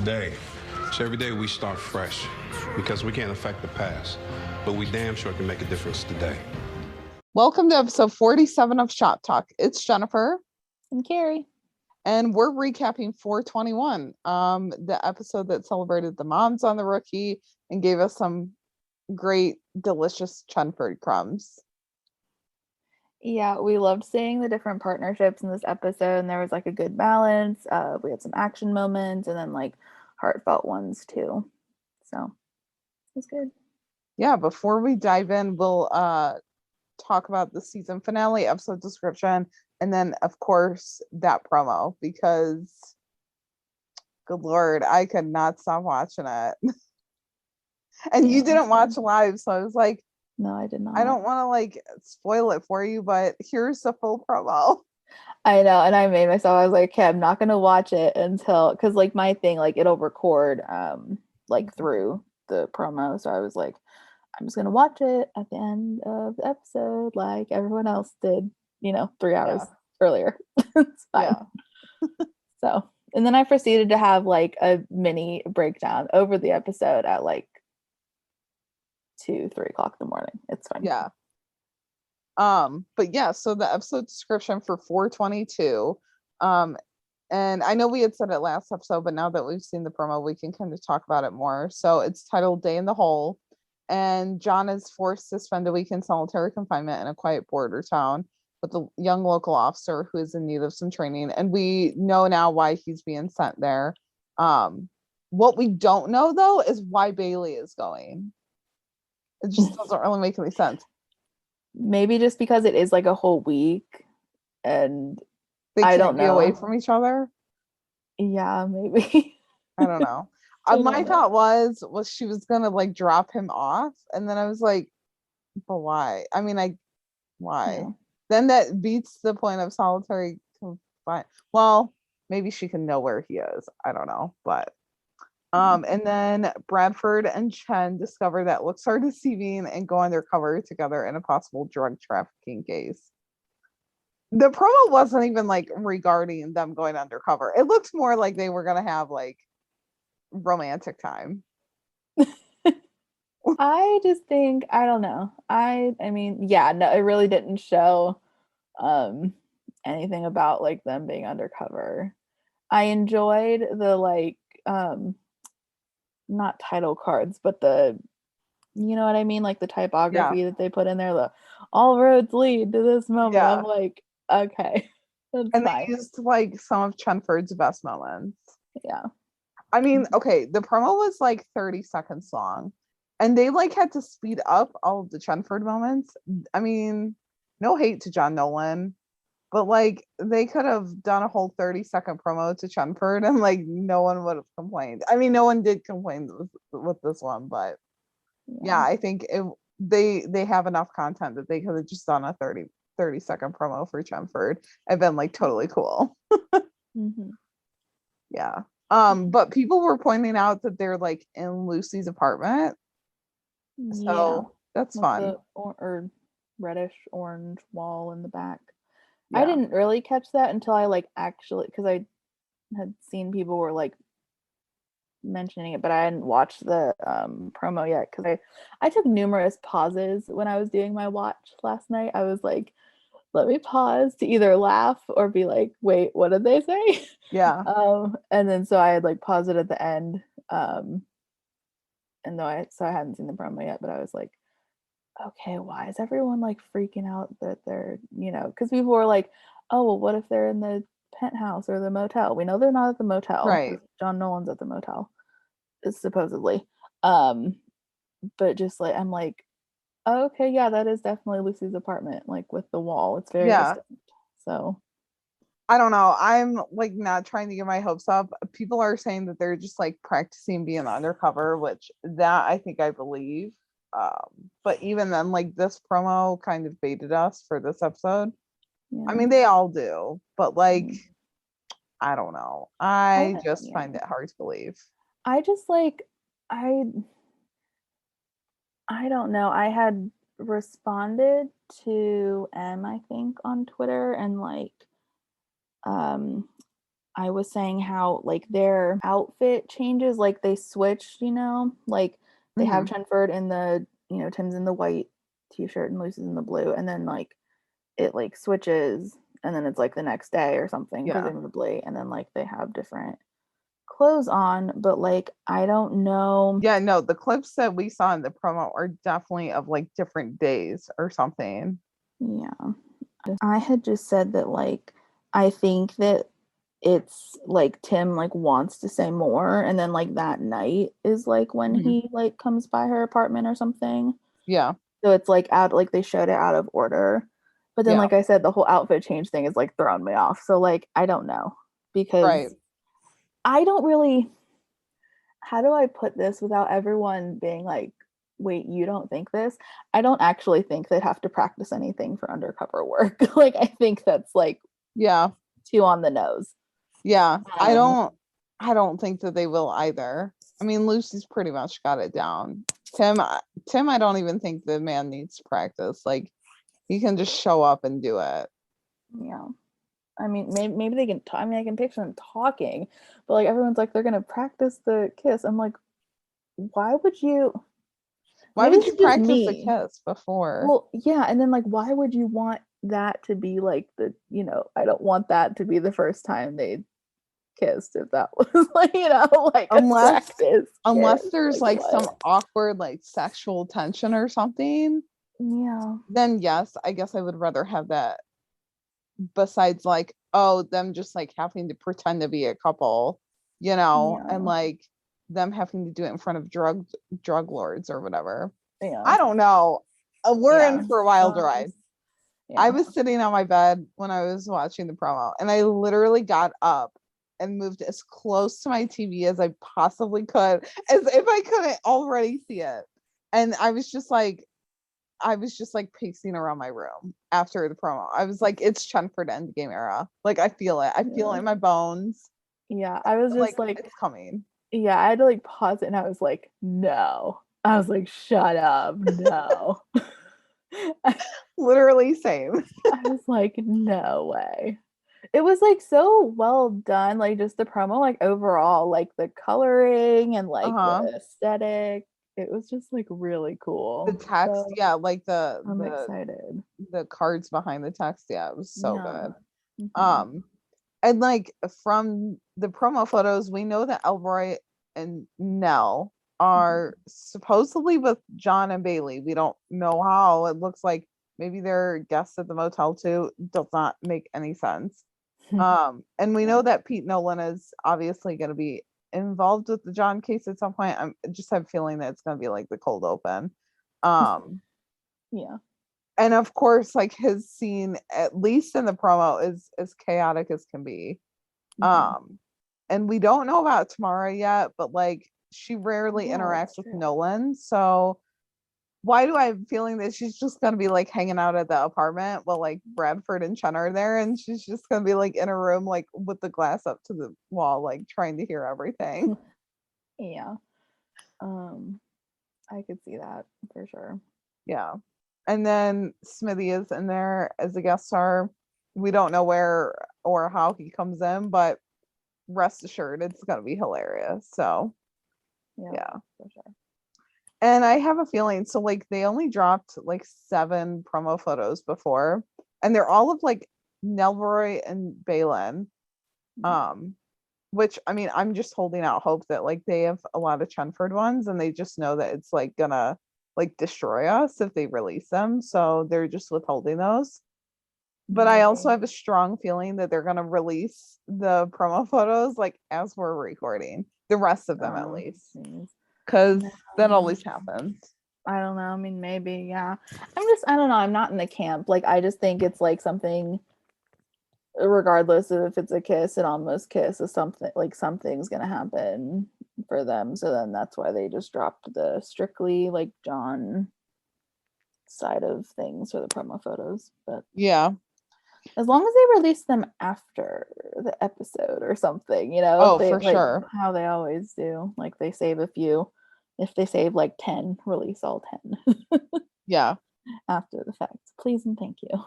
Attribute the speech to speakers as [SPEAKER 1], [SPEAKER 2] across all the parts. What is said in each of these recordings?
[SPEAKER 1] today. So every day we start fresh because we can't affect the past, but we damn sure can make a difference today.
[SPEAKER 2] Welcome to episode 47 of Shop Talk. It's Jennifer.
[SPEAKER 3] And Carrie.
[SPEAKER 2] And we're recapping 421, the episode that celebrated the moms on the rookie and gave us some great, delicious Chenford crumbs.
[SPEAKER 3] Yeah, we loved seeing the different partnerships in this episode, and there was like a good balance. We had some action moments and then like heartfelt ones too. So it was good.
[SPEAKER 2] Yeah, before we dive in, we'll talk about the season finale, episode description, and then of course that promo, because good Lord, I could not stop watching it. And you didn't watch live, so I was like,
[SPEAKER 3] no, I did not.
[SPEAKER 2] I don't want to like spoil it for you, but here's the full promo.
[SPEAKER 3] I know, and I made myself, I was like, okay, I'm not gonna watch it until, because like my thing, like it'll record like through the promo, so I was like, I'm just gonna watch it at the end of the episode like everyone else did, 3 hours earlier. It's fine. So, and then I proceeded to have like a mini breakdown over the episode at like 2-3 o'clock in the morning. It's fine.
[SPEAKER 2] Yeah. But yeah, so the episode description for 422. And I know we had said it last episode, but now that we've seen the promo, we can kind of talk about it more. So it's titled Day in the Hole. And John is forced to spend a week in solitary confinement in a quiet border town with a young local officer who is in need of some training. And we know now why he's being sent there. What we don't know, though, is why Bailey is going. It just doesn't really make any sense.
[SPEAKER 3] Maybe just because it is like a whole week and
[SPEAKER 2] I don't know. Be away from each other.
[SPEAKER 3] Yeah, maybe.
[SPEAKER 2] I don't know. My thought was she was gonna like drop him off, and then I was like, but why? I mean, why? Yeah. Then that beats the point of solitary confinement. Well, maybe she can know where he is. I don't know, but and then Bradford and Chen discover that looks are deceiving and go undercover together in a possible drug trafficking case. The promo wasn't even like regarding them going undercover. It looked more like they were gonna have like romantic time.
[SPEAKER 3] I just think, I don't know. I mean, yeah, no, it really didn't show anything about like them being undercover. I enjoyed the like not title cards, but the, you know what I mean, like the typography that they put in there, the all roads lead to this moment. I'm like, okay, that's
[SPEAKER 2] and
[SPEAKER 3] fine.
[SPEAKER 2] They used like some of Chenford's best moments.
[SPEAKER 3] Yeah,
[SPEAKER 2] I mean, okay, the promo was like 30 seconds long, and they like had to speed up all of the Chenford moments. I mean, no hate to John Nolan, but like they could have done a whole 30-second promo to Chenford and like no one would have complained. I mean, no one did complain with this one, but yeah, I think they have enough content that they could have just done a 30-second promo for Chenford and been like totally cool.
[SPEAKER 3] Mm-hmm.
[SPEAKER 2] Yeah. But people were pointing out that they're like in Lucy's apartment. So that's fun.
[SPEAKER 3] Or reddish orange wall in the back. I didn't really catch that until I like actually, because I had seen people were like mentioning it, but I hadn't watched the promo yet because I took numerous pauses when I was doing my watch last night. I was like, let me pause to either laugh or be like, wait, what did they say?
[SPEAKER 2] Yeah.
[SPEAKER 3] And then so I had like paused it at the end. And I hadn't seen the promo yet, but I was like, okay, why is everyone like freaking out that they're, because people were like, oh, well, what if they're in the penthouse or the motel? We know they're not at the motel.
[SPEAKER 2] Right.
[SPEAKER 3] John Nolan's at the motel, supposedly. But just like, I'm like, oh, okay, yeah, that is definitely Lucy's apartment, like with the wall. It's very distinct. So
[SPEAKER 2] I don't know. I'm like not trying to get my hopes up. People are saying that they're just like practicing being undercover, which that I think I believe. But even then, like this promo kind of baited us for this episode. I mean, they all do, but like, I don't know. I just find it hard to believe.
[SPEAKER 3] I just like, I don't know. I had responded to M, I think, on Twitter, and like, I was saying how like their outfit changes, like they switched, like they have Chenford in the, Tim's in the white t-shirt and Lucy's in the blue, and then like it like switches, and then it's like the next day or something,
[SPEAKER 2] Yeah.
[SPEAKER 3] presumably, and then like they have different clothes on, but like I don't know.
[SPEAKER 2] Yeah, no, the clips that we saw in the promo are definitely of like different days or something.
[SPEAKER 3] Yeah. I had just said that like I think that it's like Tim like wants to say more, and then like that night is like when he like comes by her apartment or something.
[SPEAKER 2] Yeah.
[SPEAKER 3] So it's like out, like they showed it out of order. But then
[SPEAKER 2] Yeah.
[SPEAKER 3] like I said, the whole outfit change thing is like throwing me off. So like I don't know, because
[SPEAKER 2] Right.
[SPEAKER 3] I don't really, how do I put this without everyone being like, wait, you don't think this? I don't actually think they'd have to practice anything for undercover work. Like I think that's like
[SPEAKER 2] Yeah.
[SPEAKER 3] too on the nose.
[SPEAKER 2] Yeah. I don't think that they will either. I mean, Lucy's pretty much got it down. Tim, I don't even think the man needs practice. Like he can just show up and do it.
[SPEAKER 3] Yeah. I mean, maybe they can. I mean, I can picture them talking, but like everyone's like they're gonna practice the kiss. I'm like, why would you?
[SPEAKER 2] Why
[SPEAKER 3] Maybe
[SPEAKER 2] would
[SPEAKER 3] this
[SPEAKER 2] you
[SPEAKER 3] is just
[SPEAKER 2] practice the
[SPEAKER 3] me.
[SPEAKER 2] kiss before?
[SPEAKER 3] Well, yeah, and then like, why would you want that to be like the? I don't want that to be the first time they kissed. If that was like, like a practice
[SPEAKER 2] Unless
[SPEAKER 3] kiss.
[SPEAKER 2] there's like
[SPEAKER 3] what?
[SPEAKER 2] some awkward like sexual tension or something,
[SPEAKER 3] Yeah.
[SPEAKER 2] then yes, I guess I would rather have that, besides like, oh, them just like having to pretend to be a couple, and
[SPEAKER 3] Yeah.
[SPEAKER 2] like them having to do it in front of drug lords or whatever.
[SPEAKER 3] Yeah.
[SPEAKER 2] I don't know. We're
[SPEAKER 3] Yeah.
[SPEAKER 2] in for a wild ride. I
[SPEAKER 3] Yeah.
[SPEAKER 2] was sitting on my bed when I was watching the promo, and I literally got up and moved as close to my TV as I possibly could, as if I couldn't already see it. And I was just like pacing around my room after the promo. I was like, it's Chenford Endgame era. Like I feel it. I feel it in my bones.
[SPEAKER 3] Yeah. I was just like
[SPEAKER 2] it's coming.
[SPEAKER 3] Yeah, I had to like pause it, and I was like, no. I was like, shut up, no.
[SPEAKER 2] Literally same.
[SPEAKER 3] I was like, no way. It was like so well done, like just the promo, like overall, like the coloring and like the aesthetic. It was just like really cool.
[SPEAKER 2] The text,
[SPEAKER 3] So
[SPEAKER 2] yeah, like
[SPEAKER 3] I'm excited.
[SPEAKER 2] the cards behind the text, yeah, it was so good.
[SPEAKER 3] Mhm.
[SPEAKER 2] And like from the promo photos, we know that Elroy and Nell are supposedly with John and Bailey. We don't know how. It looks like maybe they're guests at the motel too. Does not make any sense. And we know that Pete Nolan is obviously going to be involved with the John case at some point. I just have a feeling that it's going to be like the cold open.
[SPEAKER 3] Yeah.
[SPEAKER 2] And of course, like his scene, at least in the promo, is as chaotic as can be. And we don't know about Tamara yet, but like she rarely interacts with Nolan. So why do I have a feeling that she's just gonna be like hanging out at the apartment while like Bradford and Chen are there, and she's just gonna be like in a room like with the glass up to the wall, like trying to hear everything.
[SPEAKER 3] Yeah. I could see that for sure.
[SPEAKER 2] Yeah. And then Smithy is in there as a guest star. We don't know where or how he comes in, but rest assured it's gonna be hilarious. So yeah,
[SPEAKER 3] for sure.
[SPEAKER 2] and I have a feeling, so like they only dropped like 7 promo photos before, and they're all of like Nelroy and Balin. Which I mean, I'm just holding out hope that like they have a lot of Chenford ones, and they just know that it's like gonna like destroy us if they release them, so they're just withholding those. But I also have a strong feeling that they're gonna release the promo photos like as we're recording, the rest of them at least, because that always happens.
[SPEAKER 3] I don't know. I mean, maybe, yeah. I don't know. I'm not in the camp. Like, I just think it's like something, regardless of if it's a kiss, an almost kiss, is something like something's gonna happen for them. So then that's why they just dropped the strictly like John side of things for the promo photos. But
[SPEAKER 2] yeah,
[SPEAKER 3] as long as they release them after the episode or something,
[SPEAKER 2] oh,
[SPEAKER 3] they
[SPEAKER 2] for
[SPEAKER 3] like
[SPEAKER 2] sure.
[SPEAKER 3] how they always do. Like they save a few. If they save like 10, release all 10.
[SPEAKER 2] Yeah.
[SPEAKER 3] After the fact. Please and thank you.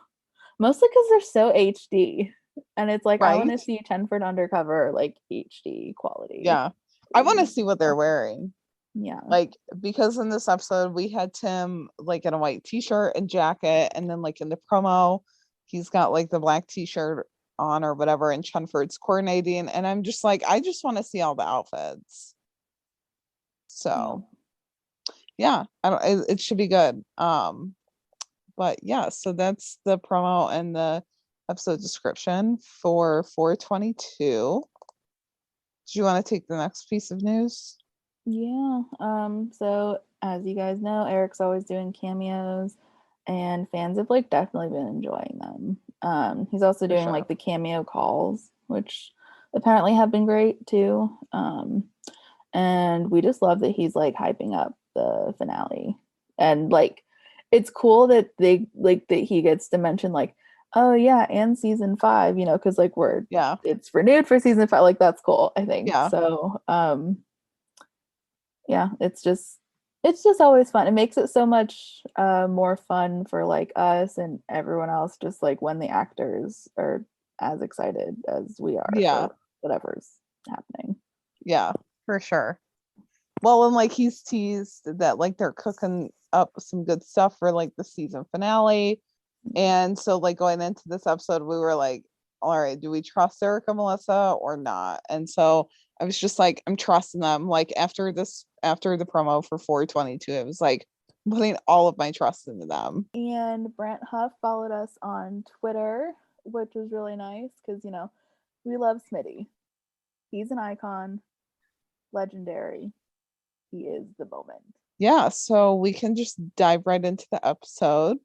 [SPEAKER 3] Mostly because they're so HD. And it's like I want to
[SPEAKER 2] Right?
[SPEAKER 3] see Chenford undercover like HD quality.
[SPEAKER 2] Yeah. I want to
[SPEAKER 3] Really.
[SPEAKER 2] see what they're wearing.
[SPEAKER 3] Yeah.
[SPEAKER 2] Like, because in this episode we had Tim like in a white t-shirt and jacket, and then like in the promo, he's got like the black t-shirt on or whatever, and Chenford's coordinating, and I'm just like, I just want to see all the outfits. So yeah, I don't it should be good. But yeah, so that's the promo and the episode description for 422. Do you want to take the next piece of news?
[SPEAKER 3] Yeah. So as you guys know, Eric's always doing cameos and fans have like definitely been enjoying them. He's also
[SPEAKER 2] For
[SPEAKER 3] doing
[SPEAKER 2] sure.
[SPEAKER 3] like the cameo calls, which apparently have been great too. And we just love that he's like hyping up the finale. And like it's cool that they like that he gets to mention like, oh yeah, and season 5, you know, because like
[SPEAKER 2] Yeah.
[SPEAKER 3] it's renewed for season 5. Like that's cool, I think.
[SPEAKER 2] Yeah.
[SPEAKER 3] So yeah, it's just always fun. It makes it so much more fun for like us and everyone else, just like when the actors are as excited as we are
[SPEAKER 2] Yeah.
[SPEAKER 3] for whatever's happening.
[SPEAKER 2] Yeah, for sure. Well, and like he's teased that like they're cooking up some good stuff for like the season finale. And so like going into this episode, we were like, all right, do we trust Erica Melissa or not? And so I was just like, I'm trusting them. Like after the promo for 422, it was like putting all of my trust into them.
[SPEAKER 3] And Brent Huff followed us on Twitter, which was really nice because, you know, we love Smitty. He's an icon, legendary. He is the moment.
[SPEAKER 2] Yeah, so we can just dive right into the episode.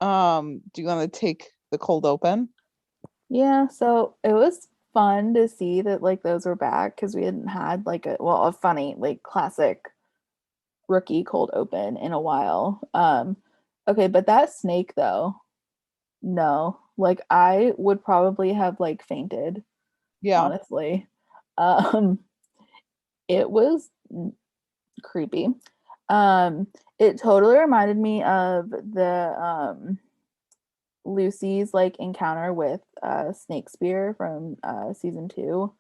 [SPEAKER 2] Do you want to take the cold open?
[SPEAKER 3] Yeah, so it was fun to see that like those were back because we hadn't had like a funny like classic rookie cold open in a while. Okay, but that snake though, no, like I would probably have like fainted,
[SPEAKER 2] Yeah.
[SPEAKER 3] honestly. Um, it was creepy. It totally reminded me of the Lucy's like encounter with Snake Spear from season 2.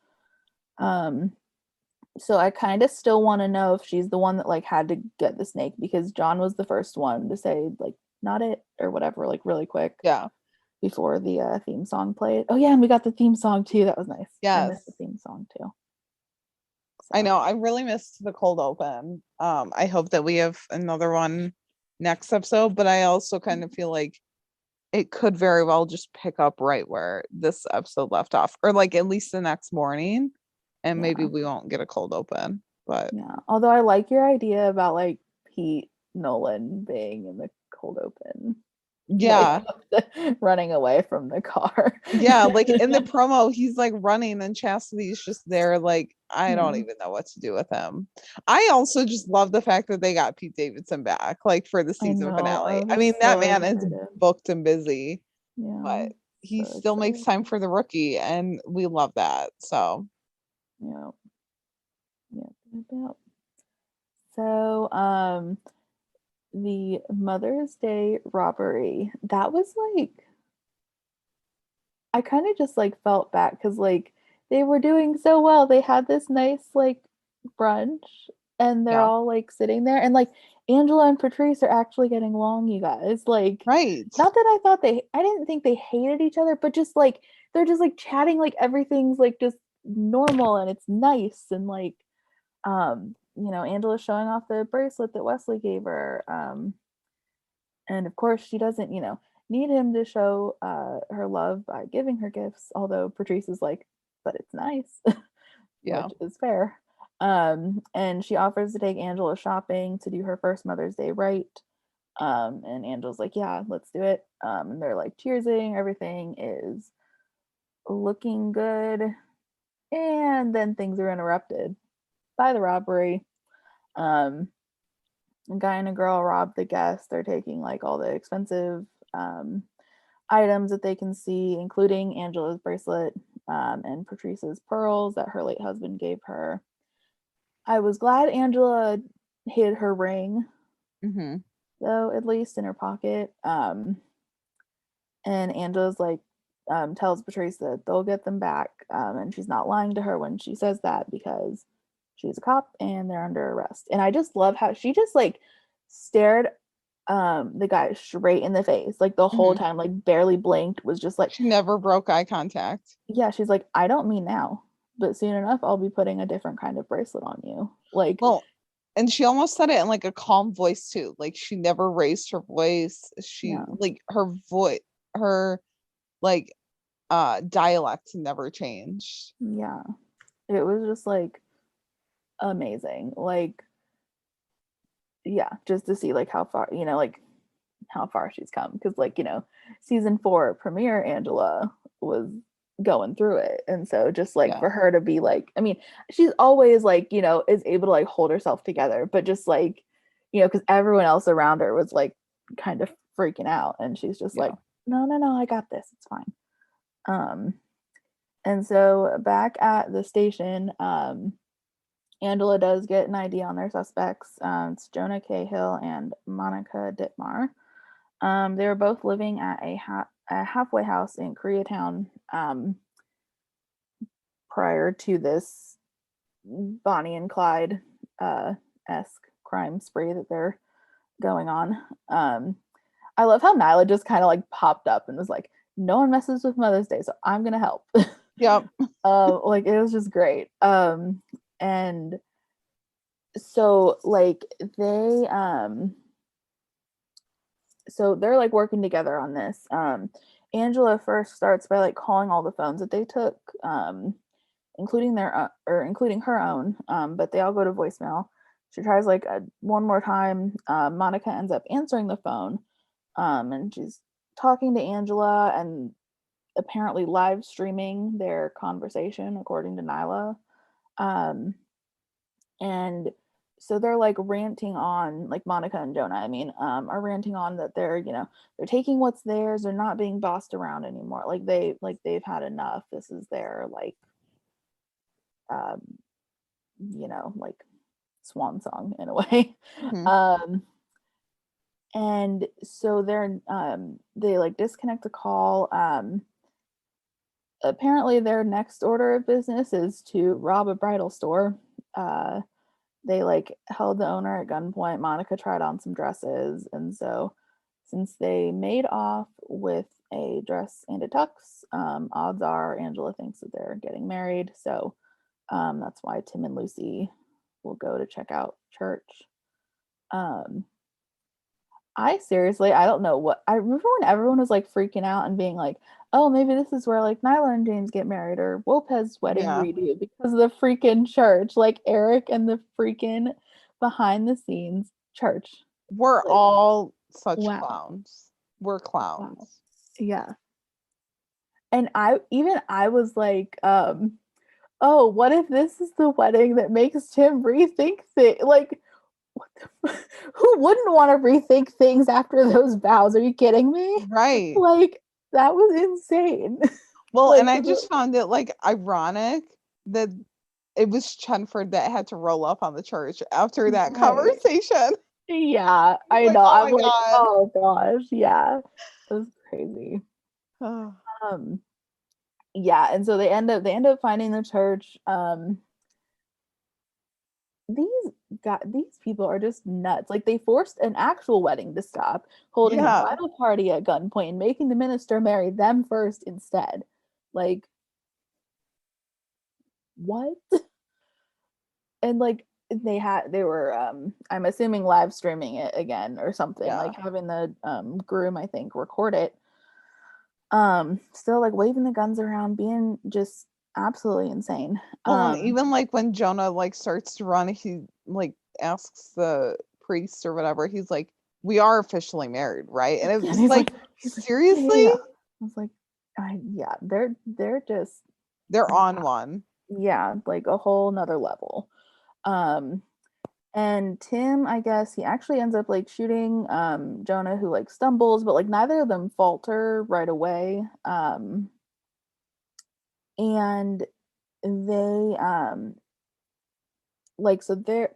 [SPEAKER 3] So I kind of still want to know if she's the one that like had to get the snake because John was the first one to say like not it or whatever like really quick
[SPEAKER 2] Yeah.
[SPEAKER 3] before the theme song played. Oh yeah, and we got the theme song too. That was nice. I missed the
[SPEAKER 2] Yes.
[SPEAKER 3] theme song too.
[SPEAKER 2] I know. I really missed the cold open. I hope that we have another one next episode, but I also kind of feel like it could very well just pick up right where this episode left off, or like at least the next morning, and maybe
[SPEAKER 3] Yeah.
[SPEAKER 2] we won't get a cold open. But
[SPEAKER 3] Yeah. Although I like your idea about like Pete Nolan being in the cold open.
[SPEAKER 2] yeah,
[SPEAKER 3] Like running away from the car.
[SPEAKER 2] yeah, like in the promo, he's like running, and Chastity's just there, like I don't
[SPEAKER 3] Yeah.
[SPEAKER 2] even know what to do with him. I also just love the fact that they got Pete Davidson back, like for the
[SPEAKER 3] I
[SPEAKER 2] season
[SPEAKER 3] know. I
[SPEAKER 2] finale. I
[SPEAKER 3] was
[SPEAKER 2] mean, that
[SPEAKER 3] so
[SPEAKER 2] man is
[SPEAKER 3] excited.
[SPEAKER 2] booked and busy,
[SPEAKER 3] Yeah.
[SPEAKER 2] but he
[SPEAKER 3] So
[SPEAKER 2] still makes
[SPEAKER 3] excited.
[SPEAKER 2] time for the rookie, and we love that. So
[SPEAKER 3] Yeah. Yeah. So, the Mother's Day robbery, that was like, I kind of just like felt back because like they were doing so well. They had this nice like brunch and they're
[SPEAKER 2] yeah,
[SPEAKER 3] all like sitting there and like Angela and Patrice are actually getting along, you guys. Like,
[SPEAKER 2] right.
[SPEAKER 3] not that I didn't think they hated each other, but just like they're just like chatting like everything's like just normal and it's nice and like you know, Angela's showing off the bracelet that Wesley gave her. And of course, she doesn't, you know, need him to show her love by giving her gifts, although Patrice is like, but it's nice,
[SPEAKER 2] Yeah,
[SPEAKER 3] which is fair. And she offers to take Angela shopping to do her first Mother's Day right. And Angela's like, yeah, let's do it. And they're like cheersing, everything is looking good. And then things are interrupted by the robbery. A guy and a girl rob the guest. They're taking like all the expensive items that they can see, including Angela's bracelet and Patrice's pearls that her late husband gave her. I was glad Angela hid her ring,
[SPEAKER 2] mm-hmm.
[SPEAKER 3] though, at least in her pocket. And Angela's like tells Patrice that they'll get them back, and she's not lying to her when she says that because she's a cop and they're under arrest. And I just love how she just like stared the guy straight in the face like the whole time, like barely blinked, was just like,
[SPEAKER 2] she never broke eye contact.
[SPEAKER 3] yeah, she's like, I don't mean now, but soon enough I'll be putting a different kind of bracelet on you. Like,
[SPEAKER 2] Well, and she almost said it in like a calm voice too. Like she never raised her voice. She
[SPEAKER 3] yeah,
[SPEAKER 2] like her voice, her like dialect never changed.
[SPEAKER 3] yeah, it was just like amazing. Like, yeah, just to see like how far, like how far she's come, because like, season 4 premiere Angela was going through it, and so just like
[SPEAKER 2] Yeah.
[SPEAKER 3] for her to be like, I mean, she's always like, is able to like hold herself together, but just like, because everyone else around her was like kind of freaking out, and she's just like, no, I got this, it's fine. And so back at the station, Angela does get an ID on their suspects. It's Jonah Cahill and Monica Ditmar. They were both living at a halfway house in Koreatown prior to this Bonnie and Clyde esque crime spree that they're going on. I love how Nyla just kind of like popped up and was like, no one messes with Mother's Day, so I'm gonna help.
[SPEAKER 2] Yep.
[SPEAKER 3] Like it was just great. And so like so they're like working together on this. Angela first starts by like calling all the phones that they took, including including her own, but they all go to voicemail. She tries like one more time. Monica ends up answering the phone, and she's talking to Angela and apparently live streaming their conversation, according to Nyla. And so they're like ranting on, like Monica and Jonah, are ranting on that they're taking what's theirs, they're not being bossed around anymore, like they've had enough, this is their like like swan song in a way. And so they like disconnect the call. Apparently their next order of business is to rob a bridal store. They like held the owner at gunpoint. Monica tried on some dresses, and so since they made off with a dress and a tux, odds are Angela thinks that they're getting married. So that's why Tim and Lucy will go to check out church. I don't know what, I remember when everyone was like freaking out and being like, oh, maybe this is where like Nyla and James get married, or Wopez wedding redo, because of the freaking church, like Eric and the freaking behind the scenes church.
[SPEAKER 2] We're like, all such
[SPEAKER 3] wow.
[SPEAKER 2] clowns. We're clowns.
[SPEAKER 3] Wow. Yeah. And I was like, oh, what if this is the wedding that makes Tim rethink things? Like, who wouldn't want to rethink things after those vows? Are you kidding me?
[SPEAKER 2] Right.
[SPEAKER 3] Like, that was insane.
[SPEAKER 2] Well, like, and I just found it like ironic that it was Chenford that had to roll up on the church after that conversation.
[SPEAKER 3] Yeah, I know. I'm like, oh gosh, yeah, it was crazy. Yeah, and so they end up finding the church. These people are just nuts. Like, they forced an actual wedding to stop, holding a bridal party at gunpoint and making the minister marry them first instead. Like, what? And like they were I'm assuming live streaming it again or something, like having the groom, I think, record it. Still like waving the guns around, being just absolutely insane.
[SPEAKER 2] Well, even like when Jonah like starts to run, he like asks the priest or whatever, he's like, we are officially married, right? And it was like seriously?
[SPEAKER 3] I was like, they're just
[SPEAKER 2] on one.
[SPEAKER 3] Yeah, like a whole nother level. And Tim, I guess he actually ends up like shooting Jonah, who like stumbles, but like neither of them falter right away. And they like, so they're,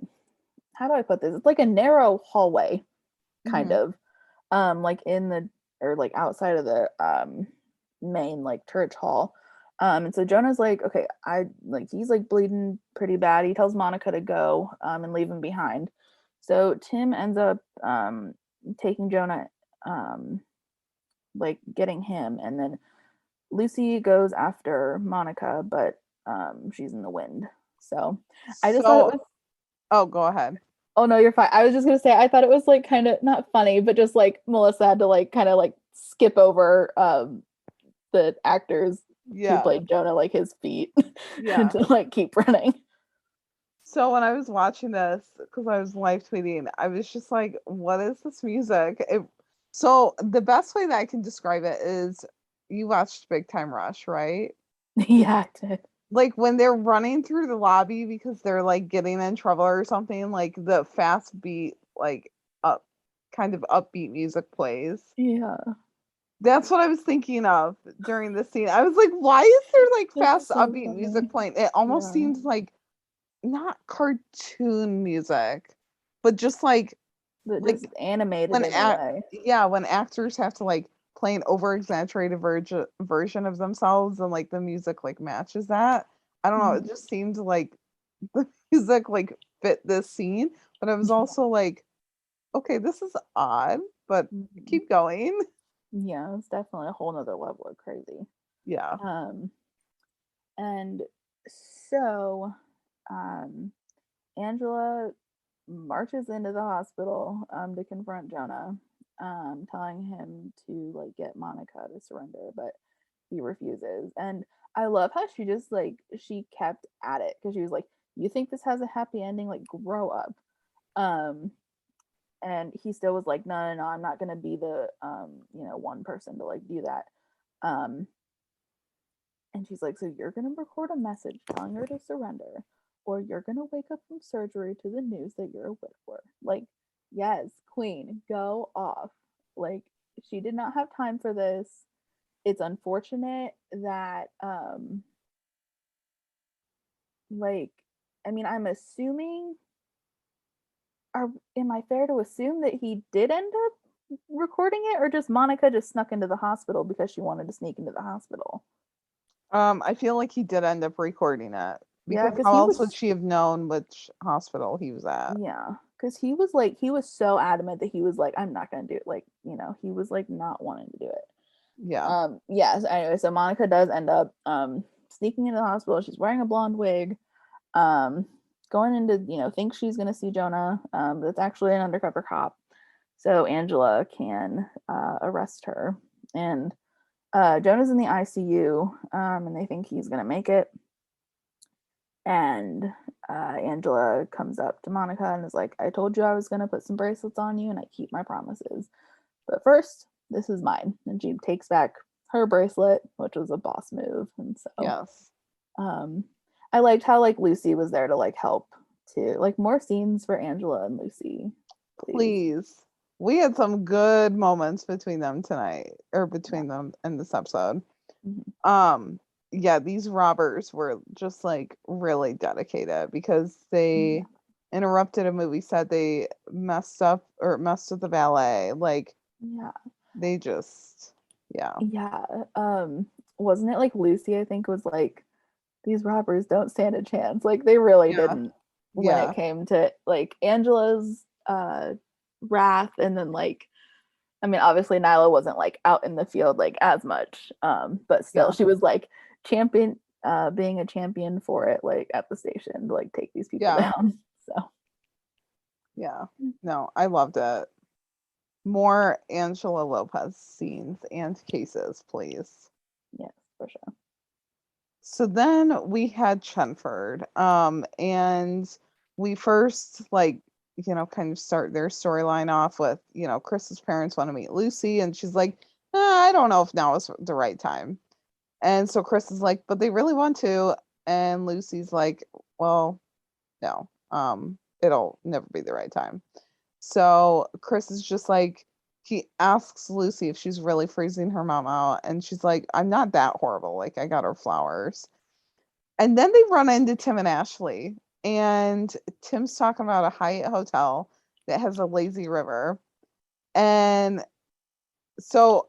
[SPEAKER 3] how do I put this? It's like a narrow hallway kind of like in the, or like outside of the main like church hall. And so Jonah's like, okay, he's like bleeding pretty bad. He tells Monica to go and leave him behind. So Tim ends up taking Jonah, like getting him, and then Lucy goes after Monica, but she's in the wind. So I just thought it was.
[SPEAKER 2] Oh, go ahead.
[SPEAKER 3] Oh no, you're fine. I was just gonna say I thought it was like kind of not funny, but just like Melissa had to like kind of like skip over the actors who played Jonah, like his feet, and to like keep running.
[SPEAKER 2] So when I was watching this, because I was live tweeting, I was just like, what is this music? So the best way that I can describe it is, you watched Big Time Rush, right?
[SPEAKER 3] Yeah, I did.
[SPEAKER 2] Like when they're running through the lobby because they're like getting in trouble or something, like the fast beat, like up kind of upbeat music plays.
[SPEAKER 3] Yeah.
[SPEAKER 2] That's what I was thinking of during the scene. I was like, why is there like fast
[SPEAKER 3] so
[SPEAKER 2] upbeat
[SPEAKER 3] funny.
[SPEAKER 2] music playing? It almost seems like not cartoon music, but just like
[SPEAKER 3] just animated
[SPEAKER 2] when
[SPEAKER 3] in a way.
[SPEAKER 2] Yeah, when actors have to like play an over exaggerated version of themselves, and like the music like matches that. I don't know, it just seemed like the music like fit this scene, but I was also like, okay, this is odd, but keep going.
[SPEAKER 3] Yeah, it's definitely a whole nother level of crazy.
[SPEAKER 2] Yeah.
[SPEAKER 3] And so Angela marches into the hospital to confront Jonah, telling him to like get Monica to surrender, but he refuses. And I love how she just like she kept at it, because she was like, you think this has a happy ending, like grow up. And he still was like, no, I'm not gonna be the one person to like do that. And she's like, so you're gonna record a message telling her to surrender, or you're gonna wake up from surgery to the news that you're a widower. Like, yes, queen, go off. Like, she did not have time for this. It's unfortunate that like, I mean, I'm assuming, am I fair to assume that he did end up recording it, or just Monica just snuck into the hospital because she wanted to sneak into the hospital?
[SPEAKER 2] I feel like he did end up recording it, because
[SPEAKER 3] Yeah,
[SPEAKER 2] how else would she have known which hospital he was at?
[SPEAKER 3] Yeah, because he was so adamant that he was like, I'm not gonna do it. Like, he was like not wanting to do it.
[SPEAKER 2] Yeah.
[SPEAKER 3] Yes. Anyway, so Monica does end up sneaking into the hospital. She's wearing a blonde wig, going into, thinks she's gonna see Jonah, but it's actually an undercover cop. So Angela can arrest her, and Jonah's in the ICU, and they think he's gonna make it. And Angela comes up to Monica and is like, I told you I was going to put some bracelets on you, and I keep my promises. But first, this is mine. And she takes back her bracelet, which was a boss move. And so,
[SPEAKER 2] yes.
[SPEAKER 3] I liked how like Lucy was there to like help too. Like, more scenes for Angela and Lucy,
[SPEAKER 2] please. We had some good moments between them tonight, or between them in this episode. Yeah, these robbers were just like really dedicated, because they interrupted a movie set. They messed with the valet. Like, they just,
[SPEAKER 3] wasn't it like Lucy, I think, was like, these robbers don't stand a chance. Like, they really didn't when it came to like Angela's wrath. And then like, I mean, obviously Nyla wasn't like out in the field like as much, but still she was like being a champion for it, like at the station, to like take these people down. So
[SPEAKER 2] no, I loved it. More Angela Lopez scenes and cases, please.
[SPEAKER 3] Yes, for sure.
[SPEAKER 2] So then we had Chenford, and we first like, kind of start their storyline off with, Chris's parents want to meet Lucy, and she's like, I don't know if now is the right time. And so Chris is like, but they really want to. And Lucy's like, well, no, it'll never be the right time. So Chris is just like, he asks Lucy if she's really freezing her mom out. And she's like, I'm not that horrible. Like, I got her flowers. And then they run into Tim and Ashley. And Tim's talking about a Hyatt hotel that has a lazy river. And so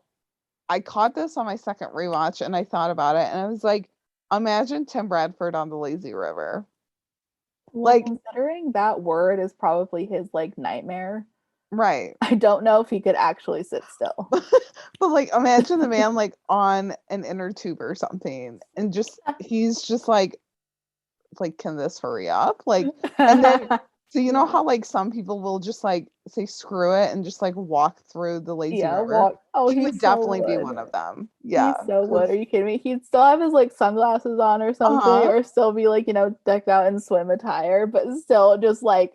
[SPEAKER 2] I caught this on my second rewatch and I thought about it and I was like, imagine Tim Bradford on the lazy river.
[SPEAKER 3] Well,
[SPEAKER 2] Like,
[SPEAKER 3] considering that word is probably his like nightmare,
[SPEAKER 2] right.
[SPEAKER 3] I don't know if he could actually sit still.
[SPEAKER 2] But like imagine the man like on an inner tube or something and just he's just like can this hurry up? Like and then so you know how like some people will just like say screw it and just like walk through the lazy
[SPEAKER 3] Yeah,
[SPEAKER 2] river.
[SPEAKER 3] walk. Oh,
[SPEAKER 2] He
[SPEAKER 3] he
[SPEAKER 2] would
[SPEAKER 3] so
[SPEAKER 2] definitely be
[SPEAKER 3] would.
[SPEAKER 2] one of them.
[SPEAKER 3] He
[SPEAKER 2] Yeah.
[SPEAKER 3] so would. Are you kidding me? He'd still have his like sunglasses on or something,
[SPEAKER 2] Uh-huh.
[SPEAKER 3] or still be like, decked out in swim attire, but still just like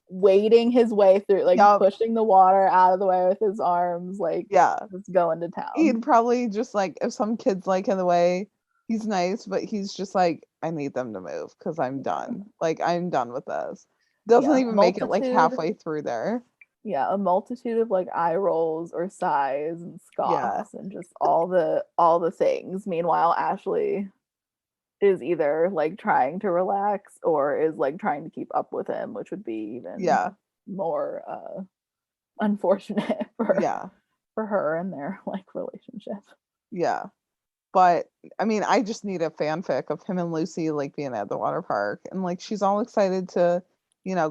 [SPEAKER 3] wading his way through, like
[SPEAKER 2] Yup.
[SPEAKER 3] pushing the water out of the way with his arms, like
[SPEAKER 2] Yeah.
[SPEAKER 3] just going to town.
[SPEAKER 2] He'd probably just like if some kids like in the way, he's nice, but he's just like, I need them to move because I'm done. Like I'm done with this. Doesn't
[SPEAKER 3] Yeah,
[SPEAKER 2] even make it like halfway through there.
[SPEAKER 3] yeah, a multitude of like eye rolls or sighs and
[SPEAKER 2] Yeah.
[SPEAKER 3] scoffs and just all the things. Meanwhile, Ashley is either like trying to relax or is like trying to keep up with him, which would be even
[SPEAKER 2] Yeah.
[SPEAKER 3] more unfortunate
[SPEAKER 2] Yeah.
[SPEAKER 3] for her and their like relationship.
[SPEAKER 2] Yeah. But I mean, I just need a fanfic of him and Lucy like being at the water park and like she's all excited to,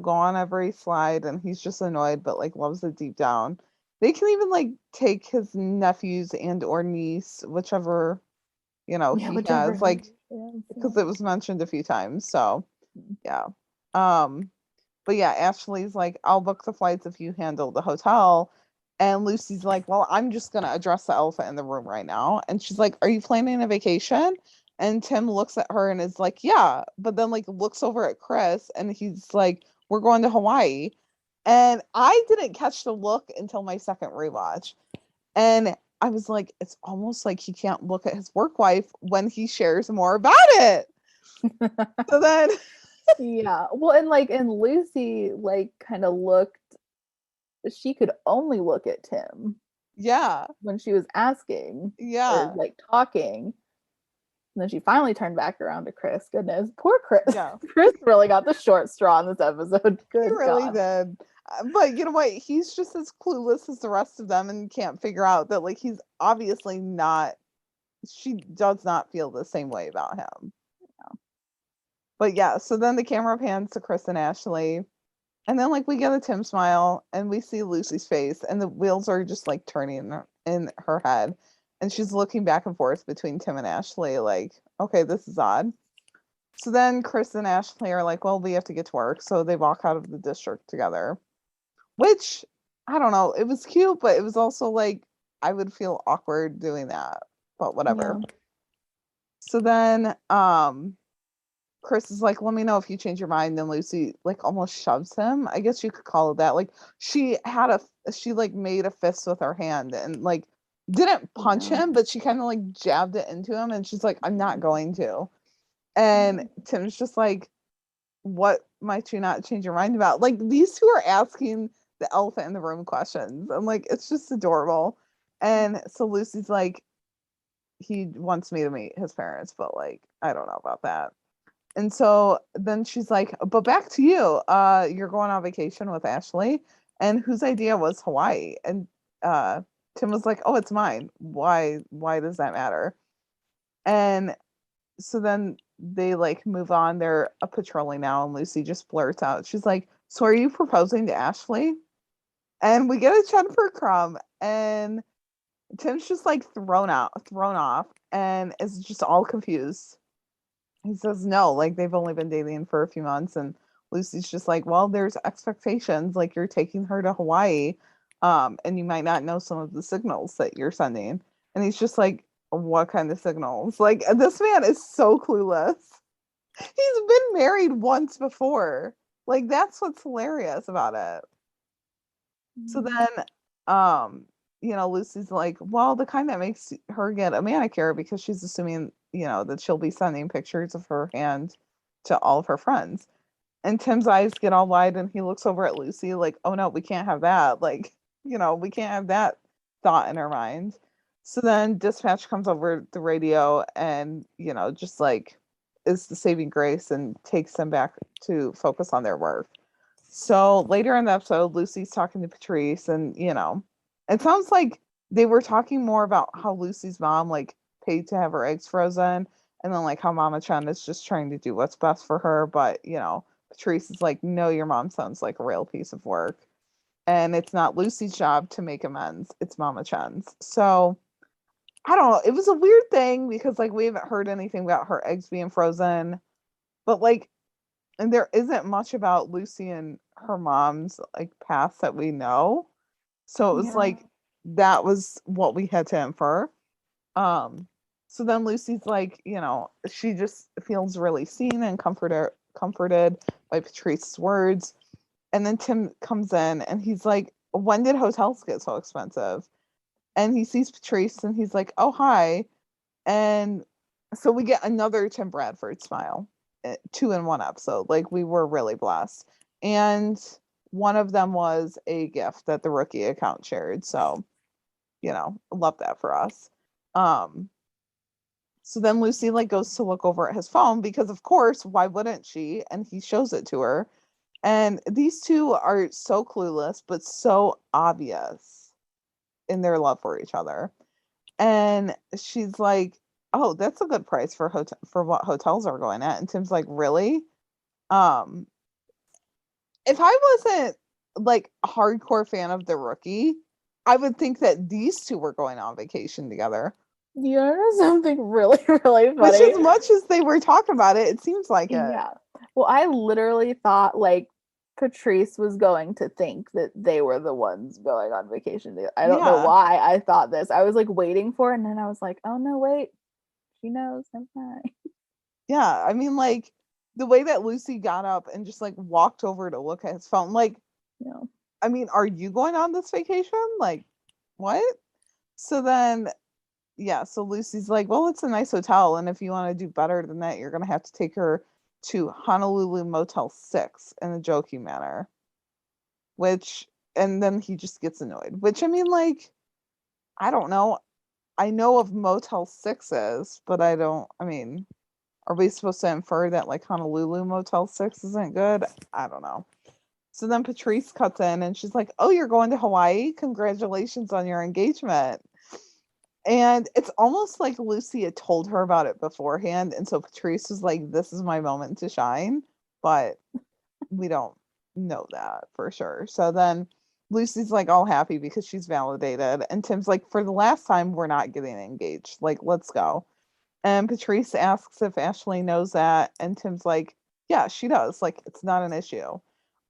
[SPEAKER 2] go on every slide and he's just annoyed but like loves it deep down. They can even like take his nephews and or niece, whichever,
[SPEAKER 3] Yeah,
[SPEAKER 2] he
[SPEAKER 3] whichever
[SPEAKER 2] has, like
[SPEAKER 3] is,
[SPEAKER 2] because
[SPEAKER 3] yeah.
[SPEAKER 2] it was mentioned a few times. So
[SPEAKER 3] Mm.
[SPEAKER 2] yeah. Um, but yeah, Ashley's like, I'll book the flights if you handle the hotel. And Lucy's like, well, I'm just gonna address the elephant in the room right now. And she's like, are you planning a vacation? And Tim looks at her and is like, yeah, but then like looks over at Chris and he's like, we're going to Hawaii. And I didn't catch the look until my second rewatch. And I was like, it's almost like he can't look at his work wife when he shares more about it. So then
[SPEAKER 3] Yeah. Well, and Lucy like kind of looked, she could only look at Tim
[SPEAKER 2] yeah,
[SPEAKER 3] when she was asking or
[SPEAKER 2] yeah,
[SPEAKER 3] like talking. And then she finally turned back around to Chris. Goodness, poor Chris.
[SPEAKER 2] yeah.
[SPEAKER 3] Chris really got the short straw in this episode.
[SPEAKER 2] He
[SPEAKER 3] Good
[SPEAKER 2] really
[SPEAKER 3] God.
[SPEAKER 2] did. But you know what? He's just as clueless as the rest of them and can't figure out that like he's obviously not she does not feel the same way about him. But yeah, so then the camera pans to Chris and Ashley. And then like we get a Tim smile and we see Lucy's face and the wheels are just like turning in her head. And she's looking back and forth between Tim and Ashley, like, okay, this is odd. So then Chris and Ashley are like, well, we have to get to work. So they walk out of the district together, which I don't know. It was cute, but it was also like, I would feel awkward doing that, but whatever.
[SPEAKER 3] Yeah.
[SPEAKER 2] So then, Chris is like, let me know if you change your mind. Then Lucy like almost shoves him. I guess you could call it that. Like she like made a fist with her hand and like didn't punch
[SPEAKER 3] Yeah.
[SPEAKER 2] him, but she kind of like jabbed it into him and she's like, I'm not going to. And Tim's just like, what might you not change your mind about? Like these two are asking the elephant in the room questions. And like it's just adorable. And so Lucy's like, he wants me to meet his parents, but like, I don't know about that. And so then she's like, but back to you. You're going on vacation with Ashley. And whose idea was Hawaii? And Tim was like, oh, it's mine. Why does that matter? And so then they like move on. They're patrolling now, and Lucy just blurts out, she's like, so are you proposing to Ashley? And we get a Chenford crumb, and Tim's just like thrown off, and is just all confused. He says no, like they've only been dating for a few months, and Lucy's just like, well, there's expectations, like you're taking her to Hawaii, and you might not know some of the signals that you're sending. And he's just like, what kind of signals? Like this man is so clueless. He's been married once before. Like that's what's hilarious about it. So then, Lucy's like, well, the kind that makes her get a manicure because she's assuming, that she'll be sending pictures of her hand to all of her friends. And Tim's eyes get all wide and he looks over at Lucy like, oh no, we can't have that. Like, we can't have that thought in our mind. So then dispatch comes over the radio and, just like is the saving grace and takes them back to focus on their work. So later in the episode, Lucy's talking to Patrice, and it sounds like they were talking more about how Lucy's mom like paid to have her eggs frozen, and then like how Mama Chen is just trying to do what's best for her. But Patrice is like, no, your mom sounds like a real piece of work. And it's not Lucy's job to make amends. It's Mama Chen's. So I don't know. It was a weird thing because like we haven't heard anything about her eggs being frozen. But like, and there isn't much about Lucy and her mom's like past that we know. So it was like that was what we had to infer. Um, so then Lucy's like, she just feels really seen and comforted by Patrice's words. And then Tim comes in and he's like, when did hotels get so expensive? And he sees Patrice and he's like, oh, hi. And so we get another Tim Bradford smile, 2 in 1 episode. Like we were really blessed. And one of them was a gift that the rookie account shared. So, love that for us. So then Lucy like goes to look over at his phone because of course, why wouldn't she? And he shows it to her. And these two are so clueless, but so obvious in their love for each other. And she's like, "Oh, that's a good price for what hotels are going at." And Tim's like, "Really?" Um, if I wasn't like a hardcore fan of the rookie, I would think that these two were going on vacation together.
[SPEAKER 3] You know something really, really funny?
[SPEAKER 2] Which as much as they were talking about it, it seems like it.
[SPEAKER 3] Yeah. Well, I literally thought like Patrice was going to think that they were the ones going on vacation together. I don't know why I thought this. I was like waiting for it, and then I was like, oh no, wait. She knows I'm fine.
[SPEAKER 2] Yeah, I mean, like the way that Lucy got up and just like walked over to look at his phone, like, I mean, are you going on this vacation? Like, what? So then, yeah, so Lucy's like, well, it's a nice hotel, and if you want to do better than that, you're gonna have to take her to Honolulu Motel 6 in a jokey manner. And then he just gets annoyed. Which I mean, like, I don't know. I know of Motel 6s, but I mean, are we supposed to infer that like Honolulu Motel 6 isn't good? I don't know. So then Patrice cuts in and she's like, oh, you're going to Hawaii? Congratulations on your engagement. And it's almost like Lucy had told her about it beforehand. And so Patrice was like, this is my moment to shine. But we don't know that for sure. So then Lucy's like all happy because she's validated. And Tim's like, for the last time, we're not getting engaged. Like, let's go. And Patrice asks if Ashley knows that. And Tim's like, yeah, she does. Like, it's not an issue.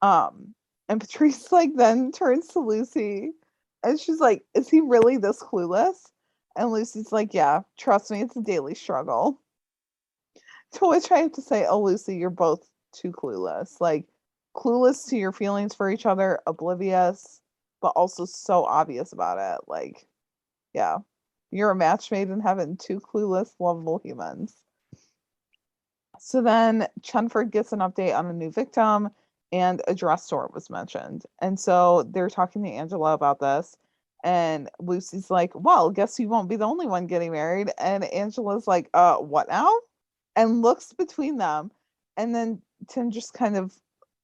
[SPEAKER 2] And Patrice like then turns to Lucy and she's like, is he really this clueless? And Lucy's like, yeah, trust me, it's a daily struggle. To which I have to say, oh, Lucy, you're both too clueless. Like, clueless to your feelings for each other, oblivious, but also so obvious about it. Like, yeah, you're a match made in heaven, two clueless, lovable humans. So then Chenford gets an update on a new victim and a dress store was mentioned. And so they're talking to Angela about this. And Lucy's like, well, guess you won't be the only one getting married. And Angela's like, what now? And looks between them. And then Tim just kind of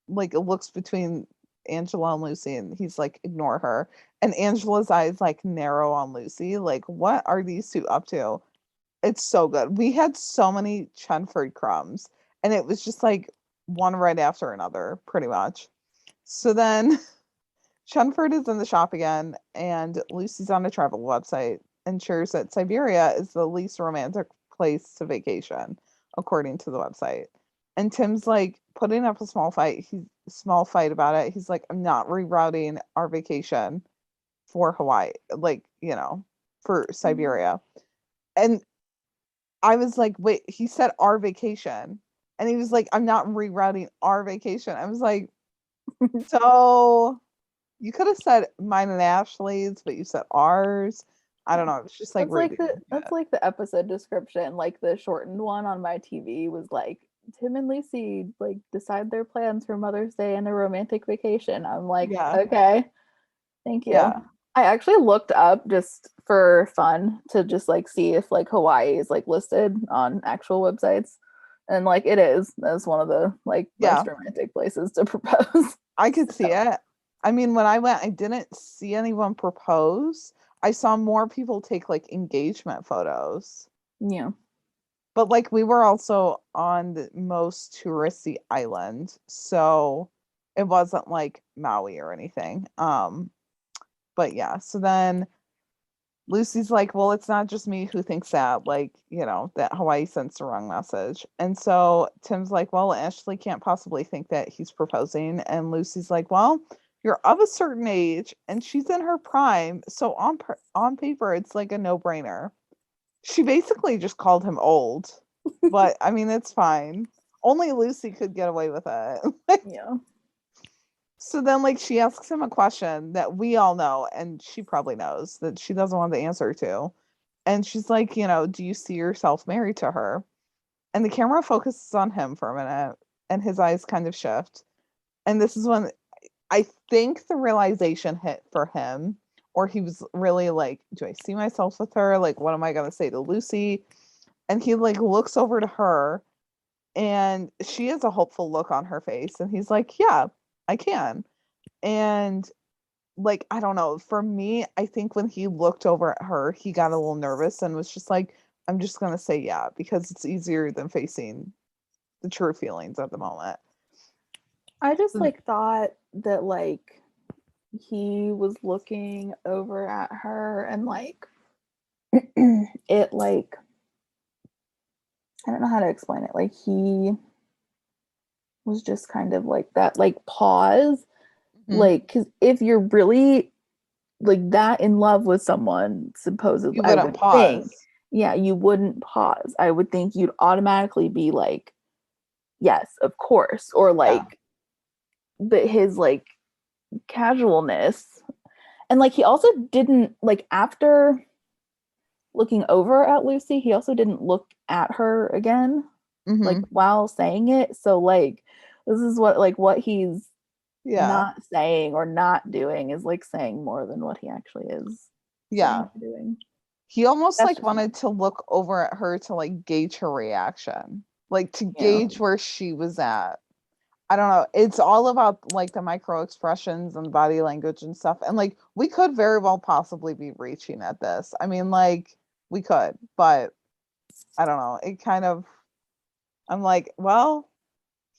[SPEAKER 2] like looks between Angela and Lucy and he's like, ignore her. And Angela's eyes like narrow on Lucy. Like, what are these two up to? It's so good. We had so many Chenford crumbs, and it was just like one right after another, pretty much. So then Chenford is in the shop again, and Lucy's on a travel website and shares that Siberia is the least romantic place to vacation, according to the website. And Tim's like putting up a small fight about it. He's like, I'm not rerouting our vacation for Hawaii, like, for Siberia. And I was like, wait, he said our vacation. And he was like, I'm not rerouting our vacation. I was like, so you could have said mine and Ashley's, but you said ours. I don't know. It's just like
[SPEAKER 3] that's like the episode description. Like the shortened one on my TV was like Tim and Lucy like decide their plans for Mother's Day and a romantic vacation. I'm like, okay, thank you.
[SPEAKER 2] Yeah.
[SPEAKER 3] I actually looked up just for fun to just like see if like Hawaii is like listed on actual websites. And like it is. That's one of the like most romantic places to propose.
[SPEAKER 2] I could see it. I mean, when I went, I didn't see anyone propose. I saw more people take like engagement photos.
[SPEAKER 3] Yeah.
[SPEAKER 2] But like we were also on the most touristy island, so it wasn't like Maui or anything. But yeah, so then Lucy's like, well, it's not just me who thinks that, like, that Hawaii sends the wrong message. And so Tim's like, well, Ashley can't possibly think that he's proposing. And Lucy's like, well, you're of a certain age and she's in her prime. So on paper, it's like a no-brainer. She basically just called him old, but I mean, it's fine. Only Lucy could get away with it.
[SPEAKER 3] Yeah.
[SPEAKER 2] So then, like, she asks him a question that we all know, and she probably knows that she doesn't want the answer to. And she's like, do you see yourself married to her? And the camera focuses on him for a minute, and his eyes kind of shift. And this is when I think the realization hit for him, or he was really like, do I see myself with her? Like, what am I going to say to Lucy? And he, like, looks over to her, and she has a hopeful look on her face. And he's like, yeah, I can. And like, I don't know, for me, I think when he looked over at her, he got a little nervous and was just like, I'm just gonna say yeah, because it's easier than facing the true feelings at the moment.
[SPEAKER 3] I just like thought that like he was looking over at her and like it like I don't know how to explain it. Like he was just kind of like that like pause. Like, because if you're really like that in love with someone, supposedly,
[SPEAKER 2] You
[SPEAKER 3] I
[SPEAKER 2] wouldn't
[SPEAKER 3] would think,
[SPEAKER 2] pause.
[SPEAKER 3] yeah, you wouldn't pause. I would think you'd automatically be like, yes, of course, or like, but his like casualness, and like he also didn't like after looking over at Lucy, he also didn't look at her again, like while saying it. So like, this is what he's not saying or not doing is like saying more than what he actually is doing.
[SPEAKER 2] He almost like wanted to look over at her to like gauge her reaction, like to gauge where she was at. I don't know. It's all about like the micro expressions and body language and stuff. And like we could very well possibly be reaching at this. I mean, like we could, but I don't know. It kind of I'm like, well,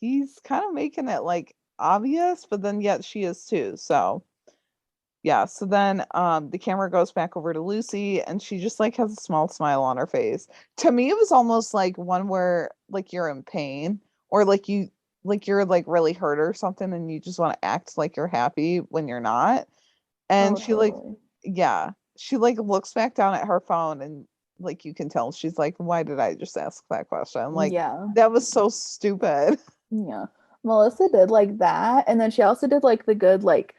[SPEAKER 2] he's kind of making it like obvious, but then yet she is too. So yeah, so then the camera goes back over to Lucy and she just like has a small smile on her face. To me, it was almost like one where like you're in pain or like you're like really hurt or something and you just want to act like you're happy when you're not. And she like she like looks back down at her phone and like you can tell she's like, why did I just ask that question? Like that was so stupid.
[SPEAKER 3] Yeah. Melissa did like that. And then she also did like the good like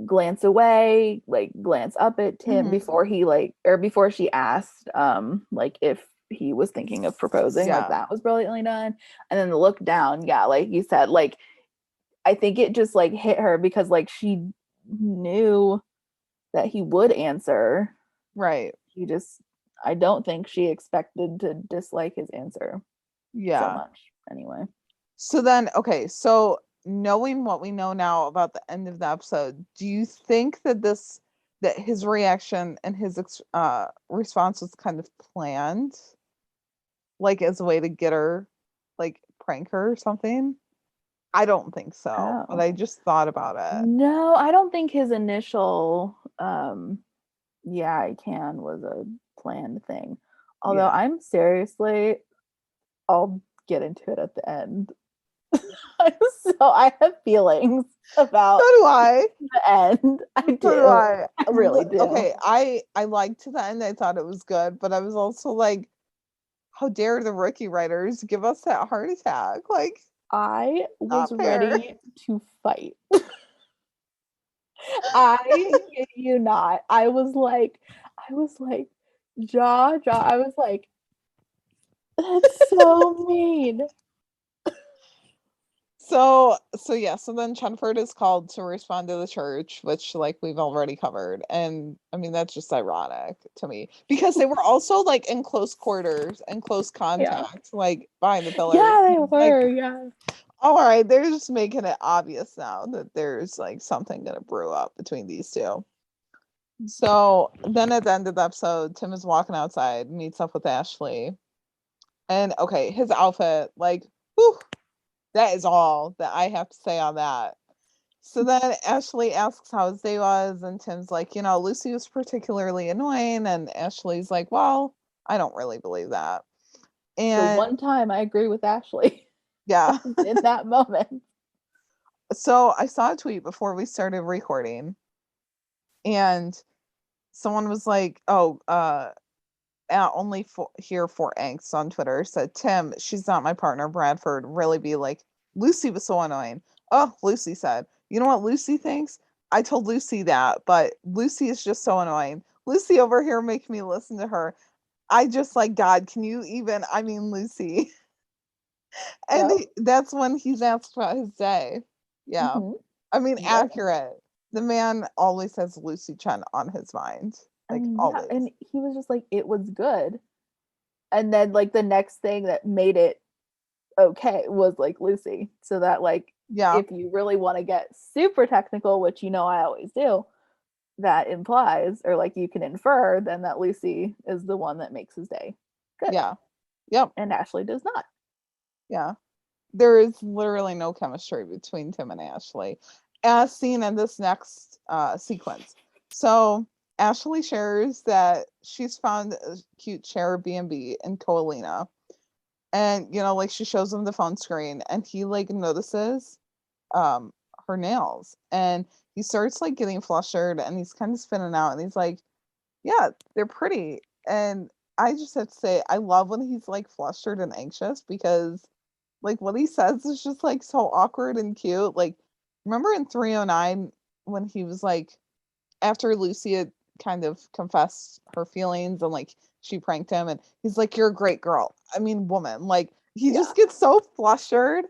[SPEAKER 3] glance away, like glance up at Tim before he like or before she asked like if he was thinking of proposing. Like that was brilliantly done. And then the look down, like you said, like I think it just like hit her because like she knew that he would answer.
[SPEAKER 2] Right.
[SPEAKER 3] I don't think she expected to dislike his answer so much anyway.
[SPEAKER 2] So then, okay, so knowing what we know now about the end of the episode, do you think that that his reaction and his response was kind of planned, like as a way to get her, like prank her or something? I don't think so, but I just thought about it.
[SPEAKER 3] No, I don't think his initial yeah, I can was a planned thing. Although I'm seriously, I'll get into it at the end. So I have feelings about
[SPEAKER 2] so do I.
[SPEAKER 3] The end. I do.
[SPEAKER 2] So do I.
[SPEAKER 3] I really do.
[SPEAKER 2] Okay, I liked the end. I thought it was good, but I was also like, how dare the rookie writers give us that heart attack? Like
[SPEAKER 3] I was ready to fight. I kid you not. I was like, jaw. I was like, that's so mean.
[SPEAKER 2] So then Chenford is called to respond to the church, which like we've already covered. And I mean that's just ironic to me because they were also like in close quarters and close contact, like behind the pillars.
[SPEAKER 3] Yeah, they were,
[SPEAKER 2] all right, they're just making it obvious now that there's like something gonna brew up between these two. So then at the end of the episode, Tim is walking outside, meets up with Ashley. And okay, his outfit, like, whew, that is all that I have to say on that. So then Ashley asks how his day was, and Tim's like, Lucy was particularly annoying. And Ashley's like, well, I don't really believe that.
[SPEAKER 3] The
[SPEAKER 2] And
[SPEAKER 3] one time I agree with Ashley
[SPEAKER 2] yeah.
[SPEAKER 3] in that moment.
[SPEAKER 2] So I saw a tweet before we started recording, and someone was like, oh, only here for angst on Twitter said, Tim, she's not my partner. Bradford really be like, Lucy was so annoying. Oh, Lucy said, you know what Lucy thinks? I told Lucy that, but Lucy is just so annoying. Lucy over here make me listen to her. I just like, God, can you even? I mean, Lucy. And
[SPEAKER 3] Yep.
[SPEAKER 2] that's when he's asked about his day. Yeah.
[SPEAKER 3] Mhm.
[SPEAKER 2] I mean,
[SPEAKER 3] Yep.
[SPEAKER 2] accurate. The man always has Lucy Chen on his mind.
[SPEAKER 3] I
[SPEAKER 2] Like,
[SPEAKER 3] mean, yeah,
[SPEAKER 2] always.
[SPEAKER 3] and he was just like, it was good. And then like the next thing that made it okay was like Lucy. So that like
[SPEAKER 2] Yeah.
[SPEAKER 3] if you really want to get super technical, which I always do, that implies or like you can infer then that Lucy is the one that makes his day good.
[SPEAKER 2] Yeah. Yep.
[SPEAKER 3] And Ashley does not.
[SPEAKER 2] Yeah. There is literally no chemistry between Tim and Ashley, as seen in this next sequence. So Ashley shares that she's found a cute share B&B in Coalina. And, like she shows him the phone screen, and he like notices her nails. And he starts like getting flustered, and he's kind of spinning out, and he's like, yeah, they're pretty. And I just have to say, I love when he's like flustered and anxious, because like what he says is just like so awkward and cute. Like, remember in 309 when he was like, after Lucy had kind of confessed her feelings and like she pranked him, and he's like, you're a great girl. I mean, woman. Like, he just gets so flustered,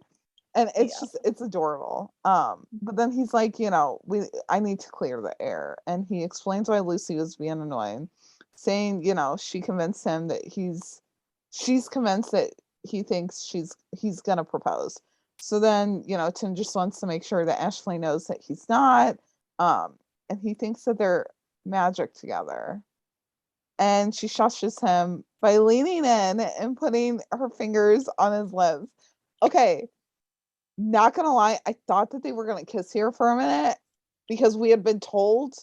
[SPEAKER 2] and it's just, it's adorable. But then he's like, I need to clear the air. And he explains why Lucy was being annoying, saying, she convinced him that she's convinced that he thinks he's gonna propose. So then, Tim just wants to make sure that Ashley knows that he's not. And he thinks that they're magic together. And she shushes him by leaning in and putting her fingers on his lips. Okay, not gonna lie, I thought that they were gonna kiss here for a minute, because we had been told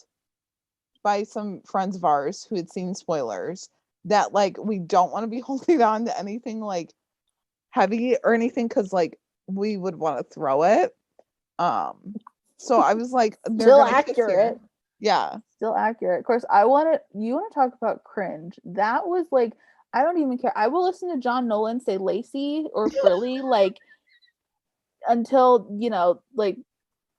[SPEAKER 2] by some friends of ours who had seen spoilers that like we don't want to be holding on to anything like heavy or anything, because like we would want to throw it. So I was like, they're
[SPEAKER 3] Still
[SPEAKER 2] gonna kiss here.
[SPEAKER 3] accurate.
[SPEAKER 2] Yeah.
[SPEAKER 3] Still accurate. Of course, you want to talk about cringe. That was like, I don't even care. I will listen to John Nolan say lacy or frilly like until, like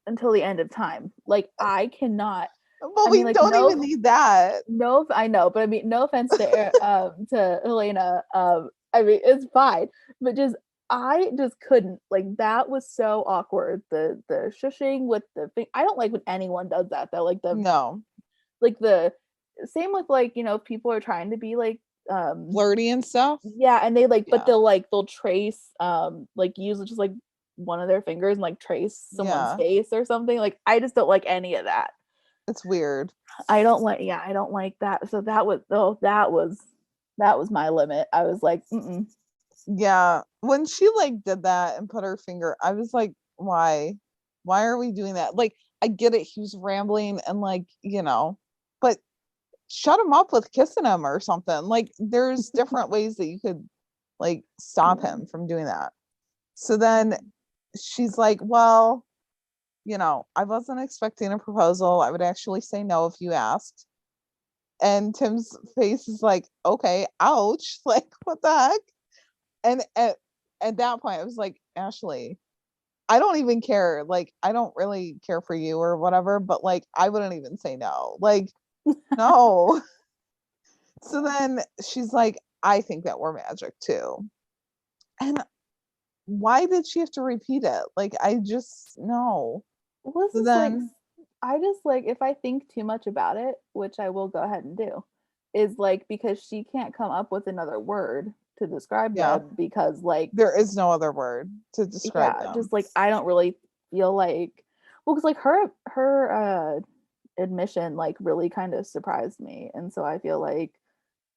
[SPEAKER 3] until the end of time. Like I cannot.
[SPEAKER 2] Well,
[SPEAKER 3] I
[SPEAKER 2] we
[SPEAKER 3] mean, like
[SPEAKER 2] don't even need that.
[SPEAKER 3] no, I know, but I mean, no offense to Helena. I mean, it's fine, but I just couldn't. Like that was so awkward. The shushing with the thing. I don't like when anyone does that. Though, like
[SPEAKER 2] No.
[SPEAKER 3] like the same with like people are trying to be like
[SPEAKER 2] Flirty and stuff.
[SPEAKER 3] yeah, and they like, but
[SPEAKER 2] Yeah.
[SPEAKER 3] they'll trace like use just like one of their fingers and like trace someone's
[SPEAKER 2] Yeah.
[SPEAKER 3] face or something. Like I just don't like any of that.
[SPEAKER 2] It's weird.
[SPEAKER 3] I don't like that. So that was my limit. I was like, mm-mm.
[SPEAKER 2] Yeah. When she like did that and put her finger, I was like, why? Why are we doing that? Like, I get it, he was rambling and like, but shut him up with kissing him or something. Like, there's different ways that you could like stop him from doing that. So then she's like, well, I wasn't expecting a proposal. I would actually say no if you asked. And Tim's face is like, okay, ouch. Like, what the heck? And at that point, I was like, Ashley, I don't even care. Like, I don't really care for you or whatever, but like, I wouldn't even say no. Like, no. So then she's like, I think that we're magic too. And why did she have to repeat it? Like, I just, no.
[SPEAKER 3] Well,
[SPEAKER 2] So
[SPEAKER 3] this is like,
[SPEAKER 2] then,
[SPEAKER 3] I just like, if I think too much about it, which I will go ahead and do, is like because she can't come up with another word to describe
[SPEAKER 2] yeah,
[SPEAKER 3] them because like
[SPEAKER 2] there is no other word to describe them.
[SPEAKER 3] just like I don't really feel like, well, because like her admission like really kind of surprised me. And so I feel like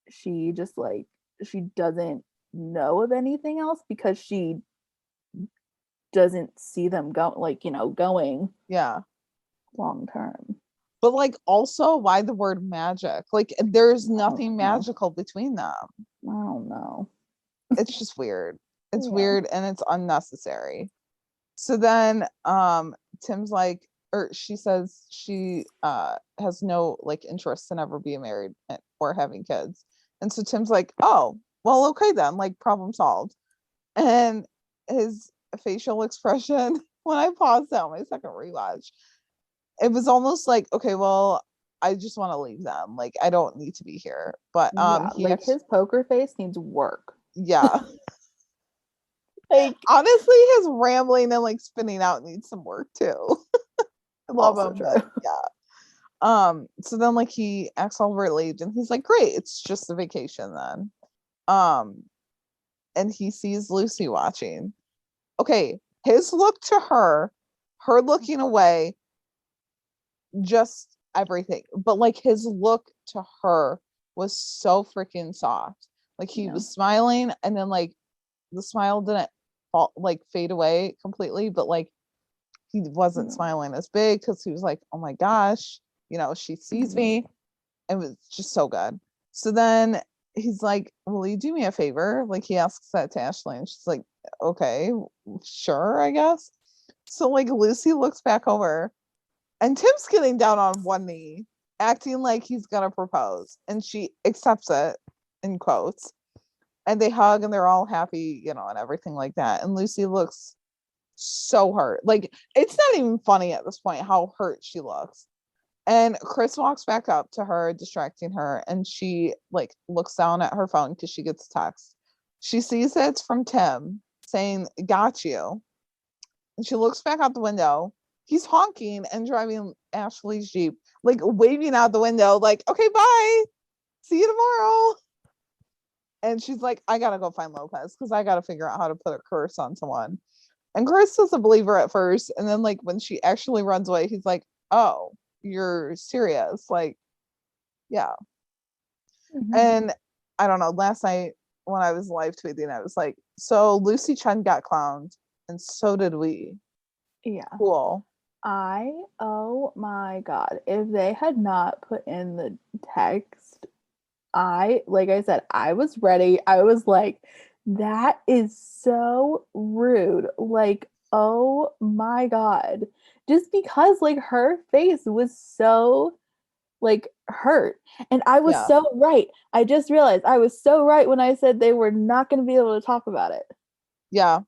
[SPEAKER 3] she just like she doesn't know of anything else because she doesn't see them go like, going
[SPEAKER 2] Yeah.
[SPEAKER 3] long term.
[SPEAKER 2] But like also why the word magic? Like there's nothing
[SPEAKER 3] know.
[SPEAKER 2] magical between them.
[SPEAKER 3] I don't know.
[SPEAKER 2] It's just weird. It's
[SPEAKER 3] Yeah.
[SPEAKER 2] weird and it's unnecessary. So then Tim's like, or she says she has no like interest in ever being married or having kids. And so Tim's like, oh, well, okay then, like problem solved. And his facial expression when I paused out my second rewatch, it was almost like, okay, well, I just want to leave them. Like I don't need to be here. But
[SPEAKER 3] Yeah,
[SPEAKER 2] he
[SPEAKER 3] like his poker face needs work.
[SPEAKER 2] yeah.
[SPEAKER 3] Like
[SPEAKER 2] Honestly, his rambling and like spinning out needs some work too. I love
[SPEAKER 3] also
[SPEAKER 2] him,
[SPEAKER 3] true.
[SPEAKER 2] but yeah. So then like he acts all relieved and he's like, great, it's just a vacation then. And he sees Lucy watching. Okay, his look to her looking away, just everything. But like his look to her was so freaking soft. Like he was smiling and then like the smile didn't fall, like fade away completely, but like he wasn't smiling as big because he was like, oh my gosh, she sees me. It was just so good. So then he's like, will you do me a favor? Like he asks that to Ashley and she's like, okay, sure, I guess. So like Lucy looks back over and Tim's getting down on one knee, acting like he's gonna propose, and she accepts it in quotes. And they hug and they're all happy, and everything like that. And Lucy looks so hurt. Like it's not even funny at this point how hurt she looks. And Chris walks back up to her, distracting her, and she like looks down at her phone because she gets a text. She sees that it's from Tim saying, got you. And she looks back out the window. He's honking and driving Ashley's Jeep, like waving out the window, like, okay, bye. See you tomorrow. And she's like, I gotta go find Lopez because I gotta figure out how to put a curse on someone. And Chris doesn't believe her at first. And then like when she actually runs away, he's like, oh, you're serious. Like, yeah. And I don't know, last night when I was live tweeting, I was like, so Lucy Chen got clowned and so did we.
[SPEAKER 3] Yeah.
[SPEAKER 2] Cool.
[SPEAKER 3] Oh my God. If they had not put in the text, like I said, I was ready. I was like, that is so rude. Like, oh my God. Just because like her face was so like hurt. And I was so right. I just realized I was so right when I said they were not going to be able to talk about it.
[SPEAKER 2] Yeah.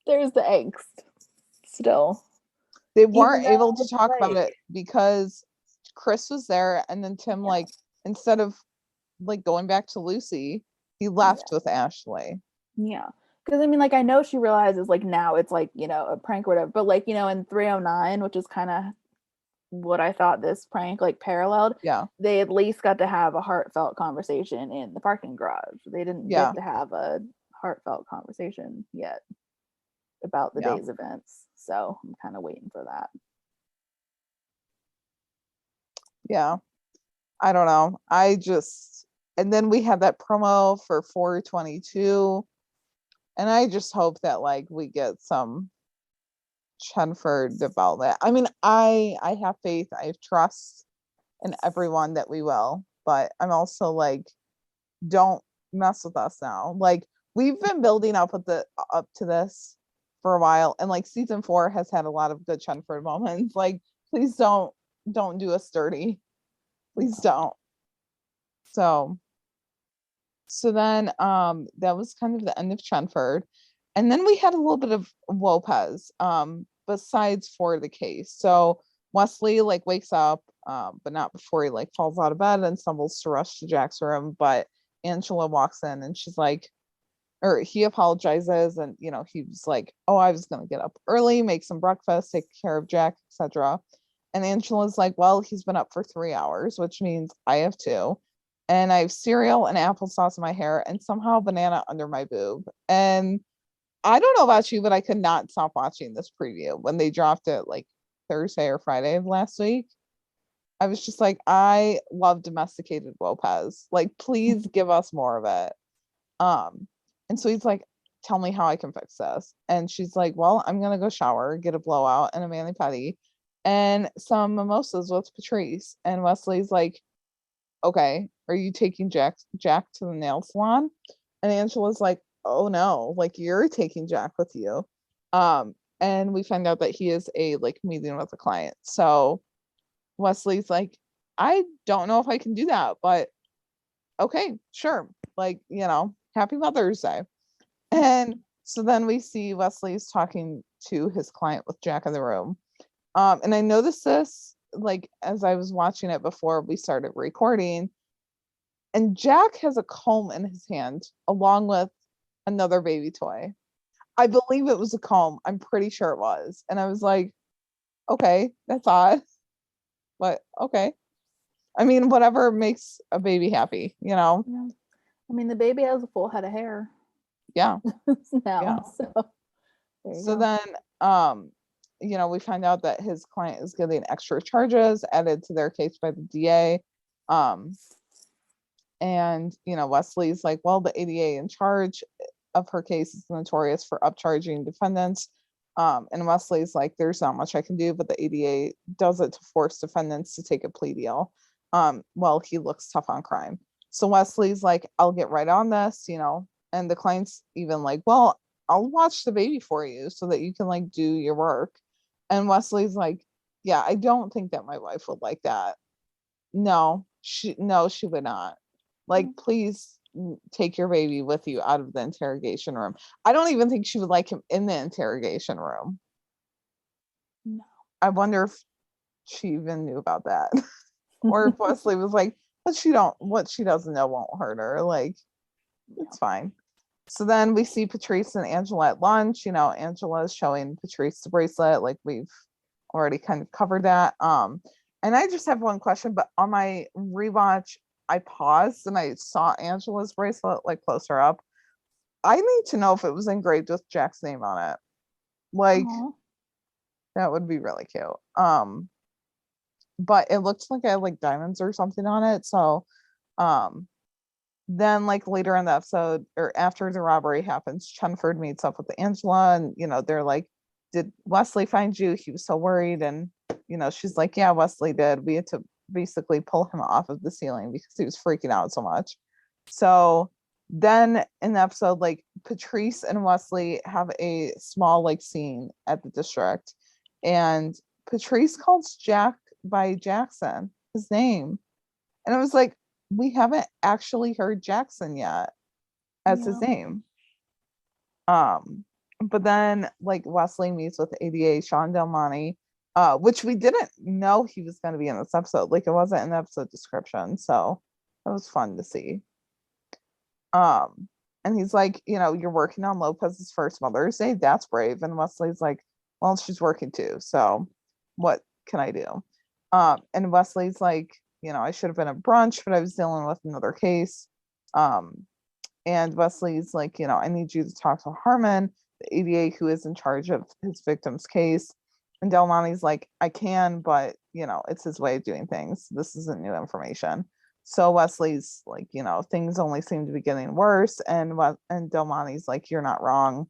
[SPEAKER 3] There's the angst still.
[SPEAKER 2] They weren't able to talk about it because Chris was there and then Tim like instead of like going back to Lucy, he left with Ashley.
[SPEAKER 3] Yeah. Because I mean, like I know she realizes like now it's like, a prank or whatever, but like, in 309, which is kind of what I thought this prank like paralleled, they at least got to have a heartfelt conversation in the parking garage. They didn't get to have a heartfelt conversation yet about the day's events. So I'm kind of waiting for that.
[SPEAKER 2] Yeah. I don't know. And then we had that promo for 422. And I just hope that like we get some Chenford development. I mean, I have faith, I have trust in everyone that we will, but I'm also like, don't mess with us now. Like we've been building up to this for a while, and like season 4 has had a lot of good Chenford moments. Like, please don't do us dirty. Please don't. So then that was kind of the end of Chenford. And then we had a little bit of Wopez, besides for the case. So Wesley like wakes up, but not before he like falls out of bed and stumbles to rush to Jack's room. But Angela walks in and she's like, or he apologizes and he was like, oh, I was gonna get up early, make some breakfast, take care of Jack, etc. And Angela's like, well, he's been up for 3 hours, which means I have 2. And I have cereal and applesauce in my hair and somehow banana under my boob. And I don't know about you, but I could not stop watching this preview when they dropped it like Thursday or Friday of last week. I was just like, I love domesticated Wopez. Like, please give us more of it. And so he's like, tell me how I can fix this. And she's like, well, I'm gonna go shower, get a blowout and a mani-pedi and some mimosas with Patrice. And Wesley's like, okay, are you taking Jack to the nail salon? And Angela's like, oh no, like you're taking Jack with you. And we find out that he is a like meeting with a client. So Wesley's like, I don't know if I can do that, but okay, sure. Like, happy Mother's Day. And so then we see Wesley's talking to his client with Jack in the room. And I noticed this like as I was watching it before we started recording. And Jack has a comb in his hand along with another baby toy. I believe it was a comb. I'm pretty sure it was. And I was like, okay, that's odd. But okay. I mean, whatever makes a baby happy,
[SPEAKER 3] Yeah. I mean, the baby has a full head of hair.
[SPEAKER 2] Yeah.
[SPEAKER 3] Now.
[SPEAKER 2] Yeah. So then we find out that his client is getting extra charges added to their case by the DA. And Wesley's like, well, the ADA in charge of her case is notorious for upcharging defendants. And Wesley's like, there's not much I can do, but the ADA does it to force defendants to take a plea deal. Well, he looks tough on crime. So Wesley's like, I'll get right on this, and the client's even like, well, I'll watch the baby for you so that you can like do your work. And Wesley's like, yeah, I don't think that my wife would like that. No, she would not. Like, please take your baby with you out of the interrogation room. I don't even think she would like him in the interrogation room.
[SPEAKER 3] No.
[SPEAKER 2] I wonder if she even knew about that. Or if Wesley was like, what she doesn't know won't hurt her. Like, it's fine. So then we see Patrice and Angela at lunch. Angela is showing Patrice the bracelet. Like, we've already kind of covered that. And I just have one question, but on my rewatch, I paused and I saw Angela's bracelet like closer up. I need to know if it was engraved with Jack's name on it. Like, that would be really cute. But it looks like I have like diamonds or something on it. So then like later in the episode or after the robbery happens, Chenford meets up with Angela and they're like, did Wesley find you? He was so worried. And she's like, yeah, Wesley did. We had to basically pull him off of the ceiling because he was freaking out so much. So then in the episode, like Patrice and Wesley have a small like scene at the district, and Patrice calls Jack by Jackson, his name. And I was like, we haven't actually heard Jackson yet as his name. But then like Wesley meets with ADA Sean Del Monte, which we didn't know he was going to be in this episode. Like, it wasn't in the episode description, so it was fun to see. And he's like, you're working on Lopez's first Mother's Day. That's brave. And Wesley's like, well, she's working too, so what can I do? And Wesley's like, I should have been at brunch, but I was dealing with another case. And Wesley's like, I need you to talk to Harmon, the ADA who is in charge of his victim's case. And Del Monte's like, I can, but it's his way of doing things. This isn't new information. So Wesley's like, things only seem to be getting worse. And Del Monte's like, you're not wrong.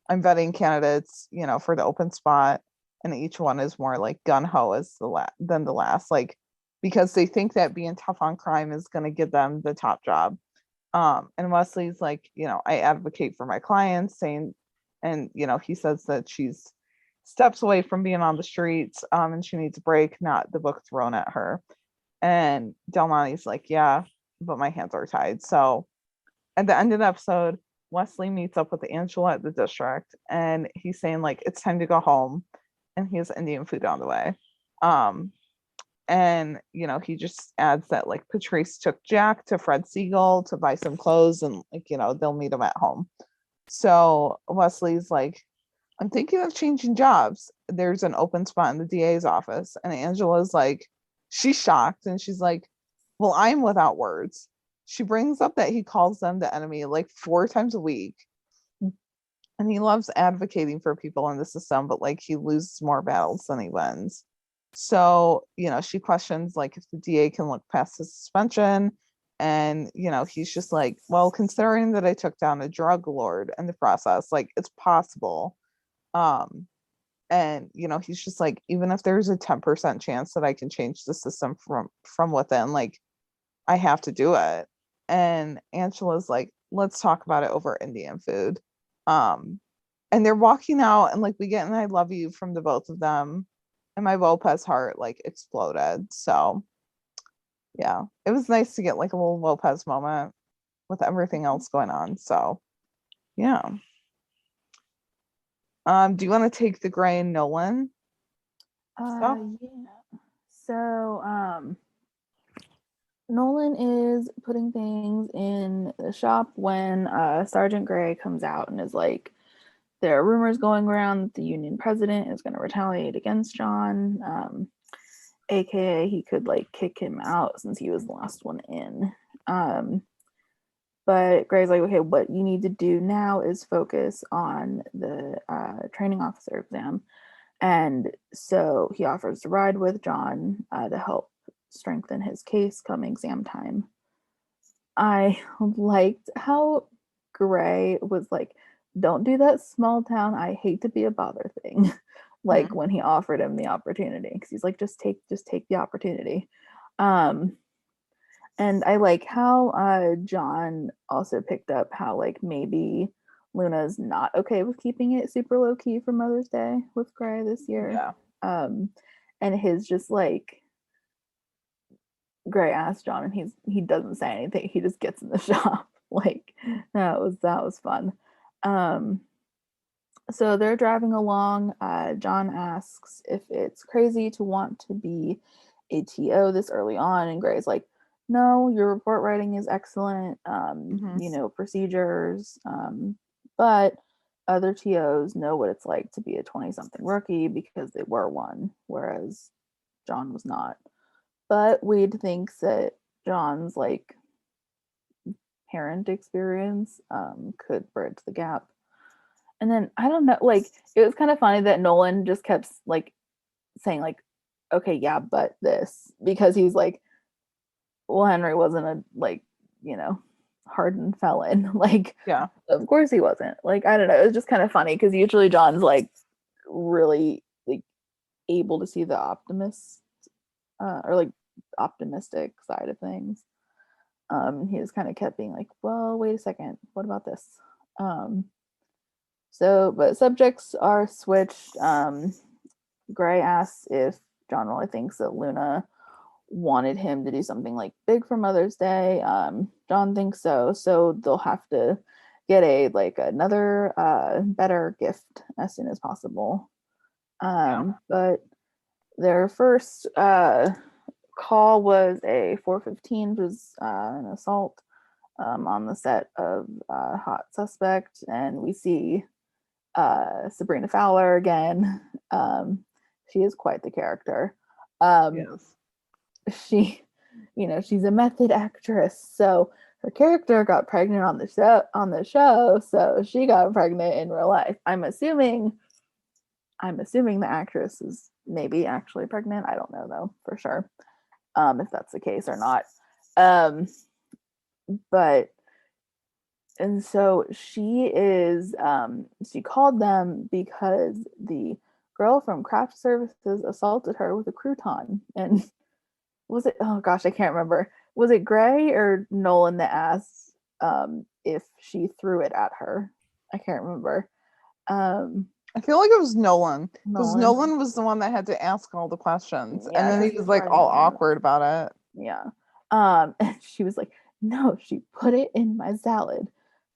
[SPEAKER 2] I'm vetting candidates, for the open spot, and each one is more like gun ho as than the last, like, because they think that being tough on crime is going to give them the top job. And Wesley's like, I advocate for my clients, saying, and he says that she's steps away from being on the streets, and she needs a break, not the book thrown at her. And Del Monte's like, yeah, but my hands are tied. So at the end of the episode, Wesley meets up with Angela at the district, and he's saying like, it's time to go home, and he has Indian food on the way. And he just adds that like Patrice took Jack to Fred Siegel to buy some clothes, and like they'll meet him at home. So Wesley's like, I'm thinking of changing jobs. There's an open spot in the DA's office. And Angela's like, she's shocked, and she's like, well, I'm without words. She brings up that he calls them the enemy like 4 times a week. And he loves advocating for people in the system, but like he loses more battles than he wins. So, she questions like if the DA can look past his suspension. And, he's just like, well, considering that I took down a drug lord in the process, like it's possible. And he's just like, even if there's a 10% chance that I can change the system from within, like I have to do it. And Angela's like, let's talk about it over Indian food. And they're walking out and like we get an I love you from the both of them. And my Wopez heart like exploded. So yeah, it was nice to get like a little Wopez moment with everything else going on. So yeah. Do you want to take the Gray and Nolan stuff?
[SPEAKER 3] Yeah. So Nolan is putting things in the shop when Sergeant Gray comes out and is like, there are rumors going around that the Union president is going to retaliate against John, aka he could like kick him out since he was the last one in. But Gray's like, okay, what you need to do now is focus on the training officer exam. And so he offers to ride with John to help strengthen his case come exam time. I liked how Gray was like, don't do that small town, I hate to be a bother thing. Like when he offered him the opportunity, because he's like, just take the opportunity. And I like how John also picked up how like maybe Luna's not okay with keeping it super low key for Mother's Day with Gray this year.
[SPEAKER 2] Yeah.
[SPEAKER 3] And his just like Gray asked John and he doesn't say anything. He just gets in the shop. Like that was fun. So they're driving along. John asks if it's crazy to want to be a TO this early on, and Gray's like, no, your report writing is excellent. Procedures, but other TOs know what it's like to be a 20-something rookie because they were one, whereas John was not. But Wade thinks that John's like parent experience could bridge the gap. And then I don't know, like it was kind of funny that Nolan just kept like saying like, okay, yeah, but this, because he's like, well, Henry wasn't a like, hardened felon. Like,
[SPEAKER 2] Yeah.
[SPEAKER 3] of course he wasn't. Like, I don't know. It was just kind of funny because usually John's like really like able to see the optimist or like optimistic side of things. He just kind of kept being like, well, wait a second, what about this? But subjects are switched. Gray asks if John really thinks that Luna wanted him to do something like big for Mother's Day. John thinks so. So they'll have to get another better gift as soon as possible. But their first call was a 415, was an assault on the set of Hot Suspect, and we see Sabrina Fowler again. She is quite the character.
[SPEAKER 2] Yes.
[SPEAKER 3] She, she's a method actress, so her character got pregnant on the show, so she got pregnant in real life. I'm assuming the actress is maybe actually pregnant. I don't know though for sure, if that's the case or not. And so she is, she called them because the girl from craft services assaulted her with a crouton. And was it, oh gosh, I can't remember. Was it Gray or Nolan that asked if she threw it at her? I can't remember.
[SPEAKER 2] I feel like it was Nolan, because Nolan was the one that had to ask all the questions.
[SPEAKER 3] Yeah,
[SPEAKER 2] and then he was like all awkward about it.
[SPEAKER 3] Yeah. And she was like, no, she put it in my salad.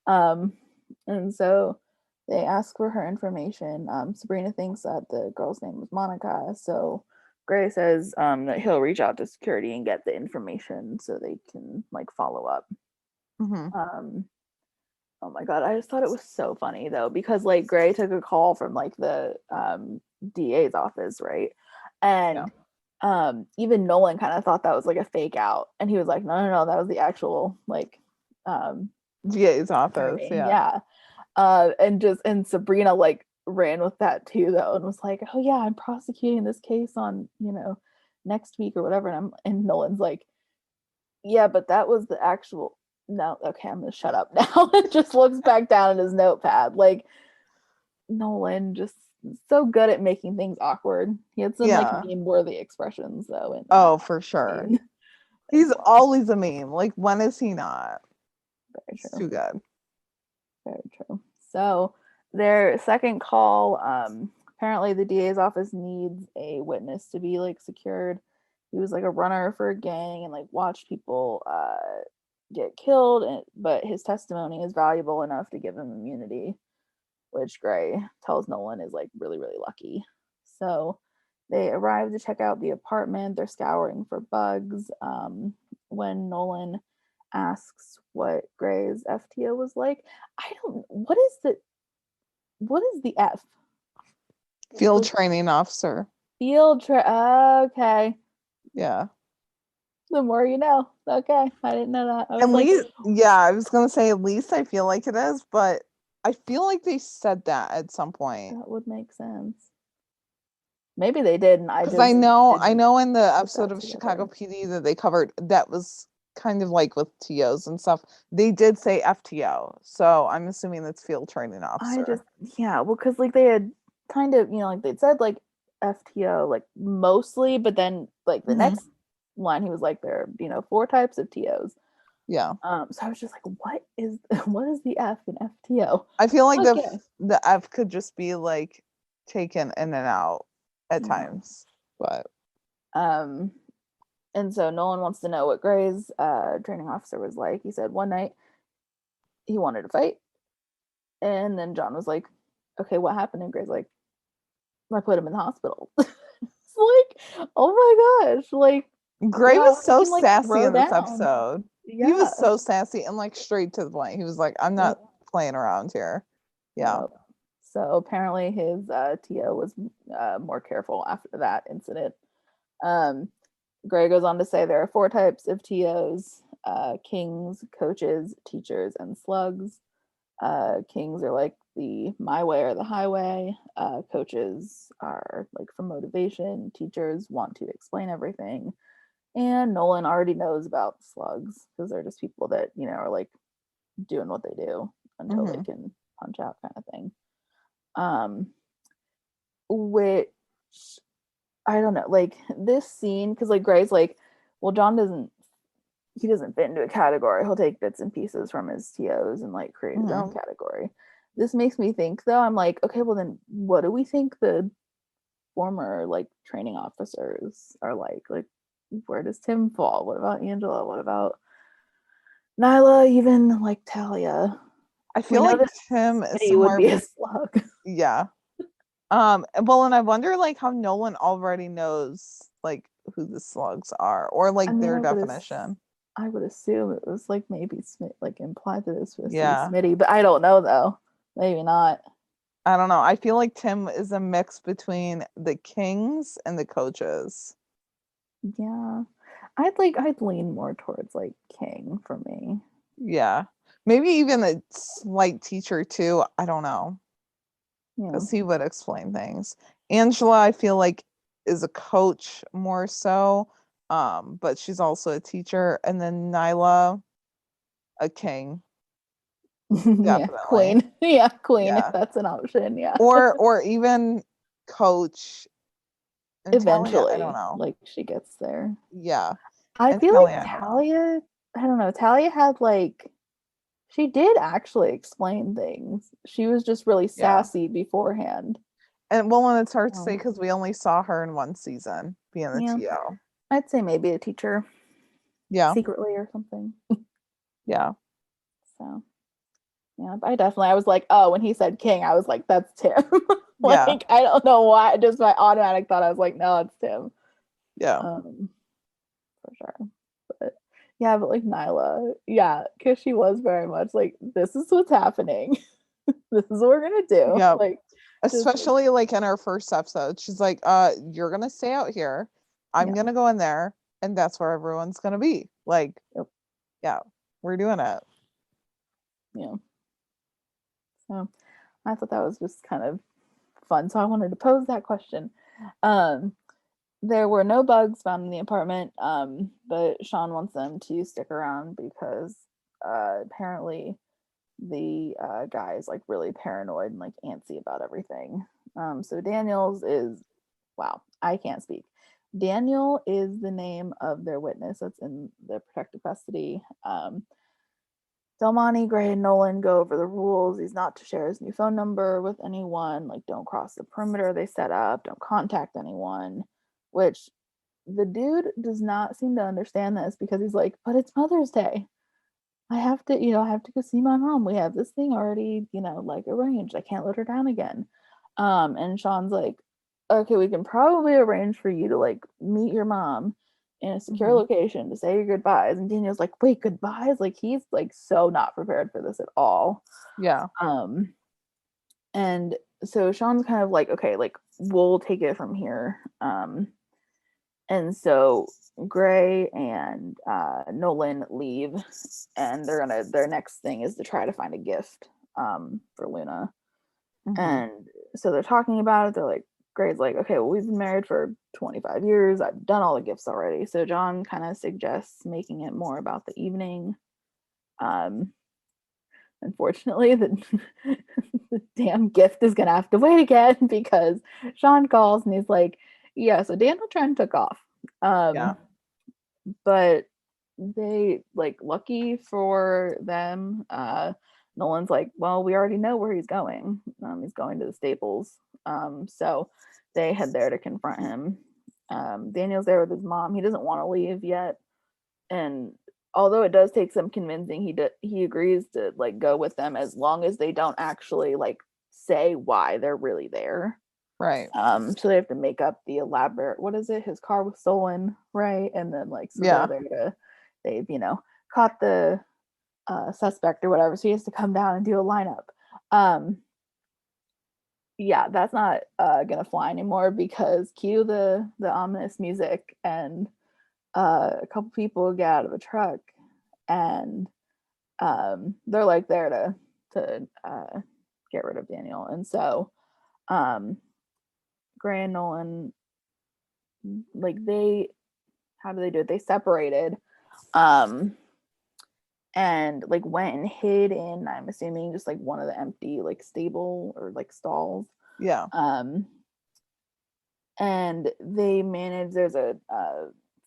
[SPEAKER 3] And so they ask for her information. Sabrina thinks that the girl's name was Monica, so Gray says that he'll reach out to security and get the information so they can like follow up. Oh my god, I just thought it was so funny though, because like Gray took a call from like the DA's office, right? And even Nolan kind of thought that was like a fake out, and he was like, no, that was the actual like
[SPEAKER 2] DA's office.
[SPEAKER 3] yeah. And Sabrina like ran with that too though and was like, oh yeah, I'm prosecuting this case on, next week or whatever. And Nolan's like, yeah, but that was the actual no, okay, I'm gonna shut up now. And just looks back down at his notepad. Like Nolan just so good at making things awkward. He had some like meme worthy expressions though.
[SPEAKER 2] Oh, for sure. He's always a meme. Like, when is he not?
[SPEAKER 3] Very
[SPEAKER 2] It's
[SPEAKER 3] true.
[SPEAKER 2] too good.
[SPEAKER 3] Very true. So their second call, apparently the DA's office needs a witness to be like secured. He was like a runner for a gang and like watched people get killed, but his testimony is valuable enough to give him immunity, which Gray tells Nolan is like really, really lucky. So they arrive to check out the apartment. They're scouring for bugs. When Nolan asks what Gray's FTO was like, what is the F?
[SPEAKER 2] Field training officer.
[SPEAKER 3] Okay.
[SPEAKER 2] Yeah.
[SPEAKER 3] The more you know. Okay. I didn't know that.
[SPEAKER 2] At least, yeah, I was gonna say at least I feel like it is, but I feel like they said that at some point.
[SPEAKER 3] That would make sense. Maybe they did, and
[SPEAKER 2] because I know in the episode of Chicago PD that they covered that was kind of like with TOs and stuff. They did say FTO, so I'm assuming that's field training officer.
[SPEAKER 3] Well, because like they had kind of like they'd said like FTO like mostly, but then like the next line he was like there are 4 types of TOs.
[SPEAKER 2] Yeah.
[SPEAKER 3] So I was just like, what is the F in FTO?
[SPEAKER 2] I feel like the F could just be like taken in and out at times, but
[SPEAKER 3] and so Nolan wants to know what Gray's training officer was like. He said one night he wanted to fight, and then John was like, okay, what happened? And Gray's like, I put him in the hospital. It's like, oh my gosh, like
[SPEAKER 2] Gray was so sassy in this episode.
[SPEAKER 3] Yeah.
[SPEAKER 2] He was so sassy and like straight to the point. He was like, I'm not playing around here. Yeah.
[SPEAKER 3] Yep. So apparently his TO was more careful after that incident. Gray goes on to say there are 4 types of TOs: kings, coaches, teachers, and slugs. Kings are like the my way or the highway. Coaches are like for motivation. Teachers want to explain everything. And Nolan already knows about slugs because they're just people that, are like doing what they do until they can punch out kind of thing. Which I don't know, like this scene, because like Gray's like, well, John doesn't fit into a category. He'll take bits and pieces from his TOs and like create his own category. This makes me think though, I'm like, okay, well then what do we think the former like training officers are like? Like, where does Tim fall? What about Angela? What about Nyla? Even like Talia?
[SPEAKER 2] I feel like Tim is
[SPEAKER 3] would be a slug.
[SPEAKER 2] Yeah. Well, and I wonder like how Nolan already knows like who the slugs are or like their definition.
[SPEAKER 3] I would assume it was like maybe like implied that it's supposed to be Smitty, but I don't know though. Maybe not.
[SPEAKER 2] I don't know. I feel like Tim is a mix between the kings and the coaches.
[SPEAKER 3] Yeah. I'd lean more towards like king for me.
[SPEAKER 2] Yeah. Maybe even a slight teacher too. I don't know. Because he would explain things. Angela, I feel like, is a coach more so. But she's also a teacher. And then Nyla, a king.
[SPEAKER 3] Yeah, queen. Yeah, queen, if that's an option. Yeah.
[SPEAKER 2] Or even coach.
[SPEAKER 3] Eventually,
[SPEAKER 2] Talia, I don't know.
[SPEAKER 3] like she gets there.
[SPEAKER 2] Yeah.
[SPEAKER 3] I feel like Talia, I don't know. Talia had like, she did actually explain things. She was just really sassy beforehand.
[SPEAKER 2] And it's hard to say because we only saw her in one season being the TO.
[SPEAKER 3] I'd say maybe a teacher.
[SPEAKER 2] Yeah.
[SPEAKER 3] Secretly or something.
[SPEAKER 2] Yeah.
[SPEAKER 3] So, yeah, I was like, oh, when he said king, I was like, that's Tim. Like, I don't know why. Just my automatic thought, I was like, no, it's Tim.
[SPEAKER 2] Yeah.
[SPEAKER 3] For sure. But yeah, but like Nyla, because she was very much like, this is what's happening. This is what we're gonna do.
[SPEAKER 2] Yeah.
[SPEAKER 3] Like,
[SPEAKER 2] especially like in our first episode, she's like, you're gonna stay out here. I'm gonna go in there, and that's where everyone's gonna be. Like, yeah, we're doing it.
[SPEAKER 3] Yeah. So I thought that was just kind of fun. So I wanted to pose that question. Um, there were no bugs found in the apartment, but Sean wants them to stick around because apparently the guy is like really paranoid and like antsy about everything. So Daniels is, wow, I can't speak. Daniel is the name of their witness that's in their protective custody. Delmonte, Gray, and Nolan go over the rules. He's not to share his new phone number with anyone. Like, don't cross the perimeter they set up. Don't contact anyone. Which the dude does not seem to understand this because he's like, but it's Mother's Day. I have to, I have to go see my mom. We have this thing already, like arranged. I can't let her down again. And Sean's like, okay, we can probably arrange for you to like meet your mom in a secure location to say your goodbyes. And Daniel's like, wait, goodbyes? Like he's like so not prepared for this at all.
[SPEAKER 2] Yeah.
[SPEAKER 3] And so Sean's kind of like, okay, like we'll take it from here. And so Gray and Nolan leave, and their next thing is to try to find a gift for Luna. And so they're talking about it. They're like, Gray's like, okay, well, we've been married for 25 years. I've done all the gifts already. So John kind of suggests making it more about the evening. Unfortunately, the damn gift is gonna have to wait again because Sean calls and he's like, yeah, so Daniel Trent took off. But they like, lucky for them, Nolan's like, well, we already know where he's going. He's going to the Staples. So they head there to confront him. Daniel's there with his mom. He doesn't want to leave yet, and although it does take some convincing, he agrees to like go with them as long as they don't actually like say why they're really there.
[SPEAKER 2] Right.
[SPEAKER 3] So they have to make up the elaborate, what is it? His car was stolen, right? And then like, so they're there to, they've, caught the suspect or whatever. So he has to come down and do a lineup. Yeah, that's not gonna fly anymore because cue the ominous music, and a couple people get out of a truck, and they're like there to get rid of Daniel. And so Gray and Nolan, like how do they do it? They separated and like went and hid in, I'm assuming, just like one of the empty like stable or like stalls.
[SPEAKER 2] Yeah.
[SPEAKER 3] And they managed, there's a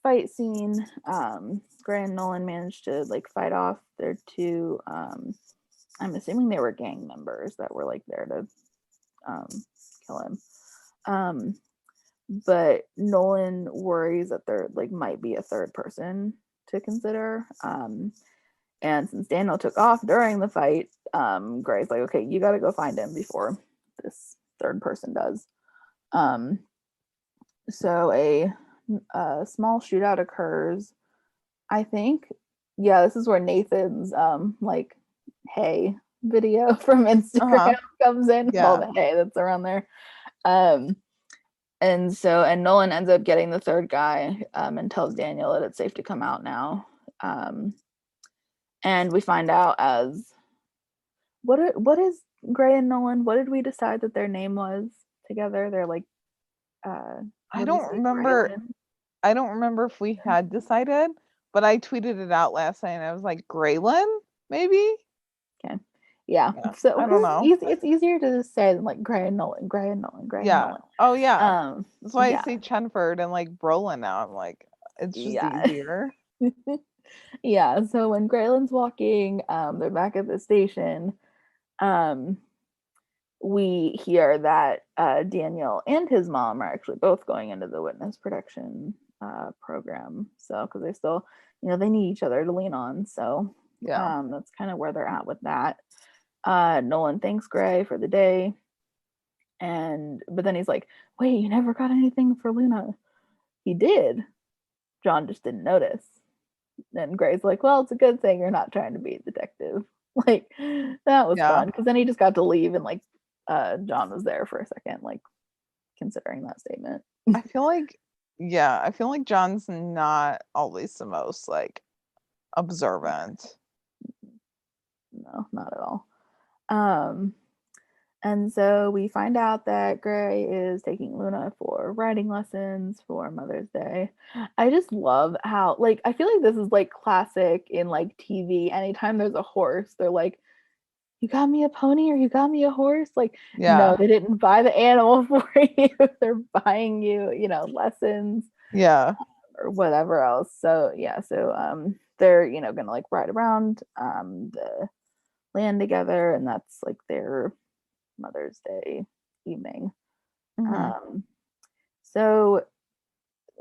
[SPEAKER 3] fight scene. Gray and Nolan managed to like fight off their two, I'm assuming they were gang members that were like there to kill him. But Nolan worries that there like might be a third person to consider. And since Daniel took off during the fight, Gray's like, okay, you got to go find him before this third person does. So a small shootout occurs. I think, yeah, this is where Nathan's like, hey video from Instagram comes in, all the hey that's around there. And Nolan ends up getting the third guy and tells Daniel that it's safe to come out now. And we find out as what is Gray and Nolan? What did we decide that their name was together? They're like,
[SPEAKER 2] I don't remember. I don't remember if we had decided, but I tweeted it out last night and I was like, Graylin, maybe?
[SPEAKER 3] Okay. Yeah. So
[SPEAKER 2] I don't know.
[SPEAKER 3] It's easier to say than like Gray and Nolan, Gray and Nolan, Gray and Nolan.
[SPEAKER 2] Oh yeah. That's why I say Chenford and like Brolin now. I'm like, it's just easier.
[SPEAKER 3] Yeah. So when Graylin's walking, they're back at the station. We hear that Daniel and his mom are actually both going into the witness protection program. So because they still, they need each other to lean on. So that's kind of where they're at with that. Nolan thanks Gray for the day, but then he's like, wait, you never got anything for Luna? He did. John just didn't notice. And Gray's like, well, it's a good thing you're not trying to be a detective. Like, that was fun because then he just got to leave, and like John was there for a second, like considering that statement.
[SPEAKER 2] I feel like John's not always the most like observant.
[SPEAKER 3] No, not at all. And so we find out that Gray is taking Luna for riding lessons for Mother's Day. I just love how, like, I feel like this is like classic in like TV. Anytime there's a horse, they're like, you got me a pony or you got me a horse? Like, no,
[SPEAKER 2] Yeah.
[SPEAKER 3] they didn't buy the animal for you. They're buying you, lessons
[SPEAKER 2] Yeah.
[SPEAKER 3] or whatever else. So yeah, they're, gonna like ride around the land together, and that's like their Mother's Day evening.
[SPEAKER 2] Mhm.
[SPEAKER 3] So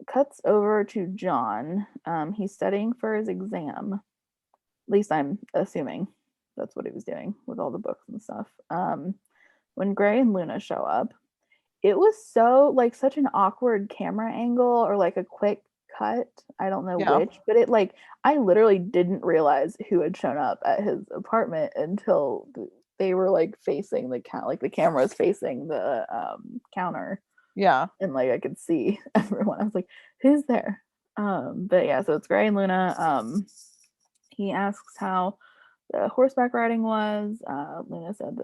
[SPEAKER 3] cuts over to John. He's studying for his exam. At least I'm assuming that's what he was doing with all the books and stuff. When Gray and Luna show up, it was so like such an awkward camera angle or like a quick cut. I don't know
[SPEAKER 2] Yeah.
[SPEAKER 3] which, but it like I literally didn't realize who had shown up at his apartment until they were like facing the like the camera was facing the counter,
[SPEAKER 2] Yeah.
[SPEAKER 3] and like I could see everyone. I was like, who's there? But yeah, so it's Gray and Luna. He asks how the horseback riding was. Luna said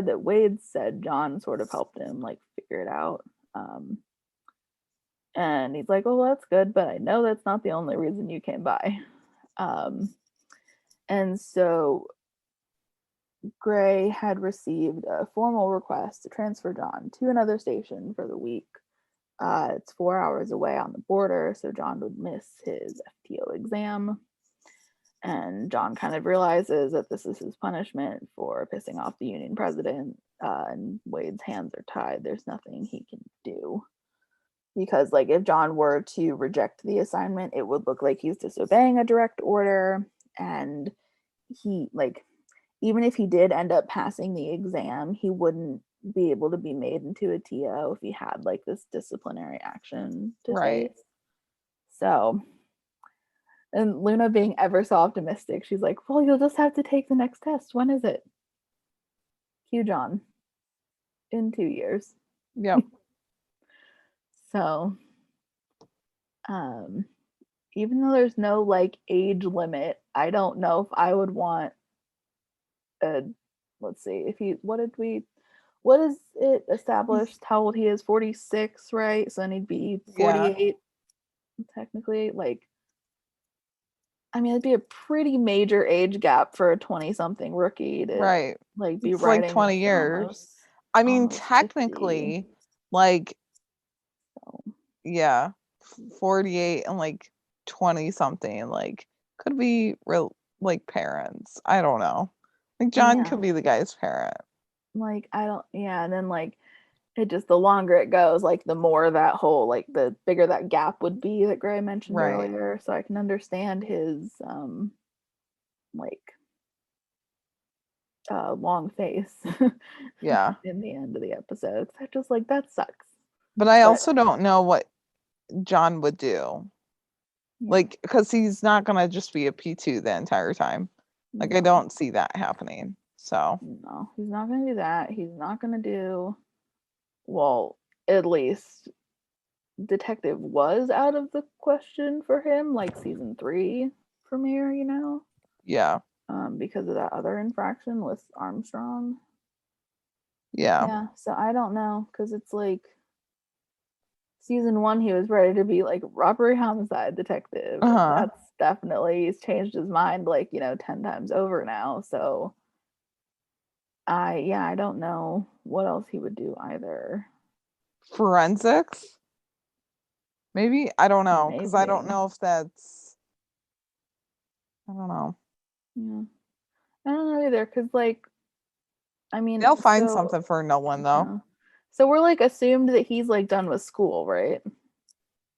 [SPEAKER 3] that Wade said John sort of helped him like figure it out. And he's like, well, that's good, but I know that's not the only reason you came by. And so Gray had received a formal request to transfer John to another station for the week. It's 4 hours away on the border, so John would miss his FTO exam. And John kind of realizes that this is his punishment for pissing off the union president, and Wade's hands are tied. There's nothing he can do. Because, like, if John were to reject the assignment, it would look like he's disobeying a direct order. And he, like, even if he did end up passing the exam, he wouldn't be able to be made into a TO if he had, like, this disciplinary action to
[SPEAKER 2] Right.
[SPEAKER 3] face. So, and Luna being ever so optimistic, she's like, well, you'll just have to take the next test. When is it? Cue John. In 2 years.
[SPEAKER 2] Yep.
[SPEAKER 3] So, even though there's no like age limit, I don't know if I would want a, let's see, if he, what is it established how old he is? 46, right? So then he'd be 48, technically. Like, I mean, it'd be a pretty major age gap for a 20-something rookie to
[SPEAKER 2] Right.
[SPEAKER 3] like be
[SPEAKER 2] It's like
[SPEAKER 3] riding
[SPEAKER 2] 20
[SPEAKER 3] this
[SPEAKER 2] years. I mean,
[SPEAKER 3] almost 50.
[SPEAKER 2] technically, like,
[SPEAKER 3] So,
[SPEAKER 2] yeah, 48 and like 20 something, like, could be real, like, parents. I don't know. Like, John
[SPEAKER 3] yeah,
[SPEAKER 2] could be the guy's parent.
[SPEAKER 3] like I don't, yeah, and then like it just the longer it goes, like the more that whole like the bigger that gap would be that Gray mentioned
[SPEAKER 2] Right.
[SPEAKER 3] earlier. So I can understand his like long face
[SPEAKER 2] Yeah.
[SPEAKER 3] in the end of the episode. I just like that sucks.
[SPEAKER 2] But I
[SPEAKER 3] But
[SPEAKER 2] also don't know what John would do.
[SPEAKER 3] yeah,
[SPEAKER 2] Like, because he's not going to just be a P2 the entire time. Like, I
[SPEAKER 3] no,
[SPEAKER 2] don't see that happening. So,
[SPEAKER 3] no, he's not gonna do that. He's not gonna do, well, at least detective was out of the question for him, like season 3 premiere,
[SPEAKER 2] yeah.
[SPEAKER 3] because of that other infraction with Armstrong.
[SPEAKER 2] Yeah.
[SPEAKER 3] Yeah, so I don't know, because it's like season 1 he was ready to be like robbery homicide detective, and
[SPEAKER 2] Uh-huh.
[SPEAKER 3] that's definitely, he's changed his mind like 10 times over now. So I don't know what else he would do either.
[SPEAKER 2] Forensics? Maybe? I don't know. Because I don't
[SPEAKER 3] Maybe.
[SPEAKER 2] know if that's, I don't know.
[SPEAKER 3] Yeah, I don't know either, because like, I mean,
[SPEAKER 2] They'll find
[SPEAKER 3] so
[SPEAKER 2] something for Nolan, though.
[SPEAKER 3] yeah. So we're like assumed that he's like done with school, right?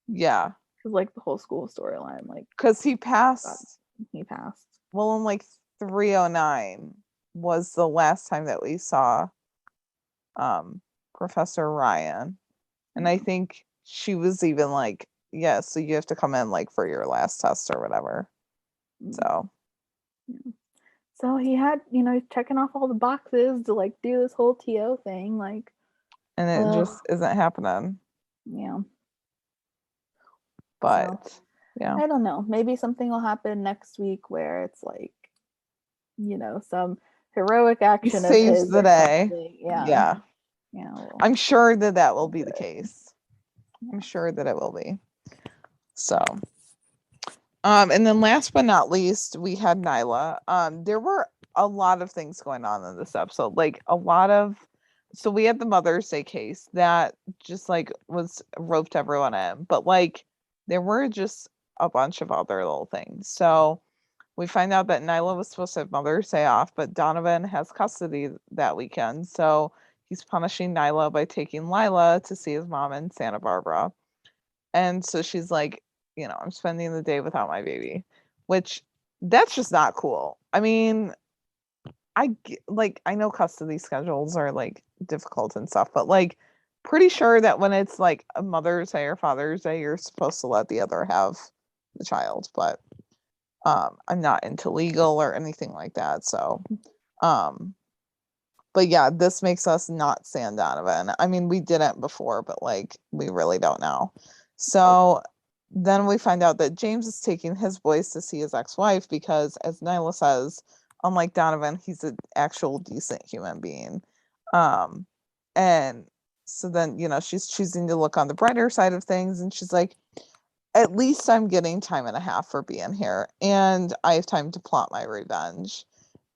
[SPEAKER 2] Yeah.
[SPEAKER 3] Because like the whole school storyline, like
[SPEAKER 2] Because he
[SPEAKER 3] got,
[SPEAKER 2] passed,
[SPEAKER 3] he passed.
[SPEAKER 2] well, in like 309 was the last time that we saw Professor Ryan. And I think she was even like, yeah, so you have to come in like for your last test or whatever. So,
[SPEAKER 3] Yeah. So he had, checking off all the boxes to like do this whole TO thing, like,
[SPEAKER 2] and it just isn't happening.
[SPEAKER 3] yeah.
[SPEAKER 2] But
[SPEAKER 3] So
[SPEAKER 2] yeah.
[SPEAKER 3] I don't know. Maybe something will happen next week where it's like, heroic action of
[SPEAKER 2] saves
[SPEAKER 3] his
[SPEAKER 2] the
[SPEAKER 3] or
[SPEAKER 2] day.
[SPEAKER 3] something. Yeah.
[SPEAKER 2] Yeah.
[SPEAKER 3] Yeah. Well,
[SPEAKER 2] I'm sure that will be the
[SPEAKER 3] good.
[SPEAKER 2] case. I'm sure that it will be. So, and then last but not least, we had Nyla. There were a lot of things going on in this episode. Like a lot of, so we had the Mother's Day case that just like was roped everyone in, but like there were just a bunch of other little things. So we find out that Nyla was supposed to have Mother's Day off, but Donovan has custody that weekend. So he's punishing Nyla by taking Lila to see his mom in Santa Barbara. And so she's like, I'm spending the day without my baby, which that's just not cool. I mean, I know custody schedules are like difficult and stuff, but like pretty sure that when it's like a Mother's Day or Father's Day, you're supposed to let the other have the child. But I'm not into legal or anything like that. So, but yeah, this makes us not San Donovan. I mean, we didn't before, but like we really don't now. So then we find out that James is taking his boys to see his ex-wife because, as Nyla says, unlike Donovan, he's an actual decent human being. And so then, she's choosing to look on the brighter side of things, and she's like, at least I'm getting time and a half for being here, and I have time to plot my revenge.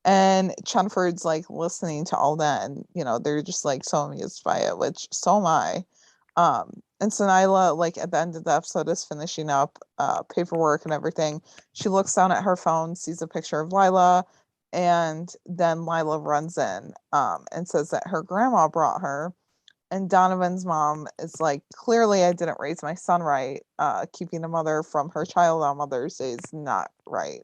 [SPEAKER 2] And Chenford's like listening to all that, and they're just like so amused by it, which so am I. And so Nyla, like at the end of the episode, is finishing up paperwork and everything. She looks down at her phone, sees a picture of Lila, and then Lila runs in and says that her grandma brought her. And Donovan's mom is like, clearly I didn't raise my son right. Keeping a mother from her child on Mother's Day is not right.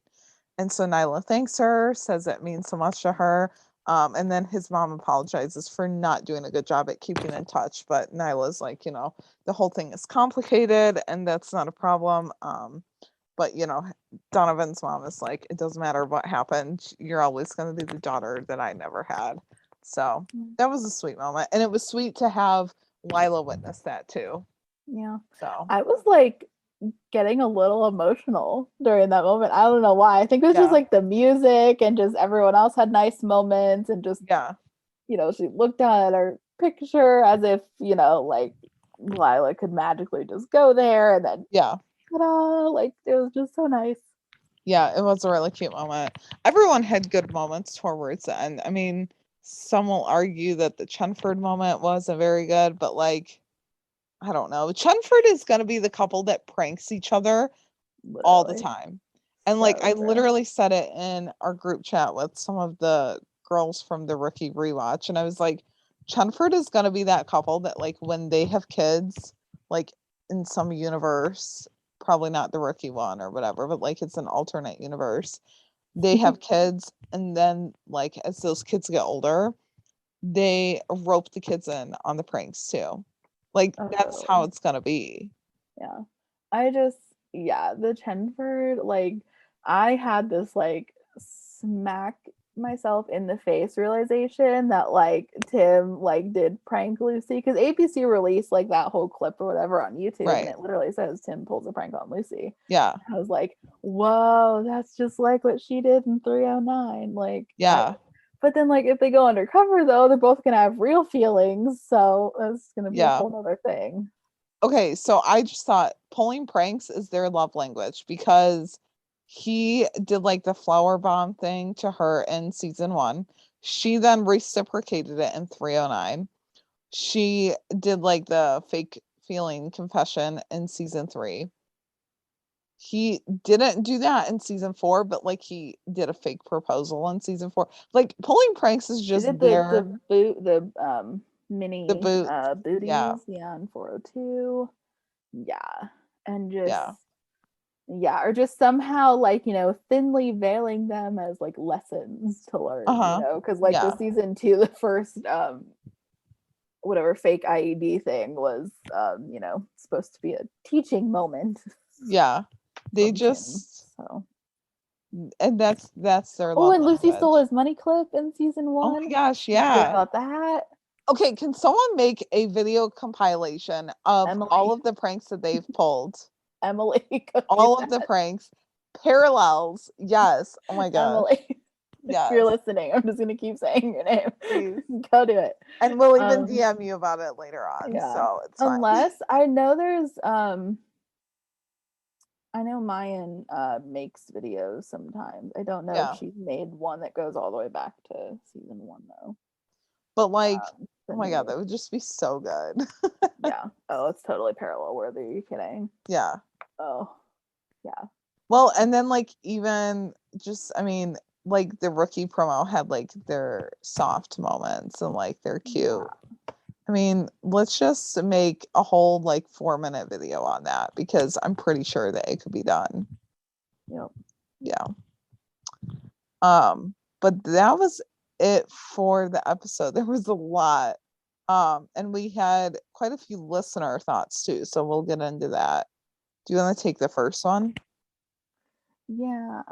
[SPEAKER 2] And so Nyla thanks her, says it means so much to her. And then his mom apologizes for not doing a good job at keeping in touch. But Nyla's like, the whole thing is complicated and that's not a problem. But, Donovan's mom is like, it doesn't matter what happened. You're always going to be the daughter that I never had. So that was a sweet moment. And it was sweet to have Lila witness that too.
[SPEAKER 3] Yeah.
[SPEAKER 2] So
[SPEAKER 3] I was like getting a little emotional during that moment. I don't know why. I think it was just like the music and just everyone else had nice moments and just she looked down at her picture as if, like Lila could magically just go there and then ta-da, like it was just so nice.
[SPEAKER 2] Yeah, it was a really cute moment. Everyone had good moments towards the end. I mean, some will argue that the Chenford moment wasn't very good, but like, I don't know. Chenford is going to be the couple that pranks each other all the time. And like, I literally said it in our group chat with some of the girls from the Rookie rewatch. And I was like, Chenford is going to be that couple that like when they have kids, like in some universe, probably not the Rookie one or whatever, but like it's an alternate universe. They have kids. And then like, as those kids get older, they rope the kids in on the pranks too. Like that's how it's gonna be.
[SPEAKER 3] Yeah. The Chenford, like I had this like smack myself in the face realization that like Tim like did prank Lucy because ABC released like that whole clip or whatever on YouTube and it literally says Tim pulls a prank on Lucy.
[SPEAKER 2] Yeah.
[SPEAKER 3] I was like, whoa, that's just like what she did in 309. Like but then like if they go undercover though, they're both gonna have real feelings. So that's gonna be a whole other thing.
[SPEAKER 2] Okay, so I just thought pulling pranks is their love language because he did like the flower bomb thing to her in season 1. She then reciprocated it in 309. She did like the fake feeling confession in season 3. He didn't do that in season 4, but like he did a fake proposal in season 4. Like pulling pranks is just
[SPEAKER 3] the mini booties, on 402. Yeah. And just or just somehow like, thinly veiling them as like lessons to learn, because like the season 2, the first whatever fake IED thing was supposed to be a teaching moment.
[SPEAKER 2] Yeah. They just and that's their love
[SPEAKER 3] and
[SPEAKER 2] language.
[SPEAKER 3] Lucy stole his money clip in season 1.
[SPEAKER 2] Oh my gosh, yeah.
[SPEAKER 3] About that.
[SPEAKER 2] Okay, can someone make a video compilation of all of the pranks that they've pulled?
[SPEAKER 3] Emily,
[SPEAKER 2] all of the pranks, parallels. Yes. Oh my god.
[SPEAKER 3] Emily. If you're listening, I'm just gonna keep saying your name.
[SPEAKER 2] Please.
[SPEAKER 3] Go do it.
[SPEAKER 2] And we'll even DM you about it later on.
[SPEAKER 3] Yeah.
[SPEAKER 2] So it's fine.
[SPEAKER 3] Unless I know there's I know Mayan makes videos sometimes. I don't know if she's made one that goes all the way back to season 1 though.
[SPEAKER 2] But like, oh my god, that would just be so good.
[SPEAKER 3] Yeah. Oh, it's totally parallel worthy. Are you kidding?
[SPEAKER 2] Yeah.
[SPEAKER 3] Oh, yeah.
[SPEAKER 2] Well, and then like even just, I mean, like the rookie promo had like their soft moments and like they're cute.
[SPEAKER 3] Yeah.
[SPEAKER 2] I mean, let's just make a whole like 4-minute video on that because I'm pretty sure that it could be done.
[SPEAKER 3] Yep.
[SPEAKER 2] Yeah. But that was it for the episode. There was a lot. And we had quite a few listener thoughts too, so we'll get into that. Do you want to take the first one?
[SPEAKER 3] Yeah.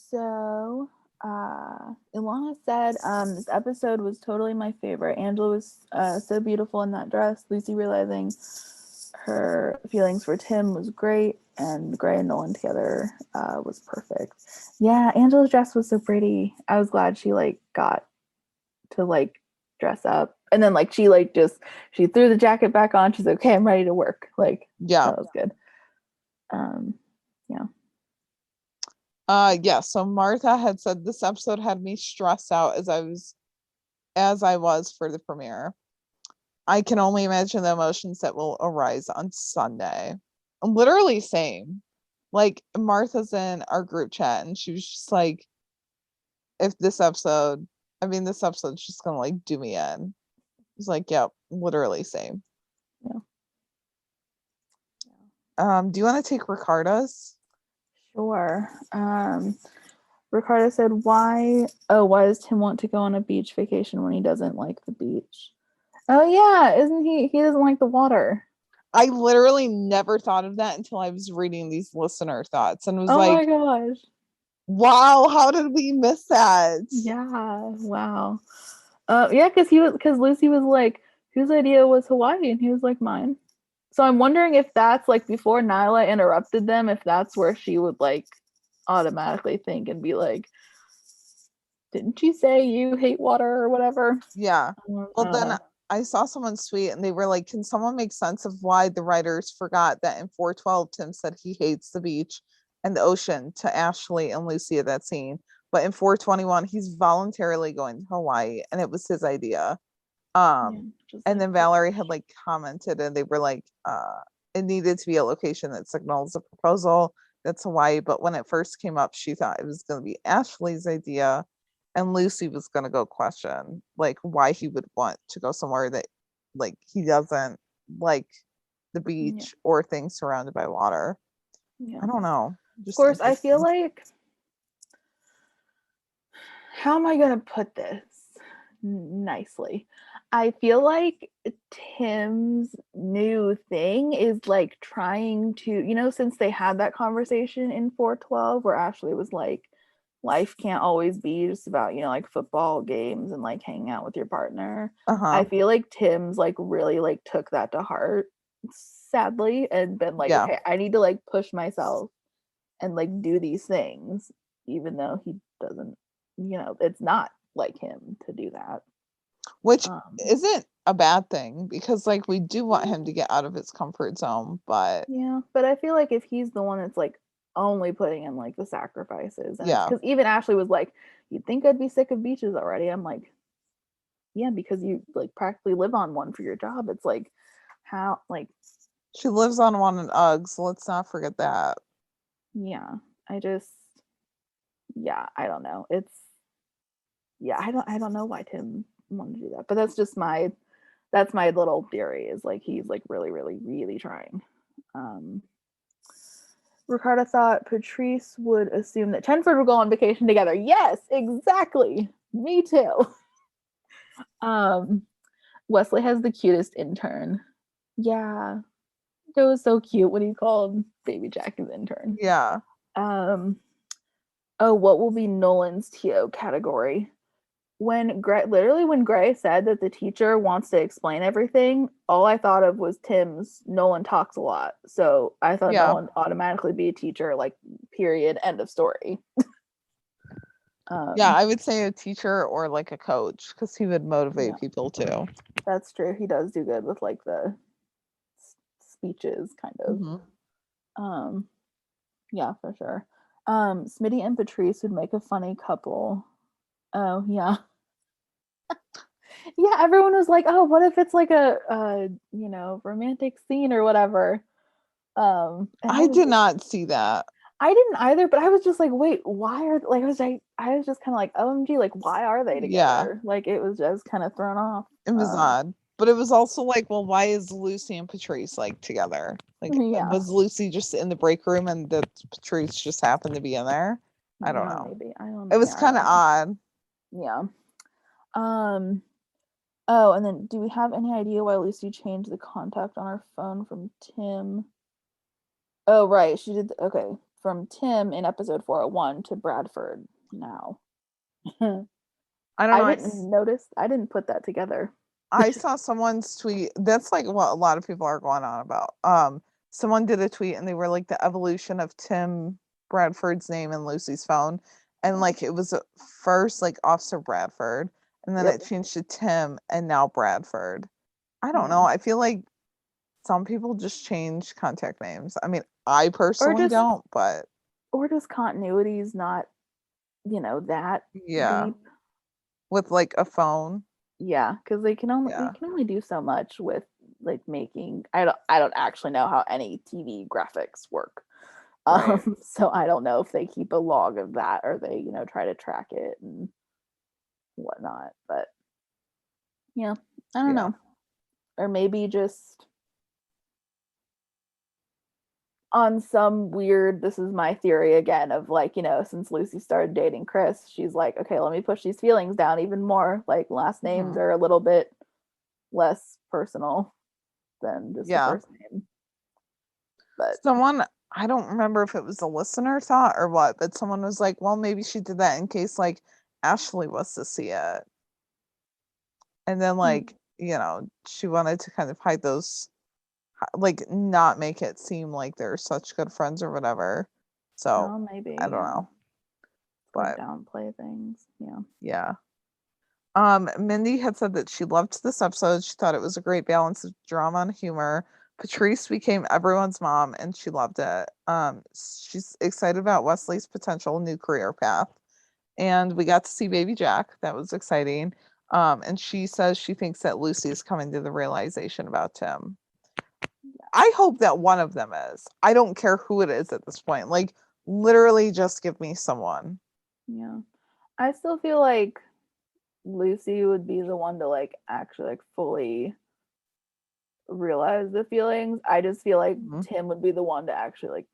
[SPEAKER 3] So Ilana said, this episode was totally my favorite. Angela was so beautiful in that dress. Lucy realizing her feelings for Tim was great, and Gray and Nolan together was perfect. Yeah, Angela's dress was so pretty. I was glad she like got to like dress up, and then like she she threw the jacket back on. She's like, okay, I'm ready to work. Like,
[SPEAKER 2] yeah,
[SPEAKER 3] that was good. Yeah.
[SPEAKER 2] Yeah, so Martha had said this episode had me stressed out as I was for the premiere. I can only imagine the emotions that will arise on Sunday. Literally same. Like Martha's in our group chat and she was just like, if this episode's just gonna like do me in. It's like, yep, literally same.
[SPEAKER 3] Yeah.
[SPEAKER 2] Do you want to take Ricardo's?
[SPEAKER 3] Sure. Ricardo said, why does Tim want to go on a beach vacation when he doesn't like the beach? Oh yeah, isn't he doesn't like the water.
[SPEAKER 2] I literally never thought of that until I was reading these listener thoughts and was
[SPEAKER 3] oh
[SPEAKER 2] like,
[SPEAKER 3] my gosh,
[SPEAKER 2] wow, how did we miss that?
[SPEAKER 3] Yeah, wow. Yeah, because Lucy was like, whose idea was Hawaii? And he was like, mine. So I'm wondering if that's like before Nyla interrupted them, if that's where she would like automatically think and be like, didn't you say you hate water or whatever?
[SPEAKER 2] Yeah. Well, then I saw someone's tweet and they were like, can someone make sense of why the writers forgot that in 412 Tim said he hates the beach and the ocean to Ashley and Lucy at that scene, but in 421 he's voluntarily going to Hawaii and it was his idea. And then Valerie had like commented and they were like, it needed to be a location that signals a proposal that's Hawaii, but when it first came up she thought it was going to be Ashley's idea. And Lucy was going to go question like why he would want to go somewhere that like he doesn't like the beach or things surrounded by water. I don't know.
[SPEAKER 3] Of course, I feel like, how am I going to put this nicely? I feel like Tim's new thing is like trying to, since they had that conversation in 412 where Ashley was like, life can't always be just about like football games and like hanging out with your partner. I feel like Tim's like really like took that to heart, sadly, and been like, okay, I need to like push myself and like do these things, even though he doesn't, it's not like him to do that,
[SPEAKER 2] which isn't a bad thing because like we do want him to get out of his comfort zone, but
[SPEAKER 3] I feel like if he's the one that's like only putting in like the sacrifices, and because even Ashley was like, you'd think I'd be sick of beaches already. I'm like, yeah, because you like practically live on one for your job. It's like, how, like,
[SPEAKER 2] she lives on one in Uggs, let's not forget that.
[SPEAKER 3] I don't know, I don't know why Tim wanted to do that, but that's my little theory, is like he's like really really really trying. Ricardo thought Patrice would assume that Chenford would go on vacation together. Yes, exactly. Me too. Wesley has the cutest intern. Yeah. It was so cute when he called Baby Jack his intern.
[SPEAKER 2] Yeah.
[SPEAKER 3] What will be Nolan's TO category? When Gray said that the teacher wants to explain everything, all I thought of was Tim's Nolan talks a lot. So I thought Nolan automatically be a teacher, like, period, end of story.
[SPEAKER 2] Yeah, I would say a teacher or like a coach because he would motivate
[SPEAKER 3] Yeah.
[SPEAKER 2] people too.
[SPEAKER 3] That's true. He does do good with like the speeches, kind of. Um, yeah, for sure. Smitty and Patrice would make a funny couple. Oh yeah, yeah. Everyone was like, "Oh, what if it's like a romantic scene or whatever?" And
[SPEAKER 2] I did not see that.
[SPEAKER 3] I didn't either, but I was just like, "Wait, why are like?" I was just kind of like, "OMG, like why are they
[SPEAKER 2] Yeah,
[SPEAKER 3] together?" Like it was just kind of thrown off.
[SPEAKER 2] it was odd. But it was also like, well, why is Lucy and Patrice like together? Like,
[SPEAKER 3] Yeah,
[SPEAKER 2] was Lucy just in the break room and the Patrice just happened to be in there? I don't
[SPEAKER 3] yeah,
[SPEAKER 2] know.
[SPEAKER 3] maybe. I don't.
[SPEAKER 2] It was
[SPEAKER 3] Yeah, I
[SPEAKER 2] kind of
[SPEAKER 3] don't know.
[SPEAKER 2] odd.
[SPEAKER 3] Yeah. Um. Oh, and then do we have any idea why Lucy changed the contact on her phone from Tim? Oh, right. She did. Okay. From Tim in episode 401 to Bradford now.
[SPEAKER 2] I don't know.
[SPEAKER 3] I didn't notice. I didn't put that together.
[SPEAKER 2] I saw someone's tweet. That's like what a lot of people are going on about. Someone did a tweet and they were like the evolution of Tim Bradford's name in Lucy's phone. And like it was first like Officer Bradford, and then
[SPEAKER 3] Yep.
[SPEAKER 2] it changed to Tim and now Bradford. I don't
[SPEAKER 3] Yeah.
[SPEAKER 2] know. I feel like some people just change contact names. I mean, I personally
[SPEAKER 3] just
[SPEAKER 2] don't, but
[SPEAKER 3] Or just continuity is not, that
[SPEAKER 2] yeah,
[SPEAKER 3] deep.
[SPEAKER 2] with like a phone.
[SPEAKER 3] Yeah, because they
[SPEAKER 2] Yeah.
[SPEAKER 3] can only do so much with like making. I don't actually know how any TV graphics work.
[SPEAKER 2] Right.
[SPEAKER 3] So I don't know if they keep a log of that or they, try to track it and whatnot. But yeah, I don't
[SPEAKER 2] Yeah.
[SPEAKER 3] know. Or maybe just on some weird, this is my theory again of like, since Lucy started dating Chris, she's like, okay, let me push these feelings down even more. Like last names
[SPEAKER 2] Mhm.
[SPEAKER 3] are a little bit less personal than just the
[SPEAKER 2] Yeah.
[SPEAKER 3] first name. But
[SPEAKER 2] Someone, I don't remember if it was a listener thought or what, but someone was like, well, maybe she did that in case like Ashley was to see it. And then like, she wanted to kind of hide those, like not make it seem like they're such good friends or whatever. So
[SPEAKER 3] maybe,
[SPEAKER 2] I don't
[SPEAKER 3] yeah.
[SPEAKER 2] know.
[SPEAKER 3] Like
[SPEAKER 2] But
[SPEAKER 3] downplay things. Yeah.
[SPEAKER 2] yeah. Mindy had said that she loved this episode. She thought it was a great balance of drama and humor. Patrice became everyone's mom and she loved it. She's excited about Wesley's potential new career path. And we got to see baby Jack. That was exciting. And she says she thinks that Lucy is coming to the realization about Tim. I hope that one of them is. I don't care who it is at this point. Like, literally, just give me someone.
[SPEAKER 3] Yeah. I still feel like Lucy would be the one to like actually like fully realize the feelings. I just feel like
[SPEAKER 2] Mhm.
[SPEAKER 3] Tim would be the one to actually like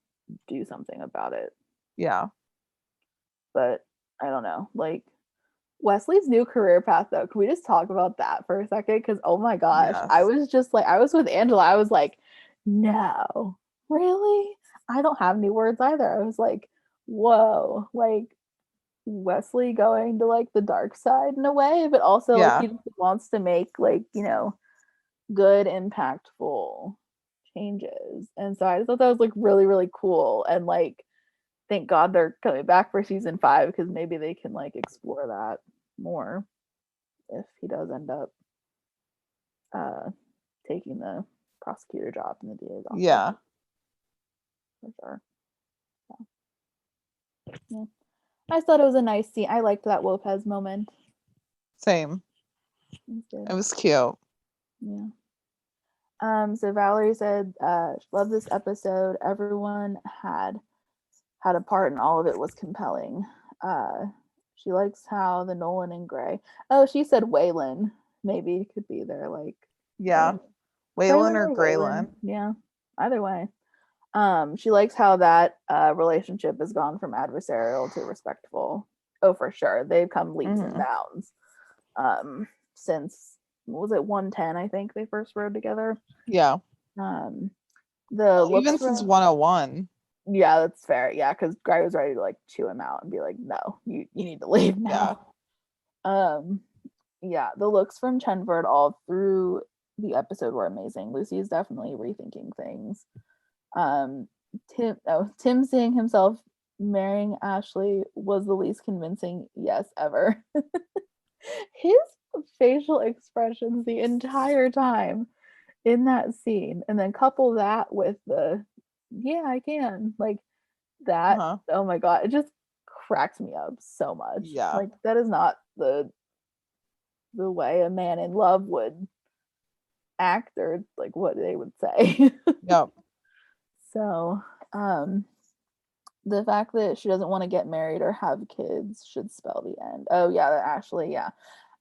[SPEAKER 3] do something about it.
[SPEAKER 2] Yeah.
[SPEAKER 3] But I don't know. Like Wesley's new career path though. Can we just talk about that for a second? Because oh my gosh, I
[SPEAKER 2] Yes.
[SPEAKER 3] was just like I was with Angela. I was like, no, really? I don't have any words either. I was like, whoa, like Wesley going to like the dark side in a way, but also like
[SPEAKER 2] Yeah.
[SPEAKER 3] he wants to make like, good, impactful changes. And so I just thought that was like really, really cool. And like thank God they're coming back for season 5 because maybe they can like explore that more if he does end up uh taking the prosecutor job in the DA's office.
[SPEAKER 2] Yeah.
[SPEAKER 3] For sure. Yeah. I just thought it was a nice scene. I liked that Wopez moment.
[SPEAKER 2] Same. It was cute.
[SPEAKER 3] Yeah. So Valerie said, love this episode. Everyone had a part and all of it was compelling. She likes how the Nolan and Gray. Oh, she said Waylon. Maybe it could be there, like
[SPEAKER 2] Yeah. Waylon or Graylin.
[SPEAKER 3] Yeah. Either way. She likes how that relationship has gone from adversarial to respectful. Oh, for sure. They've come leaps and bounds. Since what was it 110, I think they first rode together.
[SPEAKER 2] Yeah.
[SPEAKER 3] The looks
[SPEAKER 2] even since 101.
[SPEAKER 3] Yeah, that's fair. Yeah, because Gray was ready to like chew him out and be like, no, you need to leave now. Yeah, the looks from Chenford all through the episode were amazing. Lucy is definitely rethinking things. Tim seeing himself marrying Ashley was the least convincing yes ever. His facial expressions the entire time in that scene, and then couple that with the yeah, I can. Like that,
[SPEAKER 2] Uh-huh.
[SPEAKER 3] oh my god, it just cracks me up so much.
[SPEAKER 2] Yeah.
[SPEAKER 3] Like that is not the way a man in love would act or like what they would say.
[SPEAKER 2] Yep.
[SPEAKER 3] So, the fact that she doesn't want to get married or have kids should spell the end. Oh yeah, that Ashley, yeah.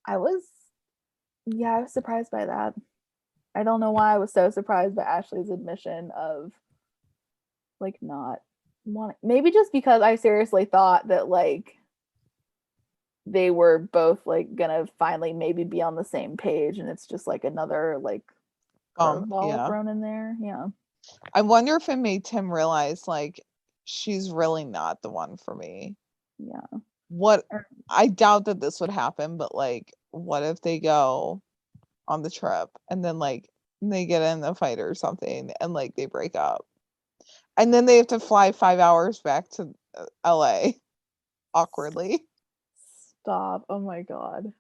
[SPEAKER 3] I was I was surprised by that. I don't know why I was so surprised by Ashley's admission of like not wanting, maybe just because I seriously thought that like they were both like gonna finally maybe be on the same page and it's just like another like curveball
[SPEAKER 2] Yeah.
[SPEAKER 3] thrown in there. Yeah.
[SPEAKER 2] I wonder if it made Tim realize like she's really not the one for me.
[SPEAKER 3] Yeah.
[SPEAKER 2] What I doubt that this would happen, but like what if they go on the trip and then like they get in a fight or something and like they break up. And then they have to fly 5 hours back to LA awkwardly.
[SPEAKER 3] Stop. Oh my god.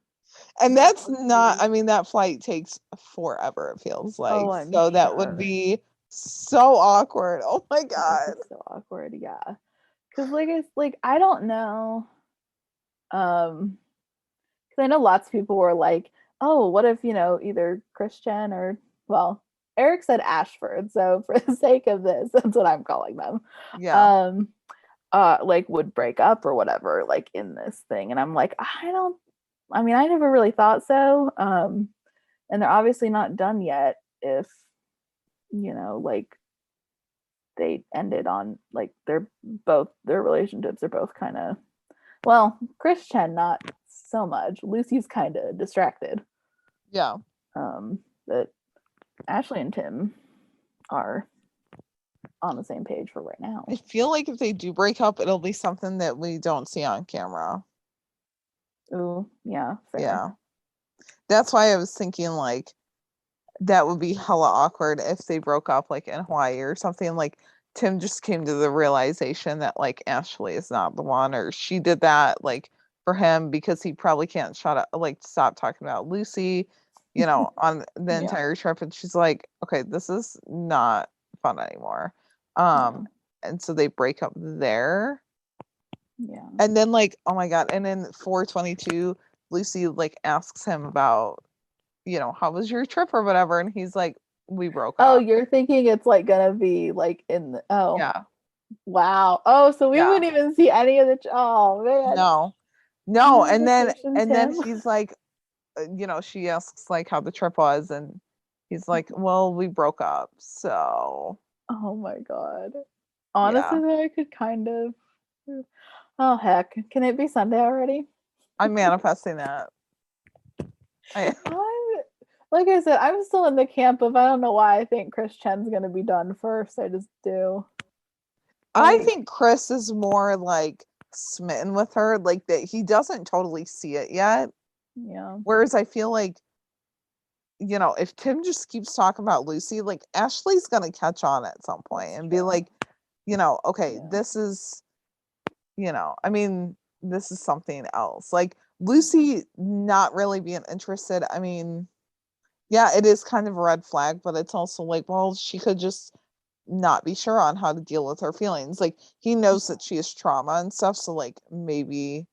[SPEAKER 2] And that's not, I mean, that flight takes forever, it feels like.
[SPEAKER 3] Oh, I'm
[SPEAKER 2] So that would
[SPEAKER 3] sure.
[SPEAKER 2] be so awkward. Oh my
[SPEAKER 3] That
[SPEAKER 2] God.
[SPEAKER 3] would be so awkward. Yeah. Cause like it's like I don't know. Because I know lots of people were like, oh, what if, either Christian or, well, Eric said Ashford. So for the sake of this, that's what I'm calling them.
[SPEAKER 2] Yeah.
[SPEAKER 3] Like would break up or whatever, like in this thing. And I'm like, I never really thought so. And they're obviously not done yet if, like they ended on like their relationships are both kind of, well, Christian not so much. Lucy's kind of distracted.
[SPEAKER 2] Yeah.
[SPEAKER 3] But Ashley and Tim are on the same page for right now.
[SPEAKER 2] I feel like if they do break up, it'll be something that we don't see on camera.
[SPEAKER 3] Ooh, yeah, fair.
[SPEAKER 2] Yeah. That's why I was thinking like that would be hella awkward if they broke up like in Hawaii or something. Like Tim just came to the realization that like Ashley is not the one, or she did that like for him because he probably can't stop talking about Lucy, on the
[SPEAKER 3] Yeah.
[SPEAKER 2] entire trip. And she's like, okay, this is not fun anymore. And so they break up there.
[SPEAKER 3] Yeah.
[SPEAKER 2] And then like, oh my God. And then 422, Lucy like asks him about, how was your trip or whatever? And he's like, we broke
[SPEAKER 3] Oh,
[SPEAKER 2] up.
[SPEAKER 3] you're thinking it's like gonna be like in the
[SPEAKER 2] Yeah.
[SPEAKER 3] wow. Oh, so we
[SPEAKER 2] Yeah.
[SPEAKER 3] wouldn't even see any of the oh man.
[SPEAKER 2] No. And then
[SPEAKER 3] Tim.
[SPEAKER 2] he's like, she asks like how the trip was, and he's like, well, we broke up. So
[SPEAKER 3] Oh my god.
[SPEAKER 2] yeah.
[SPEAKER 3] Honestly, I could kind of oh heck. Can it be Sunday already?
[SPEAKER 2] I'm manifesting that.
[SPEAKER 3] Like I said, I'm still in the camp of I don't know why I think Chris Chen's gonna be done first. I just do.
[SPEAKER 2] I think Chris is more like smitten with her, like that he doesn't totally see it yet.
[SPEAKER 3] Yeah.
[SPEAKER 2] Whereas I feel like, if Tim just keeps talking about Lucy, like Ashley's gonna catch on at some point and be like, okay, this is, this is something else. Like Lucy not really being interested. I mean, yeah, it is kind of a red flag, but it's also like, well, she could just not be sure on how to deal with her feelings. Like he knows that she has trauma and stuff, so like maybe,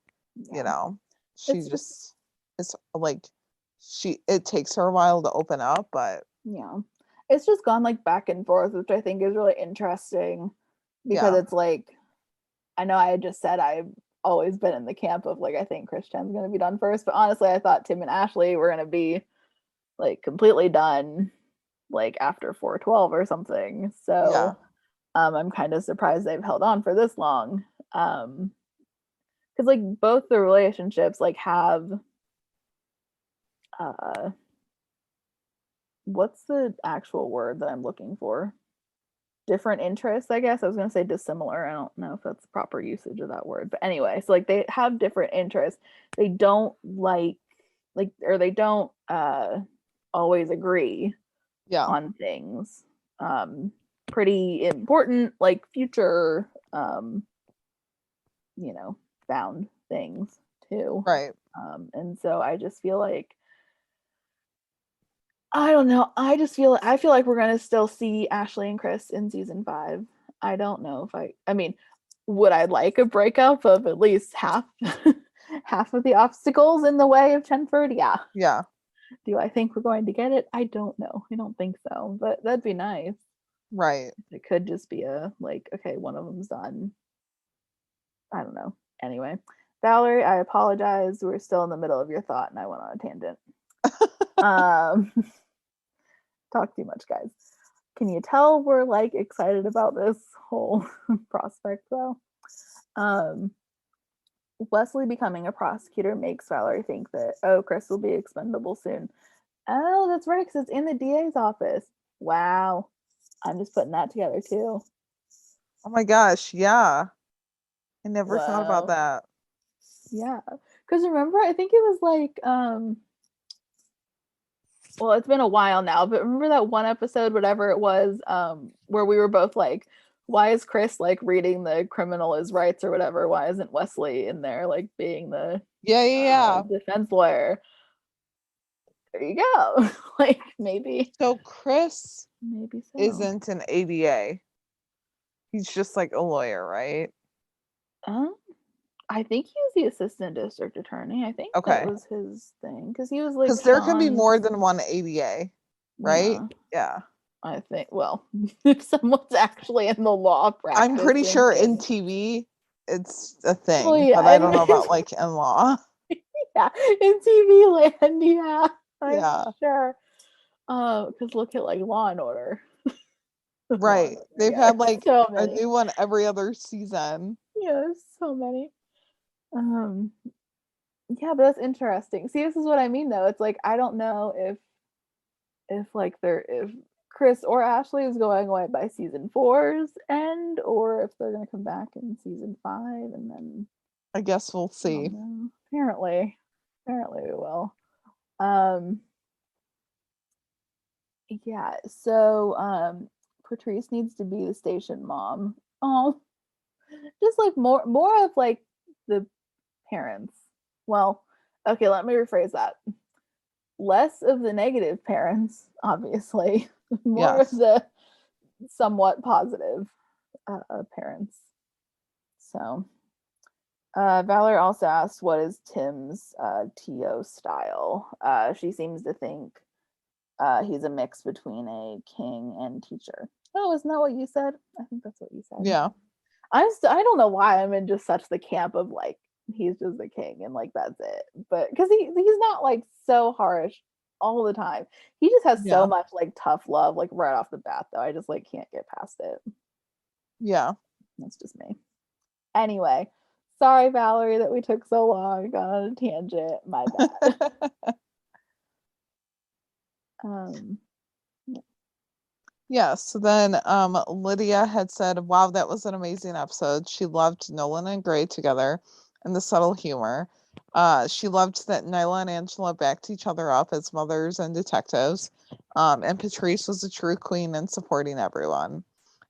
[SPEAKER 2] she just it's like it takes her a while to open up, but
[SPEAKER 3] yeah. It's just gone like back and forth, which I think is really interesting because it's like I know I had just said I've always been in the camp of like I think Christian's gonna be done first, but honestly I thought Tim and Ashley were gonna be like completely done like after 412 or something. So I'm kind of surprised they've held on for this long. Because like both the relationships like have what's the actual word that I'm looking for? Different interests, I guess. I was gonna say dissimilar. I don't know if that's the proper usage of that word. But anyway, so like they have different interests. They don't or they don't always agree on things. Pretty important like future found things too.
[SPEAKER 2] Right.
[SPEAKER 3] And so I just feel like, I don't know. I feel like we're gonna still see Ashley and Chris in season 5. I don't know if I mean, would I like a breakup of at least half half of the obstacles in the way of Chenford? Yeah.
[SPEAKER 2] Yeah.
[SPEAKER 3] Do I think we're going to get it? I don't know. I don't think so, but that'd be nice.
[SPEAKER 2] Right.
[SPEAKER 3] It could just be a like, okay, one of them's done. I don't know. Anyway, Valerie, I apologize. We're still in the middle of your thought, and I went on a tangent. Talk too much, guys. Can you tell we're like excited about this whole prospect though? Wesley becoming a prosecutor makes Valerie think that, oh, Chris will be expendable soon. Oh, that's right, because it's in the DA's office. Wow. I'm just putting that together too.
[SPEAKER 2] Oh my gosh, yeah. I never thought about
[SPEAKER 3] Wow.
[SPEAKER 2] that.
[SPEAKER 3] Yeah. Because remember, I think it was like, well, it's been a while now, but remember that one episode, whatever it was, where we were both like, why is Chris like reading the criminal his rights or whatever? Why isn't Wesley in there like being the
[SPEAKER 2] Yeah.
[SPEAKER 3] defense lawyer? There you go. Like maybe
[SPEAKER 2] So Chris
[SPEAKER 3] so.
[SPEAKER 2] isn't an ADA. He's just like a lawyer, right?
[SPEAKER 3] I think he was the assistant district attorney. I think
[SPEAKER 2] Okay.
[SPEAKER 3] that was his thing because he was like,
[SPEAKER 2] Because there can be more than one ADA, right? Yeah.
[SPEAKER 3] I think. Well, if someone's actually in the law practice,
[SPEAKER 2] I'm pretty sure in TV it's a thing,
[SPEAKER 3] well, yeah,
[SPEAKER 2] but I don't know about like in law.
[SPEAKER 3] Yeah, in TV land, yeah,
[SPEAKER 2] Yeah.
[SPEAKER 3] I'm sure. Because look at like Law and Order.
[SPEAKER 2] Right. They've
[SPEAKER 3] Yeah,
[SPEAKER 2] had like
[SPEAKER 3] so
[SPEAKER 2] a
[SPEAKER 3] many.
[SPEAKER 2] new one every other season.
[SPEAKER 3] Yeah, there's so many. Yeah, but that's interesting. See, this is what I mean though. It's like I don't know if like if Chris or Ashley is going away by season 4's end, or if they're gonna come back in season 5 and then
[SPEAKER 2] I guess we'll see.
[SPEAKER 3] Apparently we will. Yeah, so Patrice needs to be the station mom. Oh, just like more of like the parents. Well, okay, let me rephrase that. Less of the negative parents, obviously. More of the somewhat positive parents. So Valerie also asked, what is Tim's TO style? She seems to think he's a mix between a king and teacher. Oh, isn't that what you said? I think that's what you said.
[SPEAKER 2] Yeah.
[SPEAKER 3] I don't know why I'm in just such the camp of like he's just the king and like that's it. But because he's not like so harsh all the time. He just has so much like tough love like right off the bat though. I just like can't get past it.
[SPEAKER 2] Yeah.
[SPEAKER 3] That's just me. Anyway, sorry Valerie that we took so long, got on a tangent. My bad.
[SPEAKER 2] Yeah, so then Lydia had said, wow, that was an amazing episode. She loved Nolan and Gray together and the subtle humor. She loved that Nyla and Angela backed each other up as mothers and detectives. And Patrice was a true queen in supporting everyone.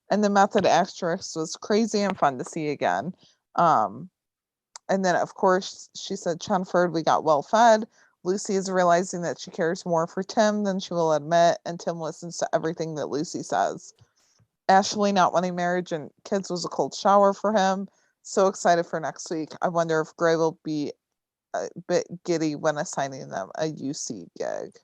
[SPEAKER 2] And the method actress was crazy and fun to see again. And then, of course, she said, Chenford, we got well fed. Lucy is realizing that she cares more for Tim than she will admit, and Tim listens to everything that Lucy says. Ashley not wanting marriage and kids was a cold shower for him. So excited for next week. I wonder if Gray will be a bit giddy when assigning them a UC gig.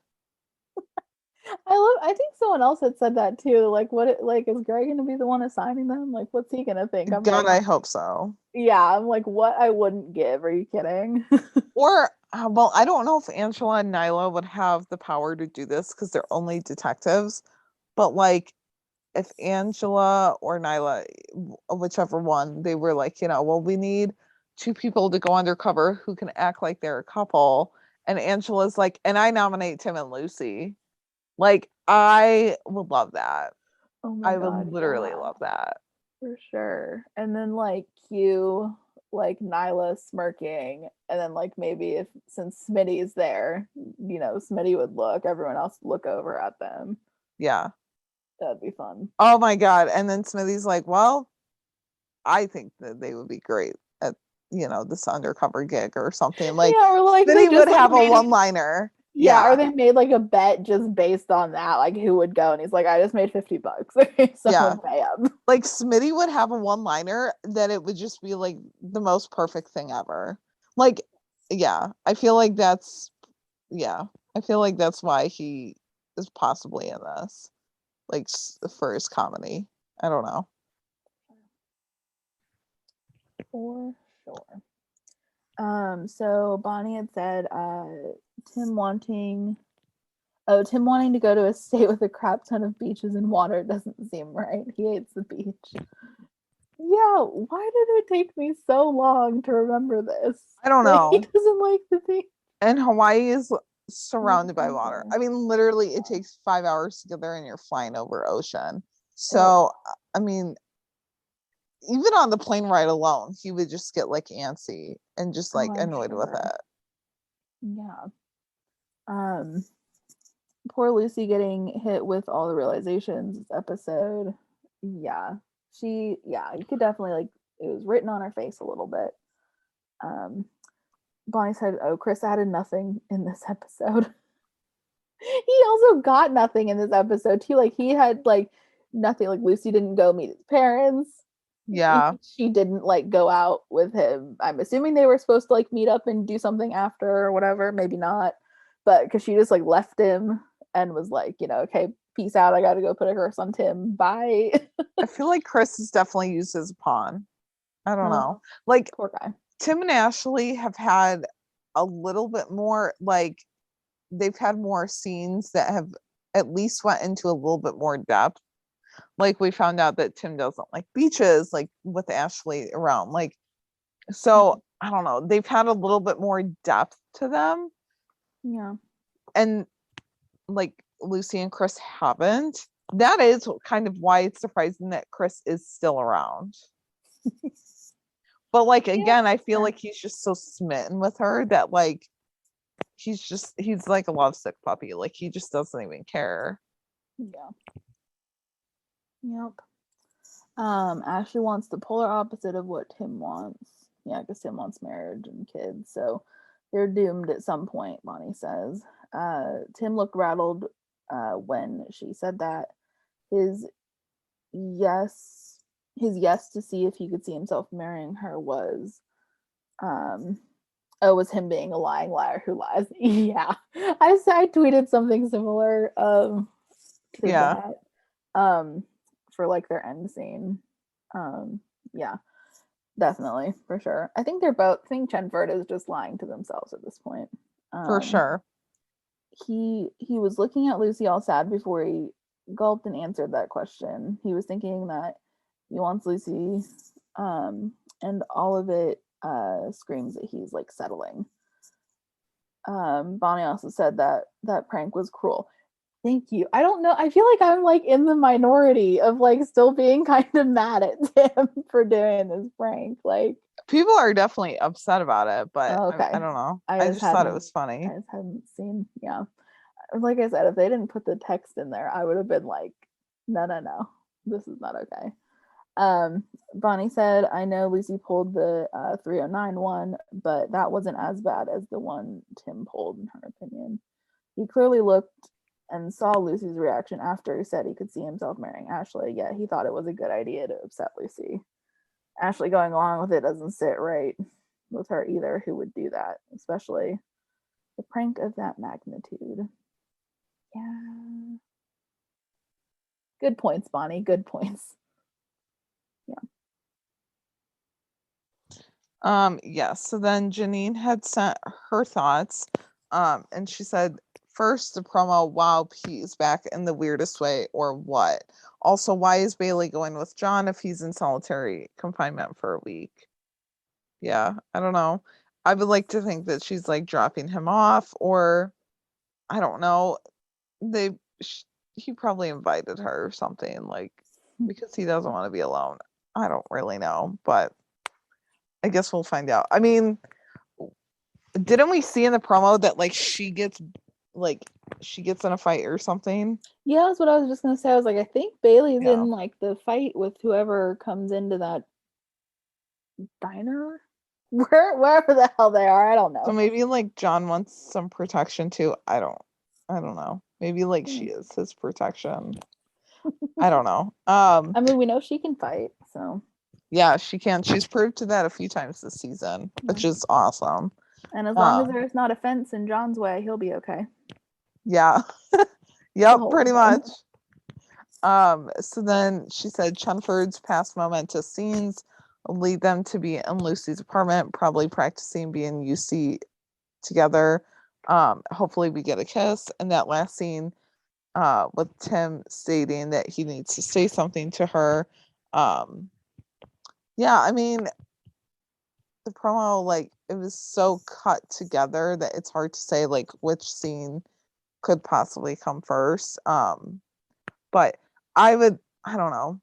[SPEAKER 3] I think someone else had said that too. Like, like is Gray gonna be the one assigning them? Like, what's he gonna think?
[SPEAKER 2] God, like, I hope so.
[SPEAKER 3] Yeah, I'm like, what I wouldn't give. Are you kidding?
[SPEAKER 2] Or, well, I don't know if Angela and Nyla would have the power to do this because they're only detectives. But like, if Angela or Nyla, whichever one, they were like, well, we need 2 people to go undercover who can act like they're a couple. And Angela's like, and I nominate Tim and Lucy. Like, I would love that.
[SPEAKER 3] Oh my God,
[SPEAKER 2] would literally love that.
[SPEAKER 3] For sure. And then like cue like Nyla smirking, and then like maybe if since Smitty's there, Smitty would look, everyone else would look over at them.
[SPEAKER 2] Yeah.
[SPEAKER 3] That'd be fun.
[SPEAKER 2] Oh my God. And then Smitty's like, well, I think that they would be great at this undercover gig or something. Like,
[SPEAKER 3] yeah, or like
[SPEAKER 2] Smitty
[SPEAKER 3] they just
[SPEAKER 2] would
[SPEAKER 3] like
[SPEAKER 2] have a
[SPEAKER 3] made
[SPEAKER 2] one-liner.
[SPEAKER 3] yeah, or they made like a bet just based on that, like who would go, and he's like, I just made $50. Someone pay him.
[SPEAKER 2] Like Smitty would have a one-liner that it would just be like the most perfect thing ever. Like, yeah, I feel like that's why he is possibly in this, like for his comedy. I don't know.
[SPEAKER 3] For sure. So Bonnie had said, Tim wanting to go to a state with a crap ton of beaches and water doesn't seem right. He hates the beach. Yeah, why did it take me so long to remember this?
[SPEAKER 2] I don't
[SPEAKER 3] Like,
[SPEAKER 2] know.
[SPEAKER 3] he doesn't like the beach.
[SPEAKER 2] And Hawaii is surrounded by water. I mean, literally, it takes 5 hours to get there, and you're flying over ocean. So, I mean, even on the plane ride alone, he would just get like antsy and just like annoyed with it.
[SPEAKER 3] Yeah. Poor Lucy getting hit with all the realizations this episode. Yeah. You could definitely like it was written on her face a little bit. Bonnie said, oh, Chris added nothing in this episode. He also got nothing in this episode too. Like he had like nothing. Like Lucy didn't go meet his parents.
[SPEAKER 2] Yeah.
[SPEAKER 3] She didn't like go out with him. I'm assuming they were supposed to like meet up and do something after or whatever. Maybe not. But because she just like left him and was like, okay, peace out. I got to go put a curse on Tim. Bye.
[SPEAKER 2] I feel like Chris is definitely used as a pawn. I don't know. Like,
[SPEAKER 3] poor guy.
[SPEAKER 2] Tim and Ashley have had a little bit more, like, they've had more scenes that have at least went into a little bit more depth. Like, we found out that Tim doesn't like beaches, like, with Ashley around. Like, so, I don't know. They've had a little bit more depth to them.
[SPEAKER 3] Yeah.
[SPEAKER 2] And, like, Lucy and Chris haven't. That is kind of why it's surprising that Chris is still around. But like again, I feel like he's just so smitten with her that like he's like a lovesick puppy. Like he just doesn't even care.
[SPEAKER 3] Yeah. Yep. Ashley wants the polar opposite of what Tim wants. Yeah, because Tim wants marriage and kids, so they're doomed at some point, Bonnie says. Tim looked rattled when she said that. His yes to see if he could see himself marrying her was him being a lying liar who lies. Yeah. I tweeted something similar to that for like their end scene. Yeah, definitely, for sure. I think Chenford is just lying to themselves at this point.
[SPEAKER 2] For sure.
[SPEAKER 3] He was looking at Lucy all sad before he gulped and answered that question. He was thinking that he wants Lucy, and all of it screams that he's like settling. Bonnie also said that prank was cruel. Thank you. I don't know. I feel like I'm like in the minority of like still being kind of mad at Tim for doing this prank. Like
[SPEAKER 2] people are definitely upset about it, but
[SPEAKER 3] okay.
[SPEAKER 2] I don't know. I just thought it was funny.
[SPEAKER 3] I just hadn't seen. Yeah. Like I said, if they didn't put the text in there, I would have been like, no, this is not okay. Bonnie said, I know Lucy pulled the 309 one, but that wasn't as bad as the one Tim pulled, in her opinion. He clearly looked and saw Lucy's reaction after he said he could see himself marrying Ashley, yet he thought it was a good idea to upset Lucy. Ashley going along with it doesn't sit right with her either. Who would do that, especially the prank of that magnitude? Yeah. Good points, Bonnie. Good points.
[SPEAKER 2] Yeah. Yes. So then Janine had sent her thoughts. And she said, first, the promo, wow, P's back in the weirdest way, or what? Also, why is Bailey going with John if he's in solitary confinement for a week? Yeah, I don't know. I would like to think that she's like dropping him off, or I don't know. He probably invited her or something, like, because he doesn't want to be alone. I don't really know, but I guess we'll find out. I mean, didn't we see in the promo that like she gets in a fight or something?
[SPEAKER 3] Yeah, that's what I was just gonna say. I was like, I think Bailey's in like the fight with whoever comes into that diner. wherever the hell they are. I don't
[SPEAKER 2] So
[SPEAKER 3] know.
[SPEAKER 2] maybe like John wants some protection too. I don't know. Maybe like she is his protection. I don't know.
[SPEAKER 3] I mean, we know she can fight, so
[SPEAKER 2] Yeah, she can. She's proved to that a few times this season, which is awesome.
[SPEAKER 3] and as long as there's not a fence in John's way, he'll be okay.
[SPEAKER 2] Yeah.
[SPEAKER 3] The
[SPEAKER 2] Yep,
[SPEAKER 3] whole
[SPEAKER 2] pretty
[SPEAKER 3] thing.
[SPEAKER 2] much. So then she said Chenford's past momentous scenes lead them to be in Lucy's apartment, probably practicing being UC together. Hopefully we get a kiss. And that last scene, with Tim stating that he needs to say something to her. Yeah, I mean, the promo, like, it was so cut together that it's hard to say like which scene could possibly come first. But I don't know.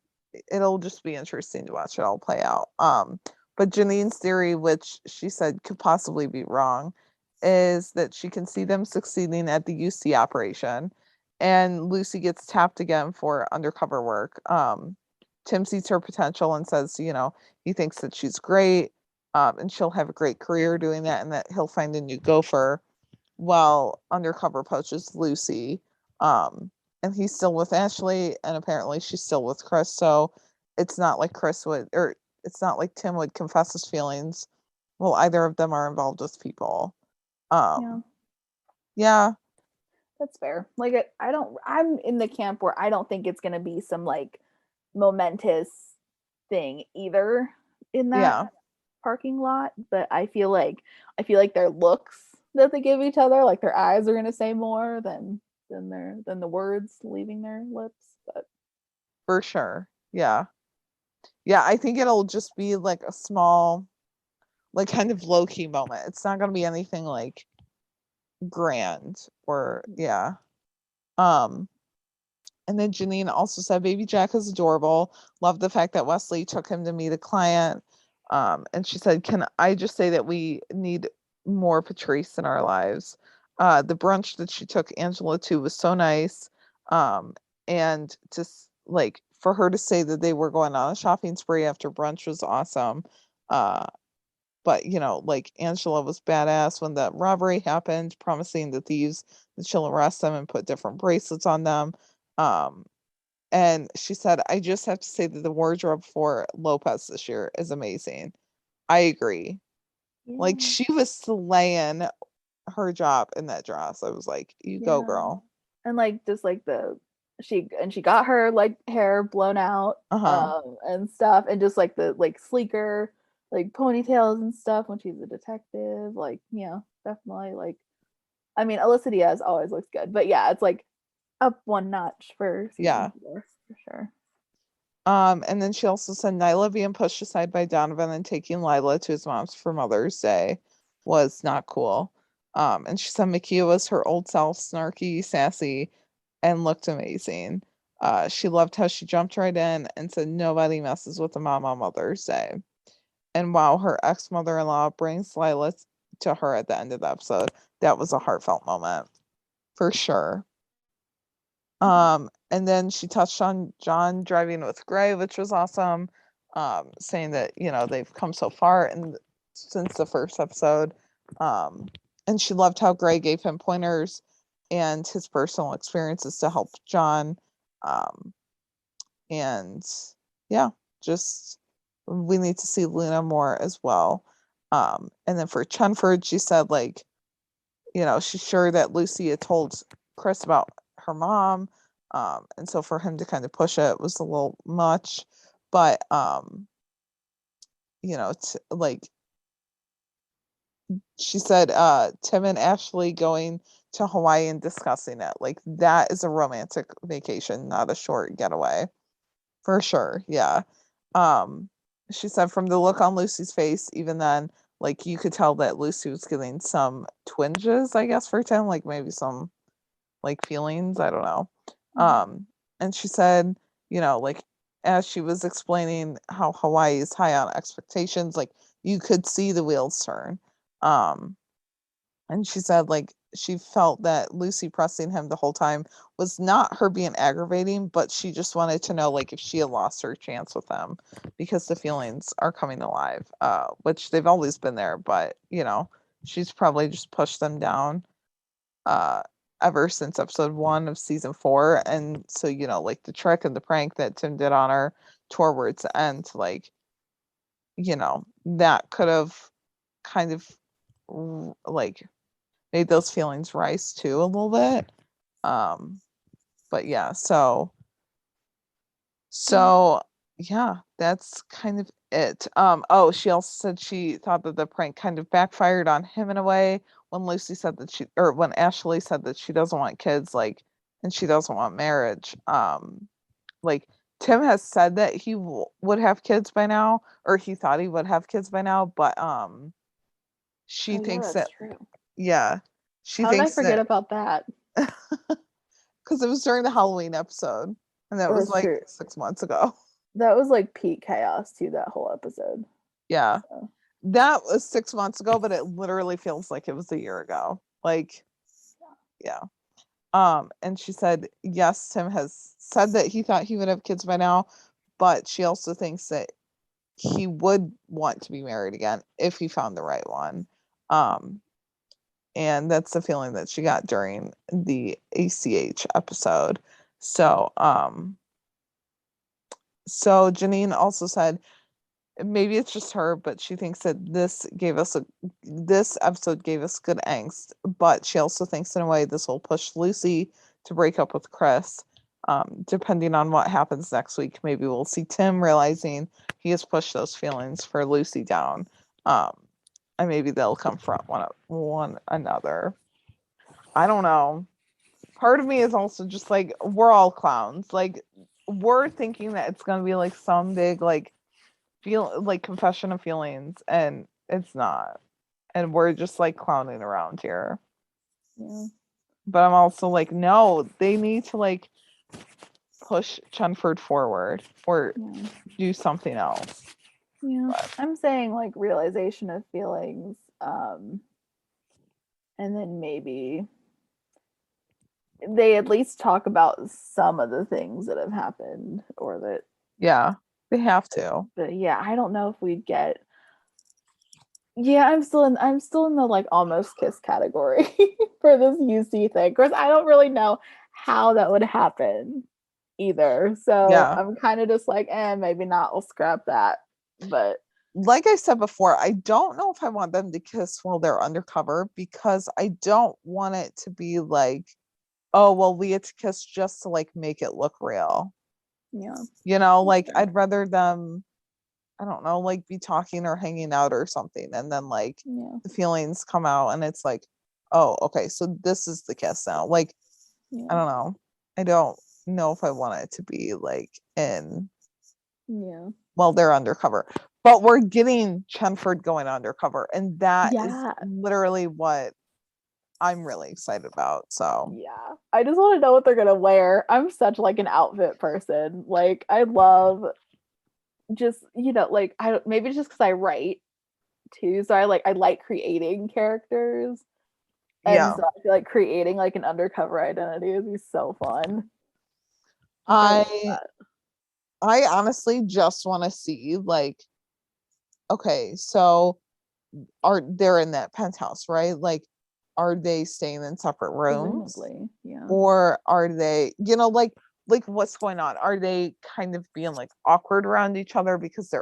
[SPEAKER 2] It'll just be interesting to watch it all play out. But Janine's theory, which she said could possibly be wrong, is that she can see them succeeding at the UC operation, and Lucy gets tapped again for undercover work. Tim sees her potential and says, he thinks that she's great, and she'll have a great career doing that, and that he'll find a new gopher while undercover poaches Lucy. And he's still with Ashley, and apparently she's still with Chris. So it's not like it's not like Tim would confess his feelings. Well, either of them are involved with people. Yeah.
[SPEAKER 3] That's fair. Like, I'm in the camp where I don't think it's gonna be some like momentous thing either in that parking lot, but I feel like their looks that they give each other, like their eyes are gonna say more than the words leaving their lips. But
[SPEAKER 2] for sure. Yeah. I think it'll just be like a small, like kind of low-key moment. It's not gonna be anything like grand or and then Janine also said baby Jack is adorable. Love the fact that Wesley took him to meet a client. And she said, can I just say that we need more Patrice in our lives? The brunch that she took Angela to was so nice. And just like for her to say that they were going on a shopping spree after brunch was awesome. But like Angela was badass when the robbery happened, promising the thieves that she'll arrest them and put different bracelets on them. And she said, I just have to say that the wardrobe for Wopez this year is amazing. I agree. Like she was slaying her job in that dress. I was like, you go, girl.
[SPEAKER 3] And like just like she got her like hair blown out and stuff, and just like the like sleeker like ponytails and stuff when she's a detective. Like, definitely like, I mean, Alyssa Diaz always looks good, but yeah, it's like up one notch for season 4 for sure.
[SPEAKER 2] And then she also said Nyla being pushed aside by Donovan and taking Lila to his mom's for Mother's Day was not cool. And she said Makia was her old self, snarky, sassy, and looked amazing. She loved how she jumped right in and said nobody messes with a mom on Mother's Day. And while her ex-mother-in-law brings Lila to her at the end of the episode, that was a heartfelt moment for sure. And then she touched on John driving with Gray, which was awesome. Saying that, they've come so far since the first episode. And she loved how Gray gave him pointers and his personal experiences to help John. And yeah, just we need to see Luna more as well. And then for Chenford, she said like, she's sure that Lucy had told Chris about her mom. And so for him to kind of push it was a little much, but like she said, Tim and Ashley going to Hawaii and discussing it, like that is a romantic vacation, not a short getaway, for sure. Yeah. She said from the look on Lucy's face, even then, like you could tell that Lucy was getting some twinges, I guess, for Tim, like maybe some like feelings, I don't know. And she said, like as she was explaining how Hawaii is high on expectations, like you could see the wheels turn. And she said like she felt that Lucy pressing him the whole time was not her being aggravating, but she just wanted to know like if she had lost her chance with him because the feelings are coming alive, which they've always been there, but she's probably just pushed them down uh ever since episode 1 of season 4. And so like the trick and the prank that Tim did on her towards the end, like that could have kind of like made those feelings rise too a little bit. But yeah, so yeah, that's kind of it. Oh, she also said she thought that the prank kind of backfired on him in a way when Lucy said that when Ashley said that she doesn't want kids, like, and she doesn't want marriage. Like Tim has said that he would have kids by now, or he thought he would have kids by now, but she
[SPEAKER 3] Oh, yeah,
[SPEAKER 2] thinks
[SPEAKER 3] that's
[SPEAKER 2] that,
[SPEAKER 3] true.
[SPEAKER 2] yeah, she
[SPEAKER 3] How did I
[SPEAKER 2] thinks
[SPEAKER 3] forget
[SPEAKER 2] that
[SPEAKER 3] about that?
[SPEAKER 2] because it was during the Halloween episode, and that was
[SPEAKER 3] That's
[SPEAKER 2] like
[SPEAKER 3] true.
[SPEAKER 2] 6 months ago.
[SPEAKER 3] That was like peak chaos too, that whole episode.
[SPEAKER 2] Yeah.
[SPEAKER 3] So,
[SPEAKER 2] That was 6 months ago, but it literally feels like it was a year ago. Like, yeah. And she said, yes, Tim has said that he thought he would have kids by now, but she also thinks that he would want to be married again if he found the right one. And that's the feeling that she got during the ACH episode. So Janine also said maybe it's just her, but she thinks that this episode gave us good angst, but she also thinks in a way this will push Lucy to break up with Chris. Depending on what happens next week, maybe we'll see Tim realizing he has pushed those feelings for Lucy down. And maybe they'll confront one another. I don't know. Part of me is also just like, we're all clowns. Like, we're thinking that it's gonna be like some big like feel like confession of feelings, and it's not. And we're just like clowning around here.
[SPEAKER 3] yeah.
[SPEAKER 2] But I'm also like, no, they need to like push Chenford forward or
[SPEAKER 3] Yeah.
[SPEAKER 2] do something else.
[SPEAKER 3] Yeah.
[SPEAKER 2] But
[SPEAKER 3] I'm saying like realization of feelings, and then maybe they at least talk about some of the things that have happened or that.
[SPEAKER 2] yeah, they have to.
[SPEAKER 3] But yeah, I don't know if we'd get. Yeah, I'm still in the like almost kiss category for this UC thing. Of course, I don't really know how that would happen either. So
[SPEAKER 2] Yeah.
[SPEAKER 3] I'm kind of just like, maybe not. We'll scrap that. But
[SPEAKER 2] Like I said before, I don't know if I want them to kiss while they're undercover because I don't want it to be like, oh, well, we had to kiss just to like make it look real.
[SPEAKER 3] yeah,
[SPEAKER 2] Like
[SPEAKER 3] sure.
[SPEAKER 2] I'd rather them, I don't know, like be talking or hanging out or something. And then like
[SPEAKER 3] Yeah,
[SPEAKER 2] the feelings come out and it's like, oh, okay, so this is the kiss now. Like, I
[SPEAKER 3] yeah,
[SPEAKER 2] don't know. I don't know if I want it to be like
[SPEAKER 3] yeah,
[SPEAKER 2] well, they're undercover. But we're getting Chenford going undercover. And that is
[SPEAKER 3] yeah,
[SPEAKER 2] literally what I'm really excited about. So
[SPEAKER 3] yeah. I just want to know what they're gonna wear. I'm such like an outfit person. Like I love just like I don't maybe just because I write too, so I like creating characters. And
[SPEAKER 2] yeah.
[SPEAKER 3] so I feel like creating like an undercover identity would be so fun. I love
[SPEAKER 2] I
[SPEAKER 3] that.
[SPEAKER 2] I honestly just want to see like, okay, so they're in that penthouse, right? Like, are they staying in separate rooms?
[SPEAKER 3] Presumably, yeah.
[SPEAKER 2] Or are they, like what's going on? Are they kind of being like awkward around each other because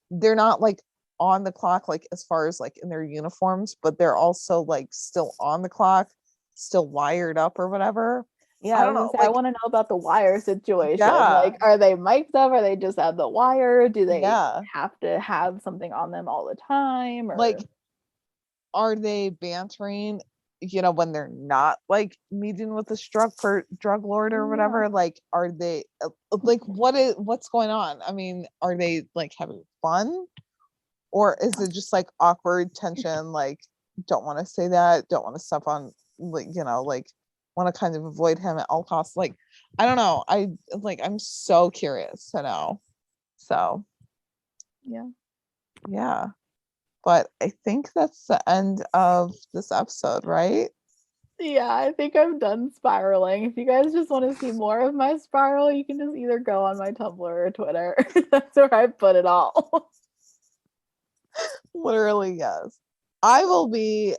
[SPEAKER 2] they're not like on the clock, like as far as like in their uniforms, but they're also like still on the clock, still wired up or whatever.
[SPEAKER 3] Yeah,
[SPEAKER 2] I
[SPEAKER 3] I
[SPEAKER 2] don't
[SPEAKER 3] was gonna
[SPEAKER 2] know.
[SPEAKER 3] say I
[SPEAKER 2] Like,
[SPEAKER 3] want to know about the wire situation.
[SPEAKER 2] yeah,
[SPEAKER 3] Like, are they mic'd up? Are they just have the wire? Do they
[SPEAKER 2] yeah.
[SPEAKER 3] have to have something on them all the time?
[SPEAKER 2] Like,
[SPEAKER 3] Or
[SPEAKER 2] are they bantering, when they're not like meeting with this drug lord or
[SPEAKER 3] yeah,
[SPEAKER 2] whatever? Like, are they like what's going on? I mean, are they like having fun? Or is it just like awkward tension, like don't want to say that, don't want to step on, like, like want to kind of avoid him at all costs? Like, I don't know. I'm so curious to know. So
[SPEAKER 3] yeah.
[SPEAKER 2] yeah. But I think that's the end of this episode, right?
[SPEAKER 3] Yeah, I think I'm done spiraling. If you guys just want to see more of my spiral, you can just either go on my Tumblr or Twitter. That's where I put it all.
[SPEAKER 2] Literally, yes. I will be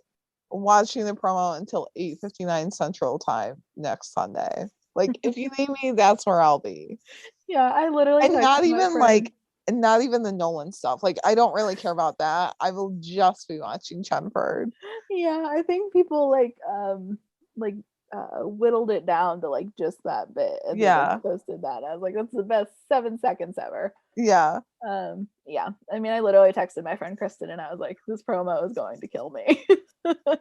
[SPEAKER 2] watching the promo until 8:59 Central Time next Sunday. Like, if you need me, that's where I'll be.
[SPEAKER 3] Yeah, I literally
[SPEAKER 2] And not
[SPEAKER 3] texted my
[SPEAKER 2] even
[SPEAKER 3] friend.
[SPEAKER 2] not even the Nolan stuff. Like, I don't really care about that. I will just be watching Chenford.
[SPEAKER 3] Yeah, I think people like whittled it down to like just that bit and then
[SPEAKER 2] Yeah.
[SPEAKER 3] like posted that. I was like, that's the best 7 seconds ever.
[SPEAKER 2] Yeah.
[SPEAKER 3] Yeah. I mean, I literally texted my friend Kristen and I was like, this promo is going to kill me. And it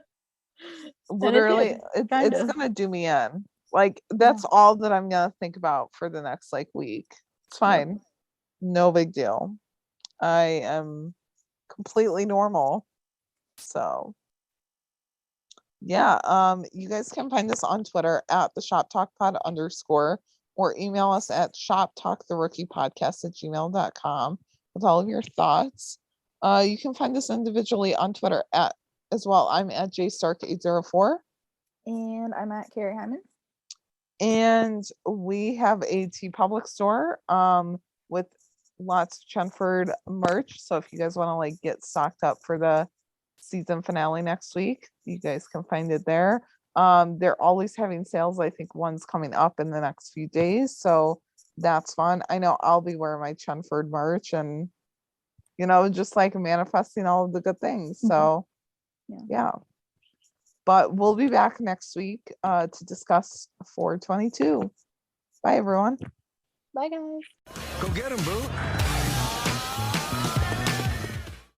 [SPEAKER 2] Literally,
[SPEAKER 3] did,
[SPEAKER 2] it's
[SPEAKER 3] kind
[SPEAKER 2] it's
[SPEAKER 3] of.
[SPEAKER 2] gonna do me in. Like,
[SPEAKER 3] Yeah.
[SPEAKER 2] that's all that I'm gonna think about for the next like week. It's
[SPEAKER 3] Yep.
[SPEAKER 2] fine. No big deal. I am completely normal. So yeah, you guys can find us on Twitter at the Shop Talk Pod _ or email us at shoptalktherookiepodcast@gmail.com with all of your thoughts. You can find us individually on Twitter at as well. I'm at jstark804.
[SPEAKER 3] And I'm at Carrie Hyman.
[SPEAKER 2] And we have a T Public store with lots of Chenford merch. So if you guys want to like get stocked up for the season finale next week, you guys can find it there. They're always having sales. I think one's coming up in the next few days. So that's fun. I know I'll be wearing my Chenford merch and just like manifesting all of the good things. So yeah. But we'll be back next week to discuss 422. Bye, everyone.
[SPEAKER 3] Bye, guys.
[SPEAKER 4] Go get him, boo.